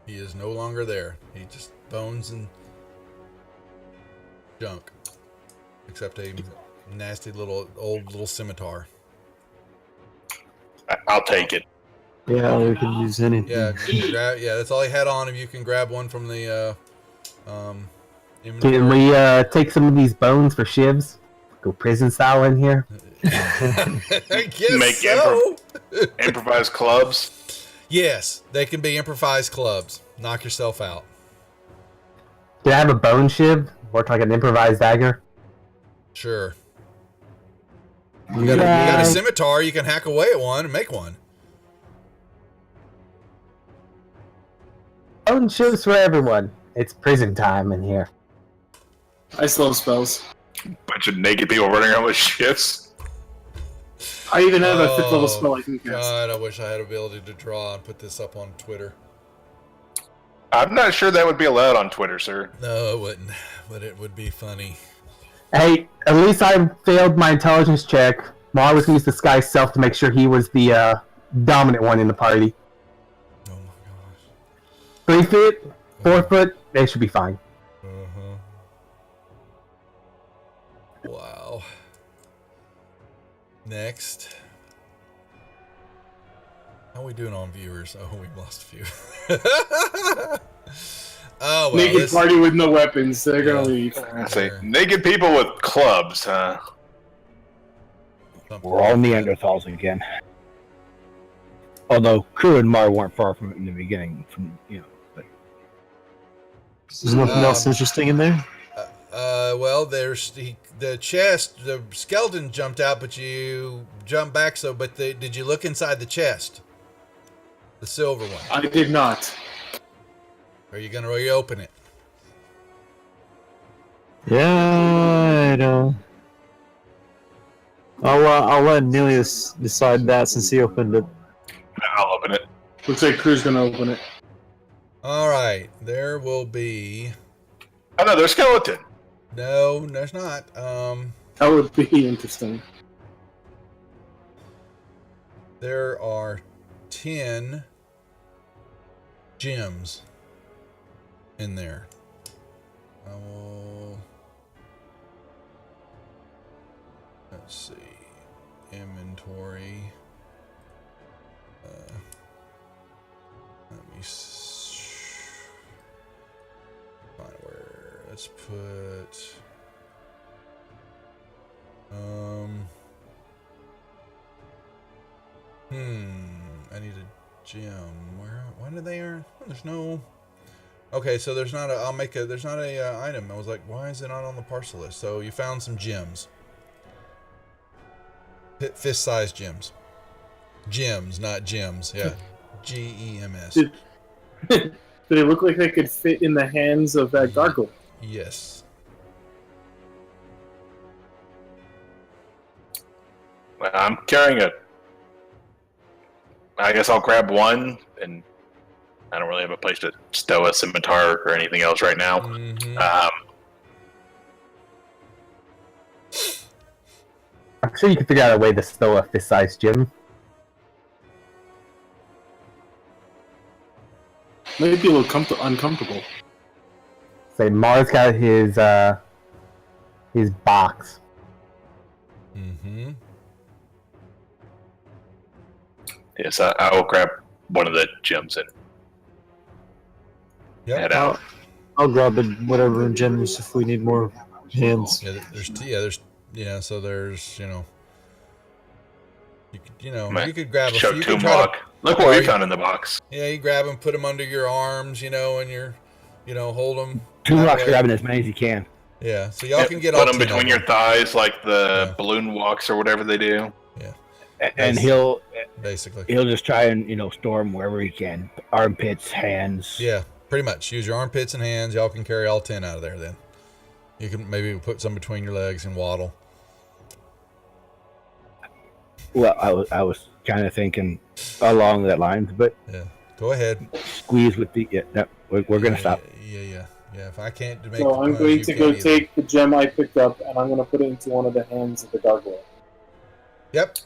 He is no longer there. He just bones and junk. Except a nasty old little scimitar. I'll take it. Yeah, we can use anything. Yeah, that's all he had on him. You can grab one from the inventory. Can we take some of these bones for shivs? Go prison style in here? I guess Make so. Improvised clubs. Yes, they can be improvised clubs. Knock yourself out. Do I have a bone shiv? Work like an improvised dagger? Sure. You got a scimitar, you can hack away at one and make one. Bone shivs for everyone. It's prison time in here. I still have spells. Bunch of naked people running around with shifts. I even have a 5th level spell I can cast. God, I wish I had ability to draw and put this up on Twitter. I'm not sure that would be allowed on Twitter, sir. No, it wouldn't. But it would be funny. Hey, at least I failed my intelligence check. Mar was going to use disguise self to make sure he was the dominant one in the party. Oh my gosh. 3 feet, 4 foot, they should be fine. Wow. Next. How are we doing on viewers? Oh, we've lost a few. Oh, well, naked party with no weapons. They're gonna leave. I say naked people with clubs, huh? We're all Neanderthals again. Although Crew and Mar weren't far from it in the beginning, but There's nothing else interesting in there? Well, there's the chest. The skeleton jumped out, but you jumped back. Did you look inside the chest? The silver one. I did not. Are you gonna reopen it? Yeah, I know. I'll let Nelius decide that since he opened it. I'll open it. Looks like Crew's gonna open it. All right, there will be. Oh no, there's skeleton. No, there's not. That would be interesting. There are 10 gems in there. I will. Let's see. Inventory. Let me find where. Let's put. I need a gem. Why did they earn? Oh, there's no. Okay, so there's not a. There's not a item. I was like, why is it not on the parcel list? So you found some gems. Fist-sized gems. Gems, not gems. Yeah. GEMS. Did it look like they could fit in the hands of that gargoyle? Yes. I'm carrying a. I guess I'll grab one, and I don't really have a place to stow a scimitar or anything else right now. I'm sure you can figure out a way to stow a fist-sized gem. Maybe a little uncomfortable. Say, Mars got his box. Mm-hmm. Yes, I will grab one of the gems and head out. I'll grab it, whatever gems if we need more hands. So there's you could grab a Show few. Tomb Lock. Look what we found in the box. Yeah, you grab them, put them under your arms, and you're, hold them. Tomb Lock's grabbing as many as he can. Yeah, so y'all can get all put them between your thighs like the balloon walks or whatever they do. Yeah. And he'll just try and store them wherever he can. Armpits, hands. Yeah, pretty much. Use your armpits and hands. Y'all can carry all 10 out of there. Then you can maybe put some between your legs and waddle. Well, I was kind of thinking along that lines, but yeah, go ahead. Squeeze with the we're gonna stop. Yeah. If I can't make. So I'm going to go take the gem I picked up, and I'm going to put it into one of the hands of the gargoyle. Yep.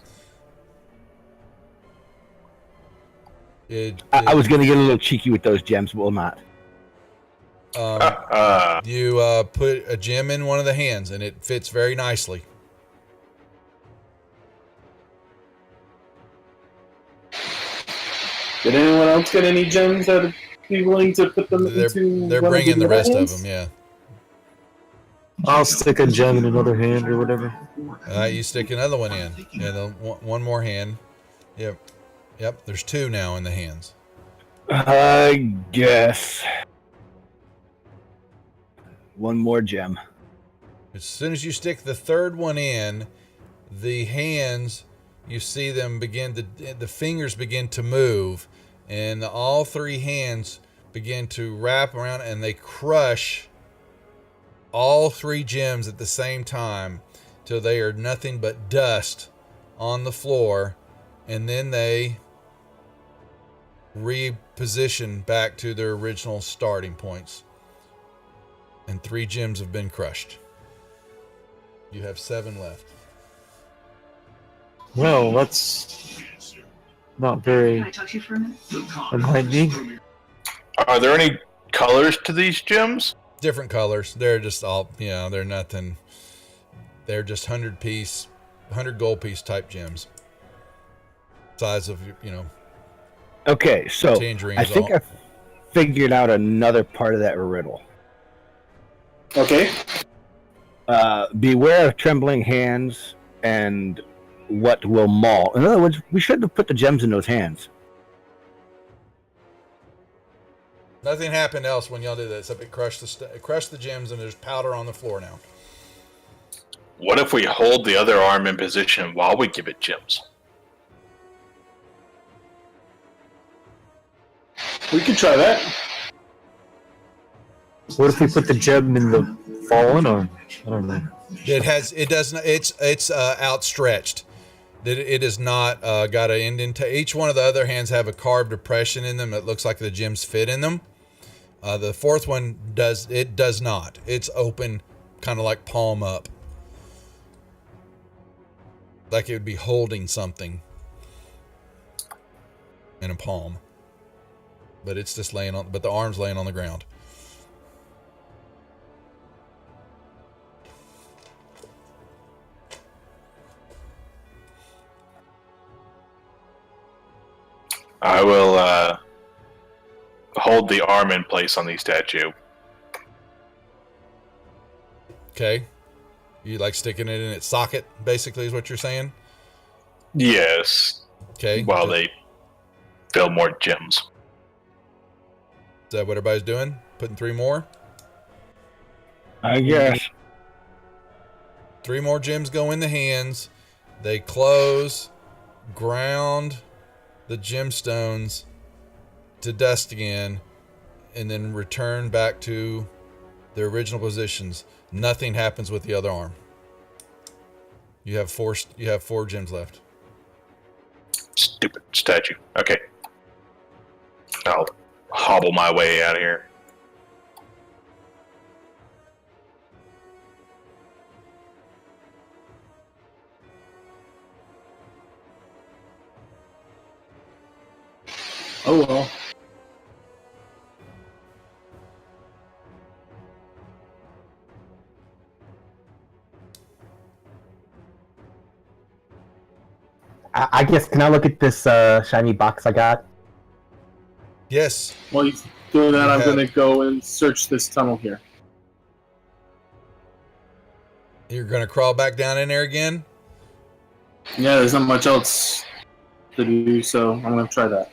I was going to get a little cheeky with those gems, but will not. You put a gem in one of the hands, and it fits very nicely. Did anyone else get any gems that would be willing to put them into? They're bringing the rest of them, yeah. I'll stick a gem in another hand or whatever. You stick another one in. Yeah, one more hand. Yep. There's 2 now in the hands. I guess. One more gem. As soon as you stick the third one in, the hands, you see them the fingers begin to move, and all 3 hands begin to wrap around, and they crush all 3 gems at the same time till they are nothing but dust on the floor, and then they reposition back to their original starting points. And 3 gems have been crushed. You have 7 left. Well, that's not very enlightening. Are there any colors to these gems? Different colors. They're just all, they're nothing. They're just 100 gold piece type gems. Size of, Okay, so tangerines. I think I figured out another part of that riddle. Okay. Beware of trembling hands and what will maul. In other words, we shouldn't have put the gems in those hands. Nothing happened else when y'all did that except it crushed the gems, and there's powder on the floor now. What if we hold the other arm in position while we give it gems? We could try that. What if we put the gem in the fallen arm? I don't know. It's outstretched. It is not got an indentation. Each one of the other hands have a carved depression in them that looks like the gems fit in them. The fourth one does not. It's open, kind of like palm up, like it would be holding something in a palm. But it's just but the arm's laying on the ground. I will hold the arm in place on the statue. Okay. You like sticking it in its socket, basically, is what you're saying? Yes. Okay. While they fill more gems. Is that what everybody's doing? Putting 3 more? I guess. 3 more gems go in the hands. They close, ground the gemstones to dust again, and then return back to their original positions. Nothing happens with the other arm. You have 4 gems left. Stupid statue. Okay. I'll hobble my way out of here. Oh well. I guess, can I look at this shiny box I got? Yes. While you're doing that, I'm going to go and search this tunnel here. You're going to crawl back down in there again? Yeah, there's not much else to do, so I'm going to try that.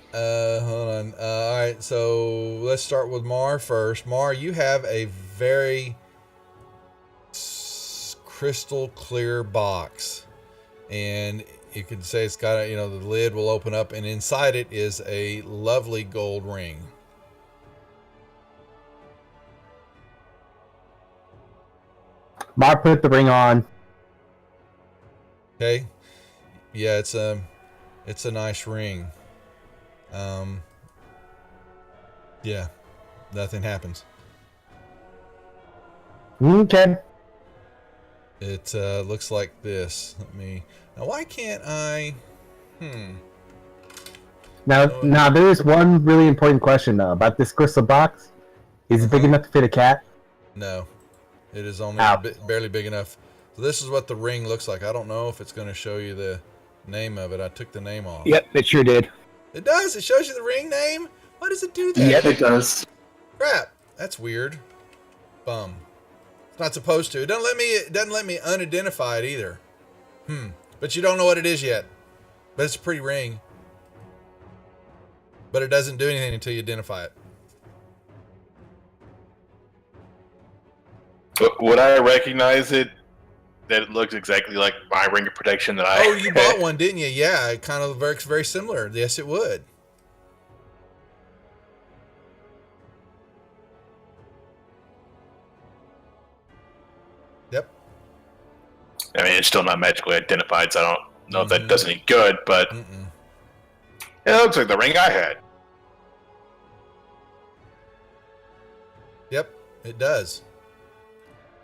Hold on. All right, so let's start with Mar first. Mar, you have a very crystal clear box, and you can say it's got the lid will open up, and inside it is a lovely gold ring. Mar put the ring on. Okay. Yeah, it's a nice ring. Yeah, nothing happens. Okay. It looks like this. Now, why can't I? Now, there is one really important question though about this crystal box. Is it big enough to fit a cat? No, it is only barely big enough. So this is what the ring looks like. I don't know if it's going to show you the name of it. I took the name off. Yep, it sure did. It does. It shows you the ring name. Why does it do that? Yeah, it does. Crap. That's weird. Bum. It's not supposed to. It doesn't let me unidentify it either. But you don't know what it is yet. But it's a pretty ring. But it doesn't do anything until you identify it. Would I recognize it? That it looks exactly like my ring of protection that I... Oh, you bought one, didn't you? Yeah, it kind of works very similar. Yes, it would. Yep. I mean, it's still not magically identified, so I don't know if that does any good, but it looks like the ring I had. Yep, it does.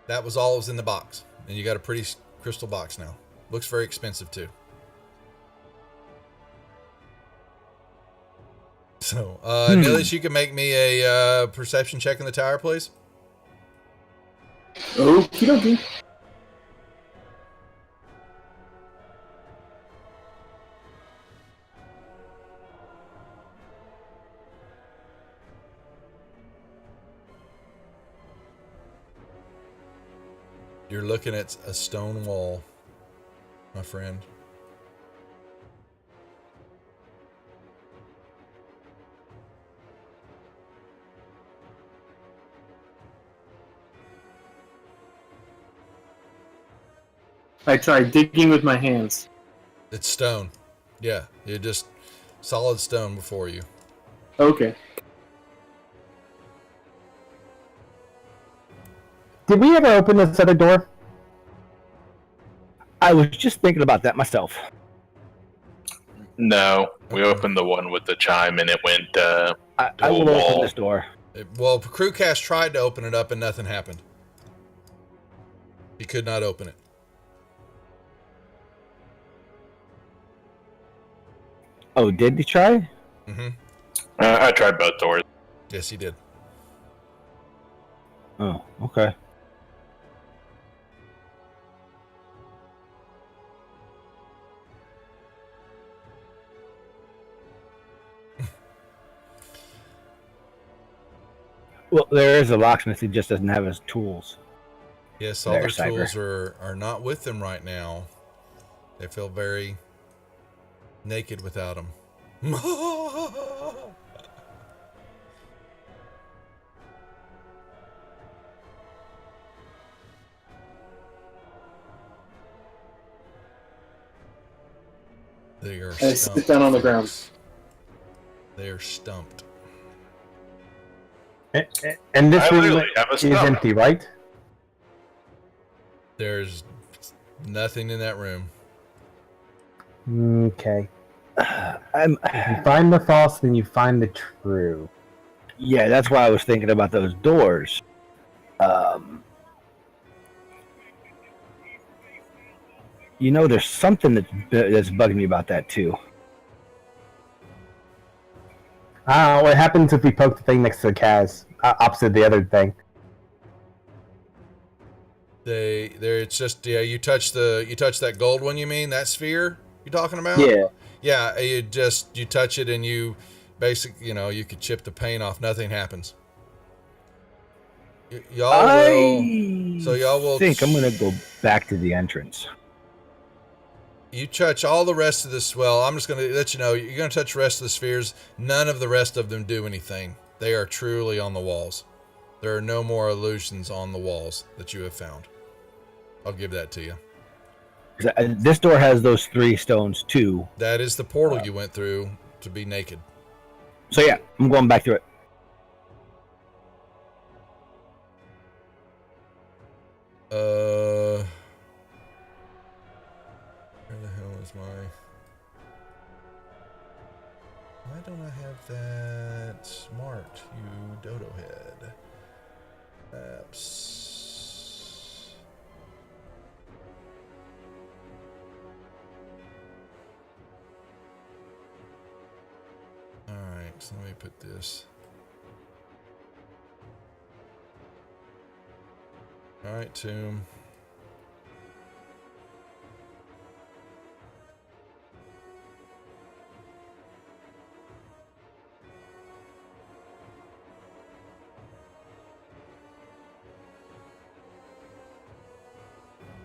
That was all that was in the box. And you got a pretty crystal box now. Looks very expensive, too. So, Nilis, you can make me a perception check in the tower, please. Okie dokie. You're looking at a stone wall, my friend. I tried digging with my hands. It's stone. Yeah, you're just solid stone before you. Okay. Did we ever open this other door? I was just thinking about that myself. No, we opened the one with the chime and it went I will open this door. Well, Crewcast tried to open it up and nothing happened. He could not open it. Oh, did he try? Mm-hmm. I tried both doors. Yes, he did. Oh, okay. Well, there is a locksmith. He just doesn't have his tools. Yes, all their tools are not with them right now. They feel very naked without them. They are I sit down on the ground. They are stumped. And this room is empty, right? There's nothing in that room. Okay. You find the false, then you find the true. Yeah, that's why I was thinking about those doors. You know, there's something that's bugging me about that too. What happens if we poke the thing next to the Kaz, opposite the other thing? It's just you touch that gold one. You mean that sphere you're talking about? Yeah. You touch it and you basically you could chip the paint off. Nothing happens. Y'all will think I'm gonna go back to the entrance. You touch all the rest of this. Well, I'm just going to let you know, you're going to touch the rest of the spheres. None of the rest of them do anything. They are truly on the walls. There are no more illusions on the walls that you have found. I'll give that to you. This door has those 3 stones too. That is the portal you went through to be naked. So yeah, I'm going back through it. Where the hell is why don't I have that smart, you dodo head? Apps. Thanks. Let me put this. All right, Tomb.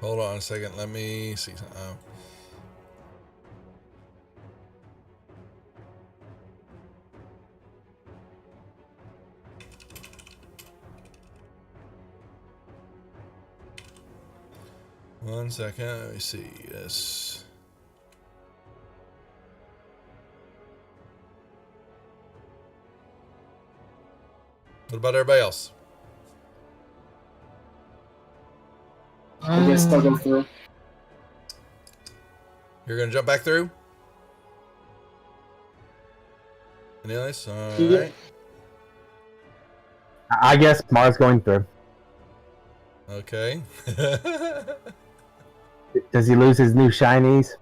Hold on a second. Let me see. One second. Let me see. Yes. What about everybody else? I guess I'll go through. You're gonna jump back through? Anyways, all Yeah. right. I guess Mars going through. Okay. Does he lose his new shinies?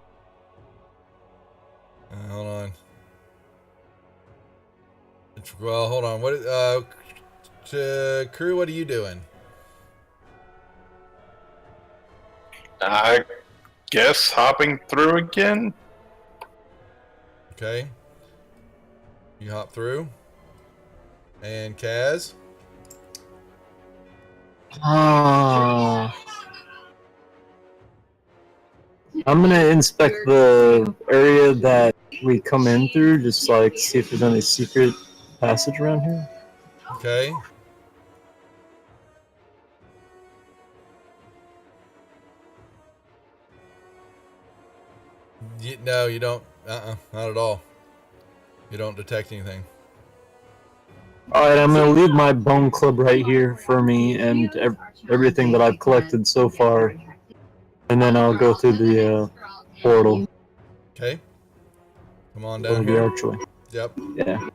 Hold on. Well, hold on. What? Crew, what are you doing? I guess hopping through again. Okay. You hop through. And Kaz? I'm gonna inspect the area that we come in through, just like see if there's any secret passage around here. Okay. No, you don't. Not at all. You don't detect anything. Alright, I'm gonna leave my bone club right here for me and everything that I've collected so far. And then I'll go through the portal. Okay. Come on Or down the here. archway. Yep. Yeah.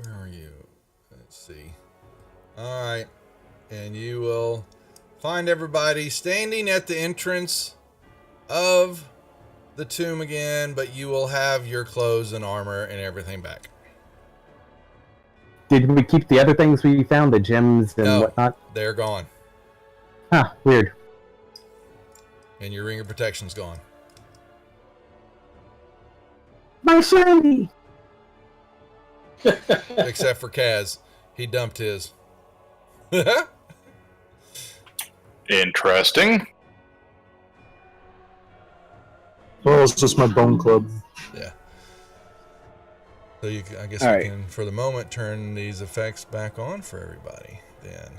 Where are you? Let's see. All right. And you will find everybody standing at the entrance of the tomb again, but you will have your clothes and armor and everything back. Did we keep the other things we found, the gems and whatnot? They're gone. Huh, weird. And your ring of protection's gone. My shiny! Except for Kaz. He dumped his. Interesting. Well, it's just my bone club. Yeah. So you, I guess All we right. can, for the moment, turn these effects back on for everybody then.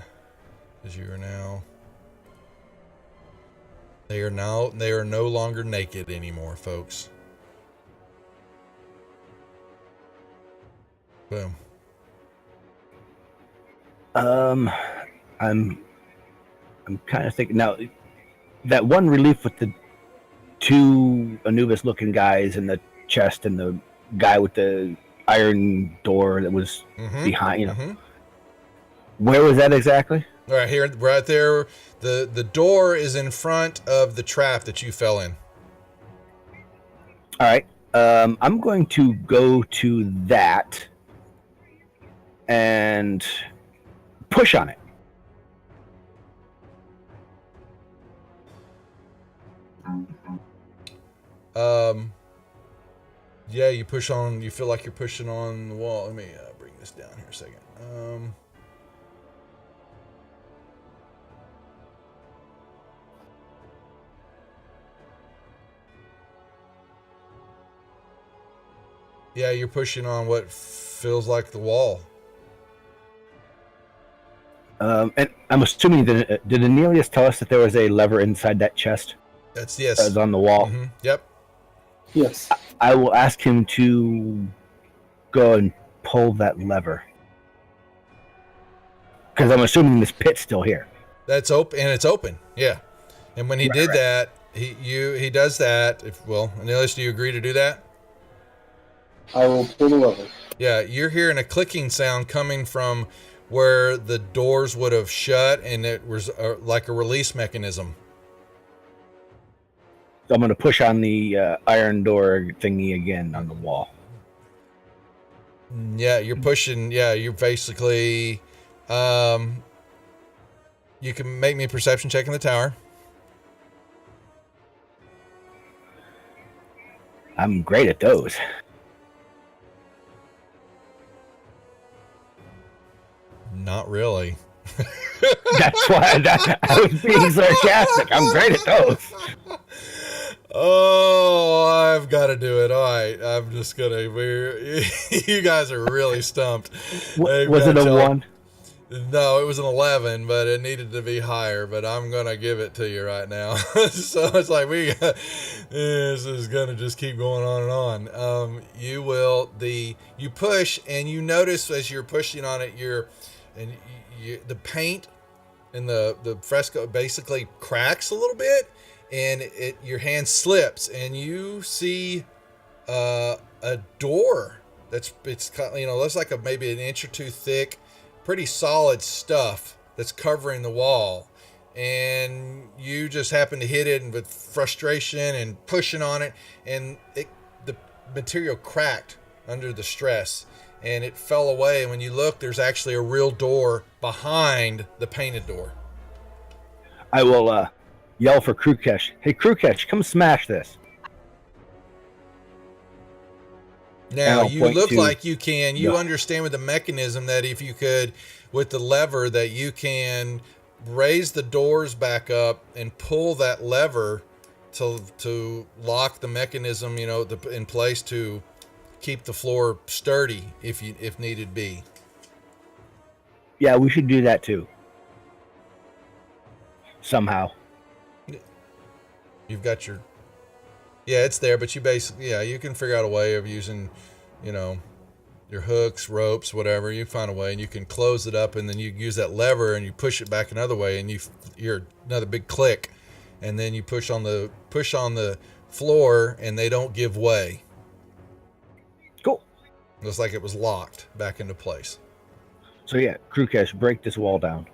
Because you are now... They are no longer naked anymore, folks. Boom. I'm kind of thinking now. That one relief with the two Anubis-looking guys in the chest and the guy with the iron door that was behind. You know, where was that exactly? Right here, right there. The door is in front of the trap that you fell in. All right. I'm going to go to that and push on it. Yeah, you push on. You feel like you're pushing on the wall. Let me bring this down here a second. Yeah, you're pushing on what feels like the wall. And I'm assuming that did Aurelius tell us that there was a lever inside that chest? That's yes. That was on the wall. Yep. Yes. I will ask him to go and pull that lever. Because I'm assuming this pit's still here. That's open, and it's open. Yeah. And when he did that, he does that. Aurelius, do you agree to do that? I will pull the lever. Yeah, you're hearing a clicking sound coming from where the doors would have shut, and it was like a release mechanism. I'm going to push on the iron door thingy again on the wall. Yeah, you're pushing. Yeah, you're basically. You can make me a perception check in the tower. I'm great at those. Not really. That's why I was being sarcastic. I'm great at those. Oh, I've got to do it. All right, I'm just gonna. You guys are really stumped. Was it a 1? No, it was an 11, but it needed to be higher. But I'm gonna give it to you right now. So it's like this is gonna just keep going on and on. You push, and you notice as you're pushing on it, the paint and the fresco basically cracks a little bit, and your hand slips, and you see a door looks like maybe an inch or two thick, pretty solid stuff that's covering the wall, and you just happen to hit it with frustration and pushing on it, and the material cracked under the stress, and it fell away. And when you look, there's actually a real door behind the painted door. I will yell for Krukesh. Hey, Krukesh, come smash this. Now, you look like you can. You understand with the mechanism that if you could, with the lever, that you can raise the doors back up and pull that lever to lock the mechanism, in place to keep the floor sturdy if needed be. Yeah, we should do that too. Somehow. You've got it's there, but you basically, you can figure out a way of using, your hooks, ropes, whatever. You find a way, and you can close it up, and then you use that lever and you push it back another way, and you hear another big click, and then you push on the floor, and they don't give way. Cool. Looks like it was locked back into place. So yeah, Krukesh, break this wall down.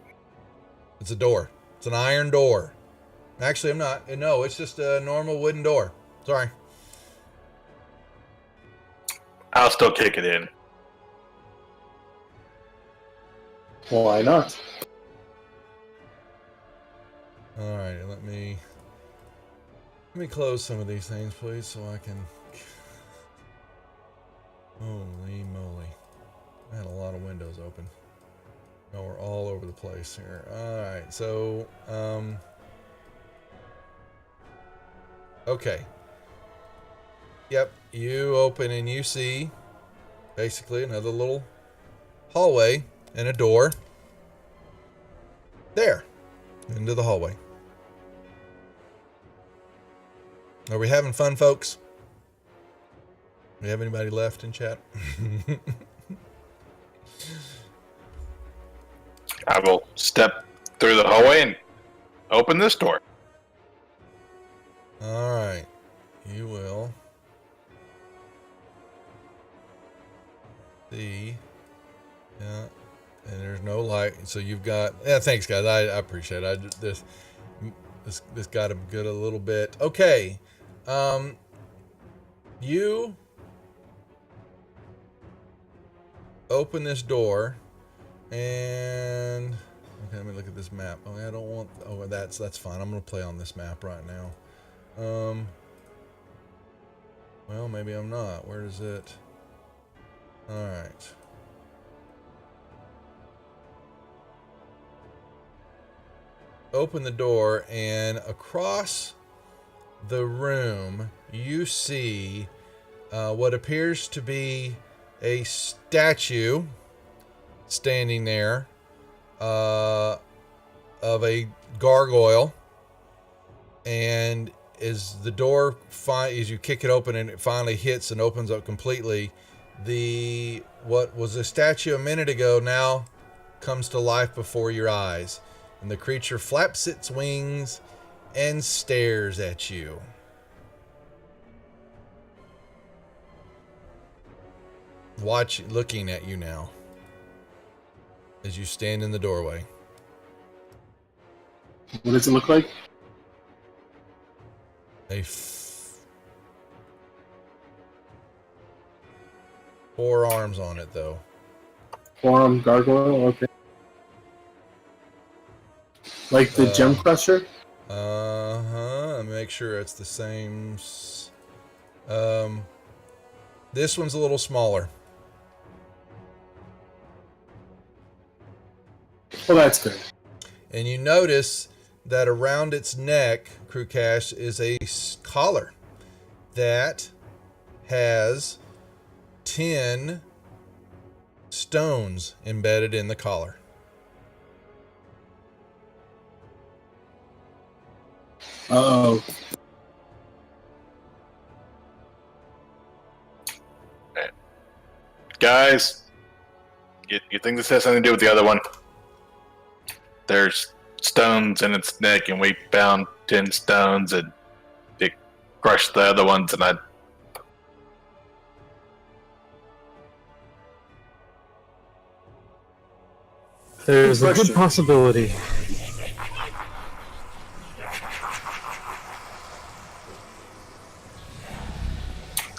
It's a door. It's an iron door. Actually, I'm not. No, it's just a normal wooden door. Sorry. I'll still kick it in. Why not? All right, let me close some of these things, please, so I can. Holy moly! I had a lot of windows open. No, we're all over the place here. All right, so okay. Yep, you open and you see basically another little hallway and a door there into the hallway. Are we having fun, folks? Do we have anybody left in chat? I will step through the hallway and open this door. All right, you will see. Yeah, and there's no light, so you've got. Yeah, thanks, guys. I appreciate it. This got him good a little bit. Okay, you open this door, and okay, let me look at this map. Oh, I don't want. Oh, that's fine. I'm gonna play on this map right now. Well, maybe I'm not. Where is it? All right. Open the door, and across the room, you see what appears to be a statue standing there of a gargoyle, and as the door as you kick it open and it finally hits and opens up completely, what was a statue a minute ago now comes to life before your eyes, and the creature flaps its wings and stares at you. Looking at you now as you stand in the doorway. What does it look like? 4 arms on it, though. Forearm gargoyle, okay. Like the Gem Crusher? Make sure it's the same. This one's a little smaller. Well, that's good. And you notice that around its neck, Crew Cash, is a collar that has 10 stones embedded in the collar. Uh-oh. Guys, you think this has something to do with the other one? There's stones in its neck, and we found 10 stones, and it crushed the other ones, and I... There's a good possibility.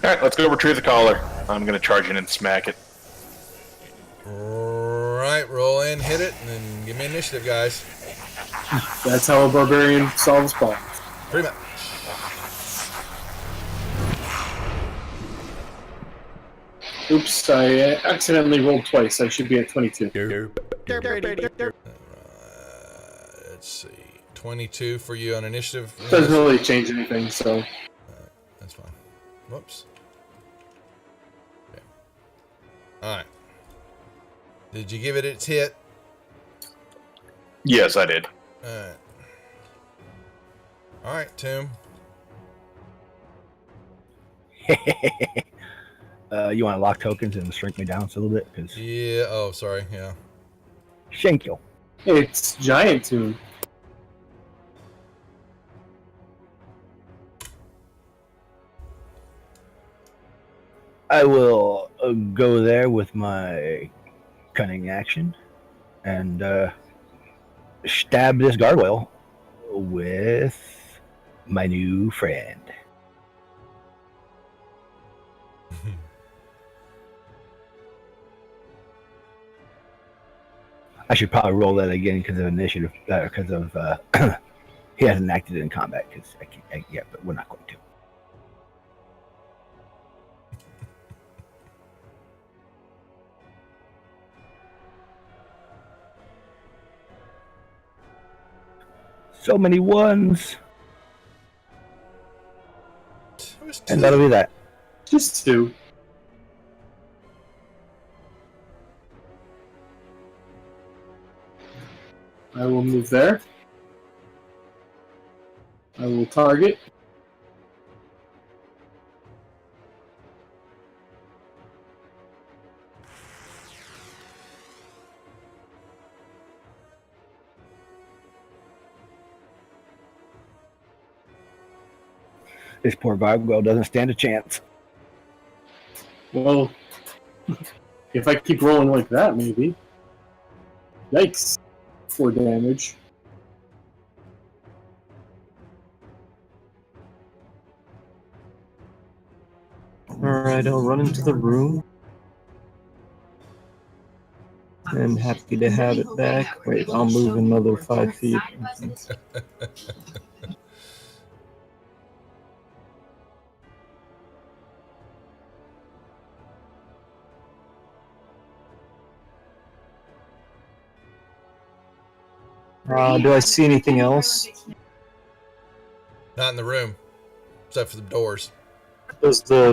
Alright, let's go retrieve the collar. I'm gonna charge in and smack it. Right, roll in, hit it, and then give me initiative, guys. That's how a barbarian solves problems. Pretty much. Oops, I accidentally rolled twice. I should be at 22. Let's see. 22 for you on initiative. Doesn't really change anything, so... That's fine. Whoops. Okay. Alright. Did you give it its hit? Yes, I did. Alright. Alright, Tomb. You want to lock tokens and shrink me down a little bit? Cause Yeah, oh, sorry, yeah. shank you. It's Giant Tomb. I will go there with my cunning action and stab this gargoyle with my new friend. I should probably roll that again because of initiative, because of he hasn't acted in combat. Because yeah, but we're not going to. So many ones, and that'll be that. Just 2. I will move there. I will target. This poor gargoyle doesn't stand a chance. Well, if I keep rolling like that, maybe. Yikes. 4 damage. Alright, I'll run into the room. And happy to have it back. Wait, I'll move another 5 feet. Do I see anything else? Not in the room, except for the doors. Does the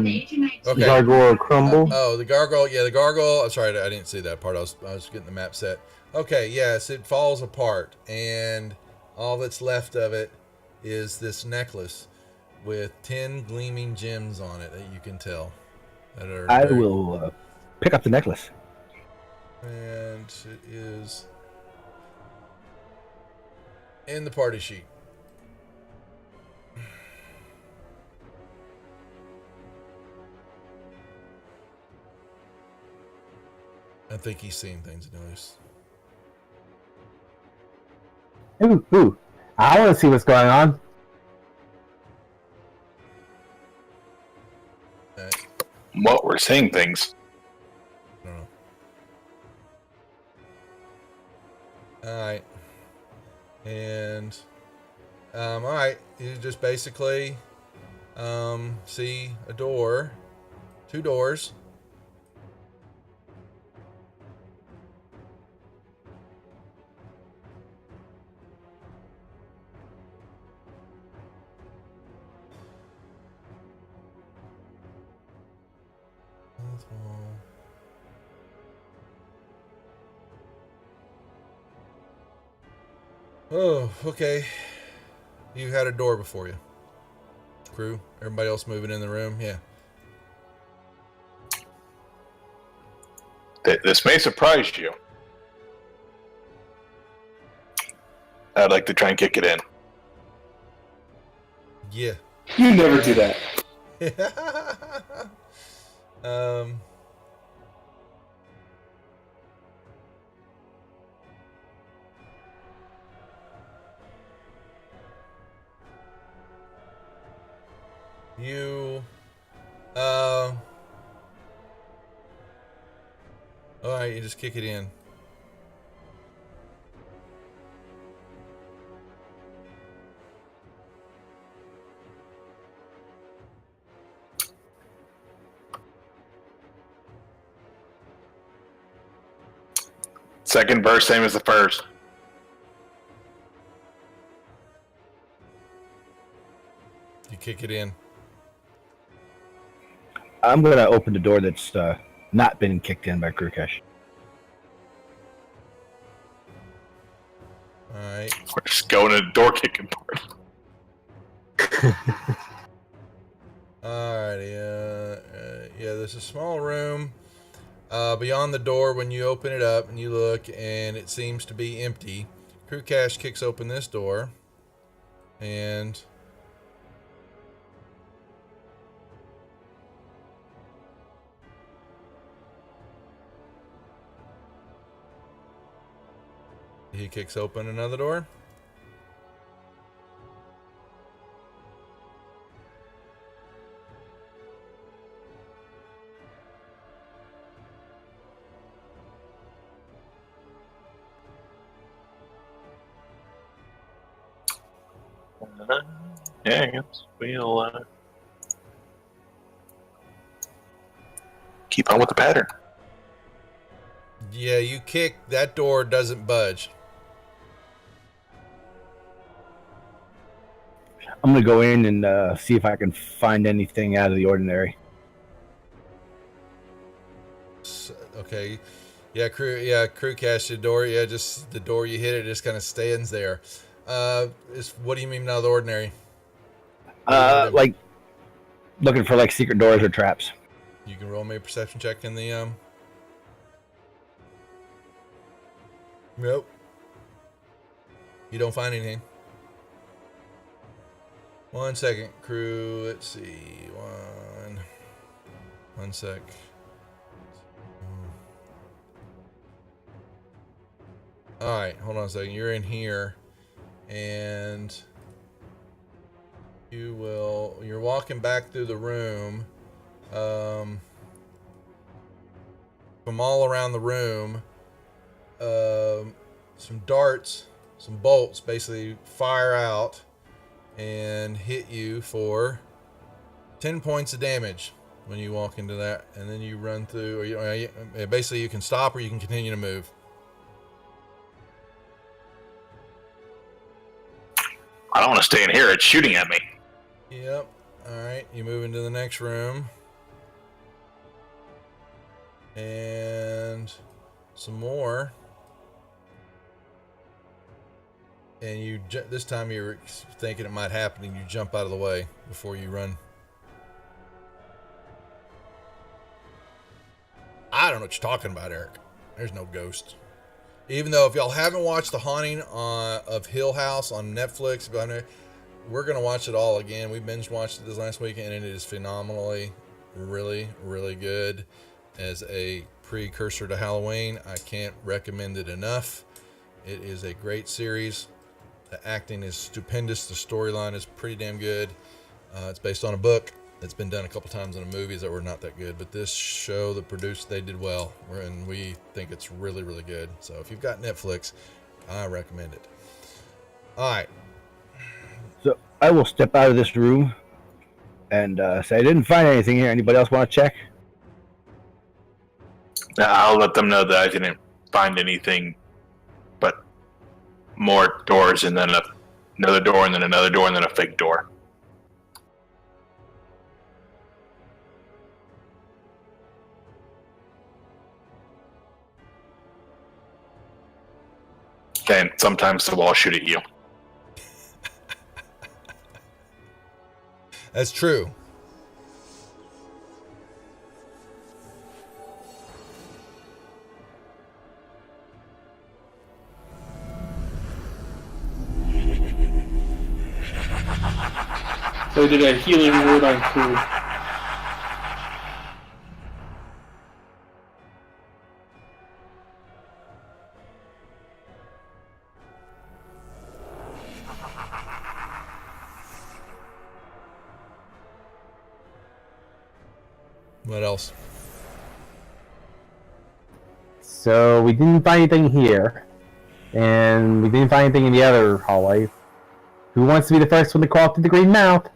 gargoyle crumble? The gargoyle. Yeah, the gargoyle. I'm sorry, I didn't see that part. I was getting the map set. Okay, yes, it falls apart, and all that's left of it is this necklace with 10 gleaming gems on it that you can tell. I will pick up the necklace. And it is in the party sheet. I think he's seeing things, notice. Ooh, I want to see what's going on. Right. What we're saying things. I don't know. All right. And all right, you just basically see a door, 2 doors. Oh, okay. You had a door before you. Crew, everybody else moving in the room? Yeah. This may surprise you. I'd like to try and kick it in. Yeah. You never do that. You all right, you just kick it in. Second verse, same as the first. You kick it in. I'm going to open the door that's not been kicked in by Krukesh. All right. We're just going to the door kicking part. Alrighty, yeah, there's a small room beyond the door when you open it up and you look, and it seems to be empty. Krukesh kicks open this door, and he kicks open another door. Yeah, I guess we'll keep on with the pattern. Yeah, you kick, that door doesn't budge. I'm going to go in and see if I can find anything out of the ordinary. Okay. Yeah, Krukesh, the door, yeah, just the door you hit, it just kind of stands there. What do you mean out of the ordinary? Like looking for like secret doors or traps. You can roll me a perception check in the Nope. You don't find anything. 1 second, crew. Let's see. One sec. All right, hold on a second. You're in here, and you're walking back through the room. From all around the room, some darts, some bolts basically fire out and hit you for 10 points of damage when you walk into that, and then you run through, or basically you can stop or you can continue to move. I don't want to stay in here. It's shooting at me. Yep. All right. You move into the next room. And some more. And you this time you're thinking it might happen, and you jump out of the way before you run. I don't know what you're talking about, Eric. There's no ghost. Even though if y'all haven't watched The Haunting of Hill House on Netflix, we're going to watch it all again. We binge watched it this last weekend, and it is phenomenally, really, really good as a precursor to Halloween. I can't recommend it enough. It is a great series. The acting is stupendous. The storyline is pretty damn good. It's based on a book It's been done a couple times in the movies that were not that good, but this show, the produced, they did well, and we think it's really, really good. So if you've got Netflix, I recommend it. All right. So I will step out of this room and say I didn't find anything here. Anybody else want to check? I'll let them know that I didn't find anything but more doors and then another door and then another door and then a fake door. And sometimes the walls shoot at you. That's true. So I did a healing word on Crew. What else? So we didn't find anything here, and we didn't find anything in the other hallway. Who wants to be the first one to crawl through the green mouth?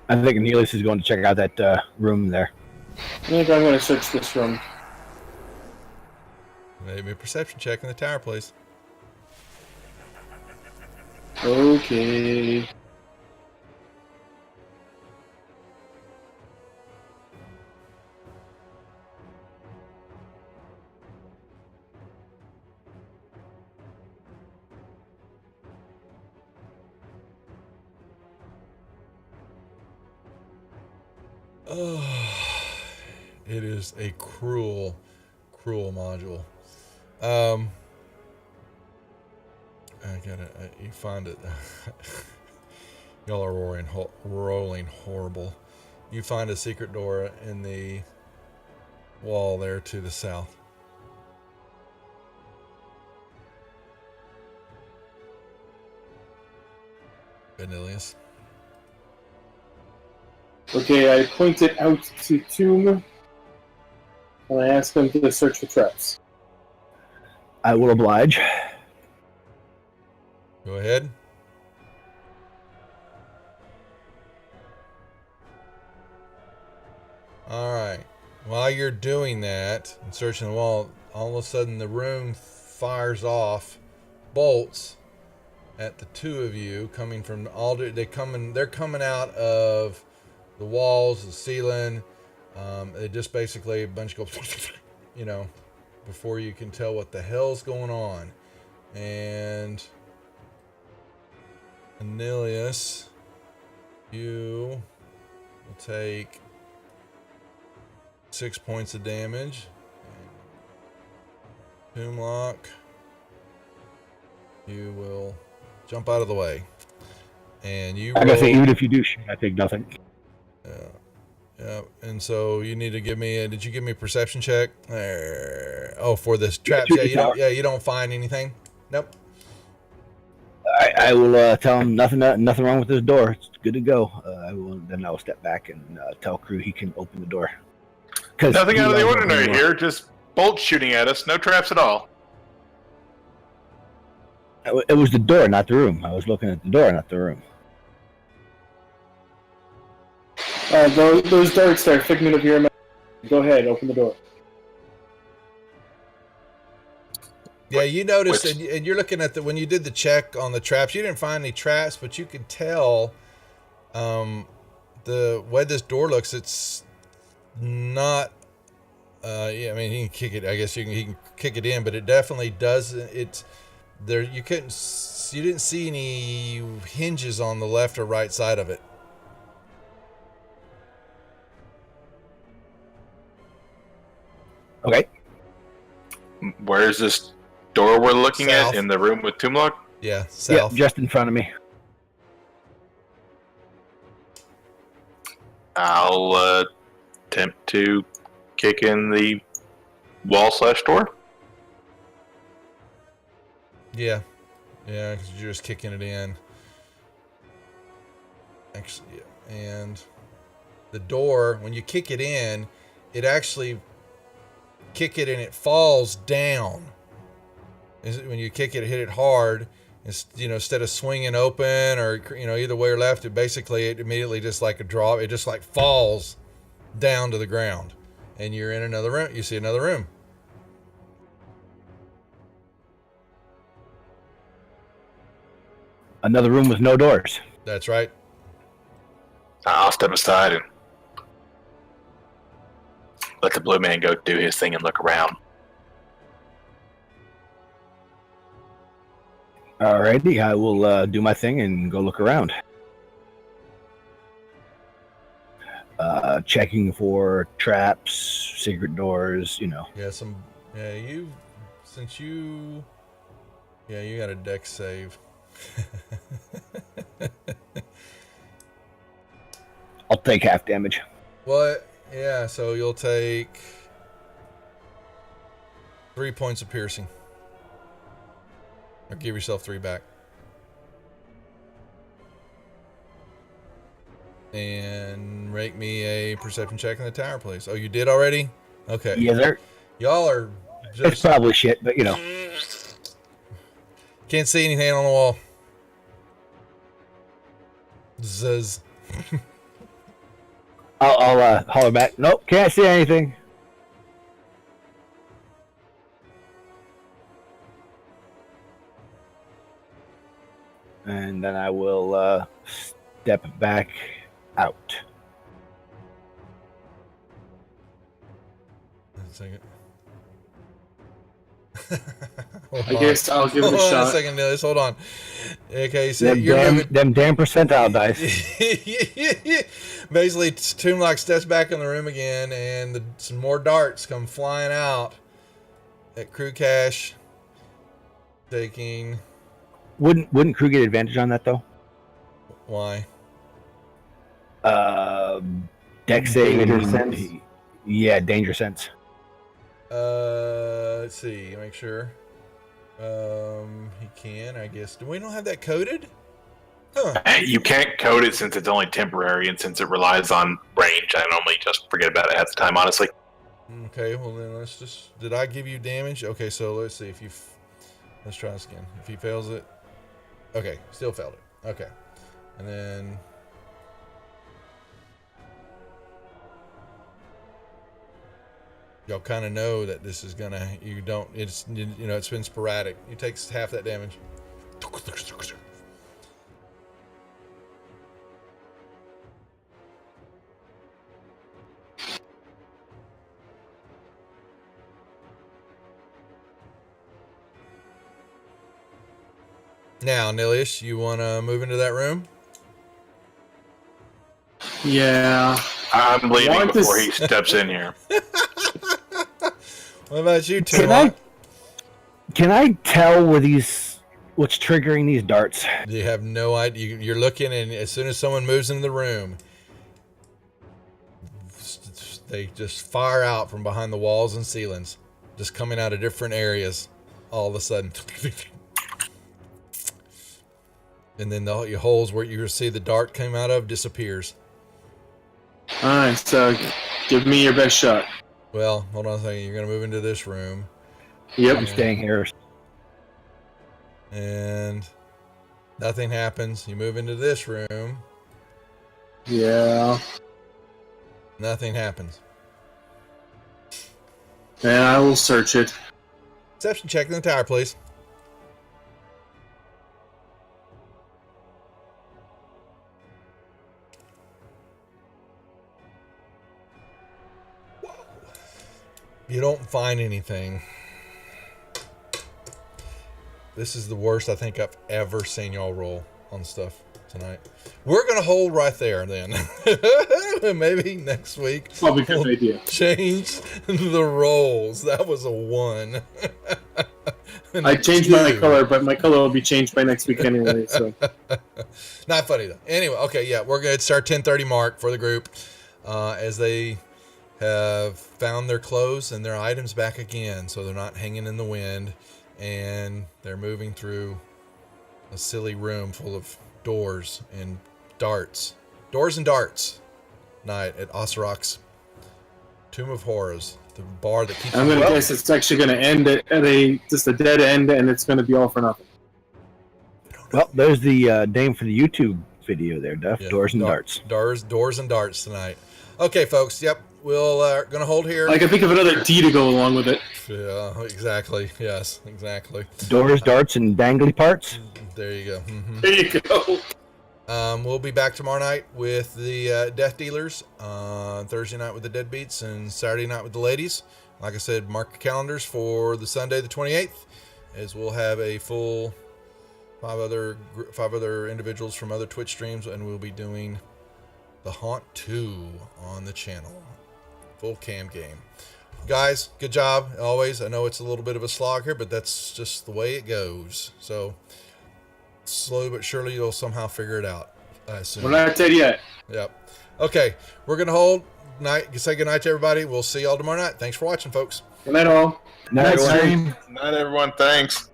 I think Aeneas is going to check out that room there. I think I'm going to search this room. Maybe a perception check in the tower, please. Okay. Oh, it is a cruel, cruel module. You find it. Y'all are rolling horrible. You find a secret door in the wall there to the south. Vanillius. Okay, I point it out to Tomb, and I ask him to search for traps. I will oblige. Go ahead. Alright. While you're doing that and searching the wall, all of a sudden the room fires off bolts at the two of you coming from all they're coming out of the walls, the ceiling. It just basically a bunch goes, you know, before you can tell what the hell's going on. And Aeneas, you will take 6 points of damage. Toomlock, you will jump out of the way. And you I gotta say, even if you do shoot, I take nothing. Yeah, and so you need to give me did you give me a perception check? Oh, for this traps. You don't find anything? Nope. I will tell him nothing wrong with this door. It's good to go. I will step back and tell Crew he can open the door. Nothing out of the ordinary here, just bolts shooting at us, no traps at all. It was the door, not the room. I was looking at the door, not the room. Those darts are a figment of your imagination. Go ahead, open the door. Yeah, you noticed, and you're looking at when you did the check on the traps, you didn't find any traps, but you could tell the way this door looks, it's not. I mean, he can kick it. I guess he can kick it in, but it definitely doesn't. It's there. You didn't see any hinges on the left or right side of it. Okay. Where is this door we're looking South. at in the room with Toomlock? Yeah, south. Yeah, just in front of me. I'll attempt to kick in the wall/door. Yeah, because you're just kicking it in. Actually, yeah. And the door, when you kick it in, it actually kick it and it falls down. When you kick it, hit it hard, it's, instead of swinging open or, either way or left, it immediately just like a drop. It just like falls down to the ground, and you're in another room. You see another room. Another room with no doors. That's right. I'll step aside and let the blue man go do his thing and look around. Alrighty, I will do my thing and go look around. Checking for traps, secret doors, Yeah, you got a dex save. I'll take half damage. What? Yeah, so you'll take 3 points of piercing. Or give yourself 3 back. And make me a perception check in the tower, please. Oh, you did already? Okay. Yeah, there. Y'all are just... It's probably shit, but Can't see anything on the wall. Zzz. I'll holler back. Nope, can't see anything. And then I will step back out. One second. I guess I'll give it a shot. Hold on a second, Nils. Hold on. Okay, so them damn percentile dice. Basically, Toomlock steps back in the room again, and some more darts come flying out at Crew Cash, taking... Wouldn't Crew get advantage on that, though? Why? Dex save. Danger sense. Yeah, danger sense. Let's see. Make sure. He can, I guess. Do we don't have that coded? Huh. You can't code it since it's only temporary, and since it relies on range, I normally just forget about it half the time, honestly. Okay, well then let's just... Did I give you damage? Okay, so let's see if you... Let's try this again. If he fails it... Okay, still failed it. Okay. And then... Y'all kind of know that this is gonna... It's been sporadic. He takes half that damage. Now, Nilish, you want to move into that room? Yeah. I'm leaving before he steps in here. What about you, Tim? Can I tell what's triggering these darts? You have no idea. You're looking, and as soon as someone moves into the room, they just fire out from behind the walls and ceilings, just coming out of different areas all of a sudden. And then the holes where you see the dart came out of disappears. Alright, so give me your best shot. Well, hold on a second. You're going to move into this room. Yep. I'm staying here. And nothing happens. You move into this room. Yeah. Nothing happens. And I will search it. Perception check in the tower, please. You don't find anything. This is the worst I think I've ever seen y'all roll on stuff tonight. We're going to hold right there then. Maybe next week Probably a good idea. Change the rolls. That was a 1. I changed my color, but my color will be changed by next week anyway. So not funny though. Anyway, okay, yeah, we're going to start 10:30 mark for the group as they have found their clothes and their items back again, so they're not hanging in the wind, and they're moving through a silly room full of doors and darts Doors and Darts night at Osirok's Tomb of Horrors, the bar that keeps. I'm gonna guess it's actually gonna end at just a dead end, and it's gonna be all for nothing. Well, there's the name for the YouTube video there, Duff. Yeah, Doors and Darts. Doors and Darts tonight. Okay, folks. Yep, we'll gonna hold here. I can think of another D to go along with it. Yeah, exactly. Yes, exactly. Doors, darts, and dangly parts. There you go. Mm-hmm. There you go. We'll be back tomorrow night with the Death Dealers, Thursday night with the Deadbeats, and Saturday night with the Ladies. Like I said, mark your calendars for the Sunday the 28th, as we'll have a full five other individuals from other Twitch streams, and we'll be doing The Haunt 2 on the channel. Full cam game. Guys, good job, always. I know it's a little bit of a slog here, but that's just the way it goes. So, slowly but surely, you'll somehow figure it out. We're not dead yet. Yep. Okay, we're going to hold. Say good night to everybody. We'll see y'all tomorrow night. Thanks for watching, folks. Good night, all. Night, everyone. Thanks.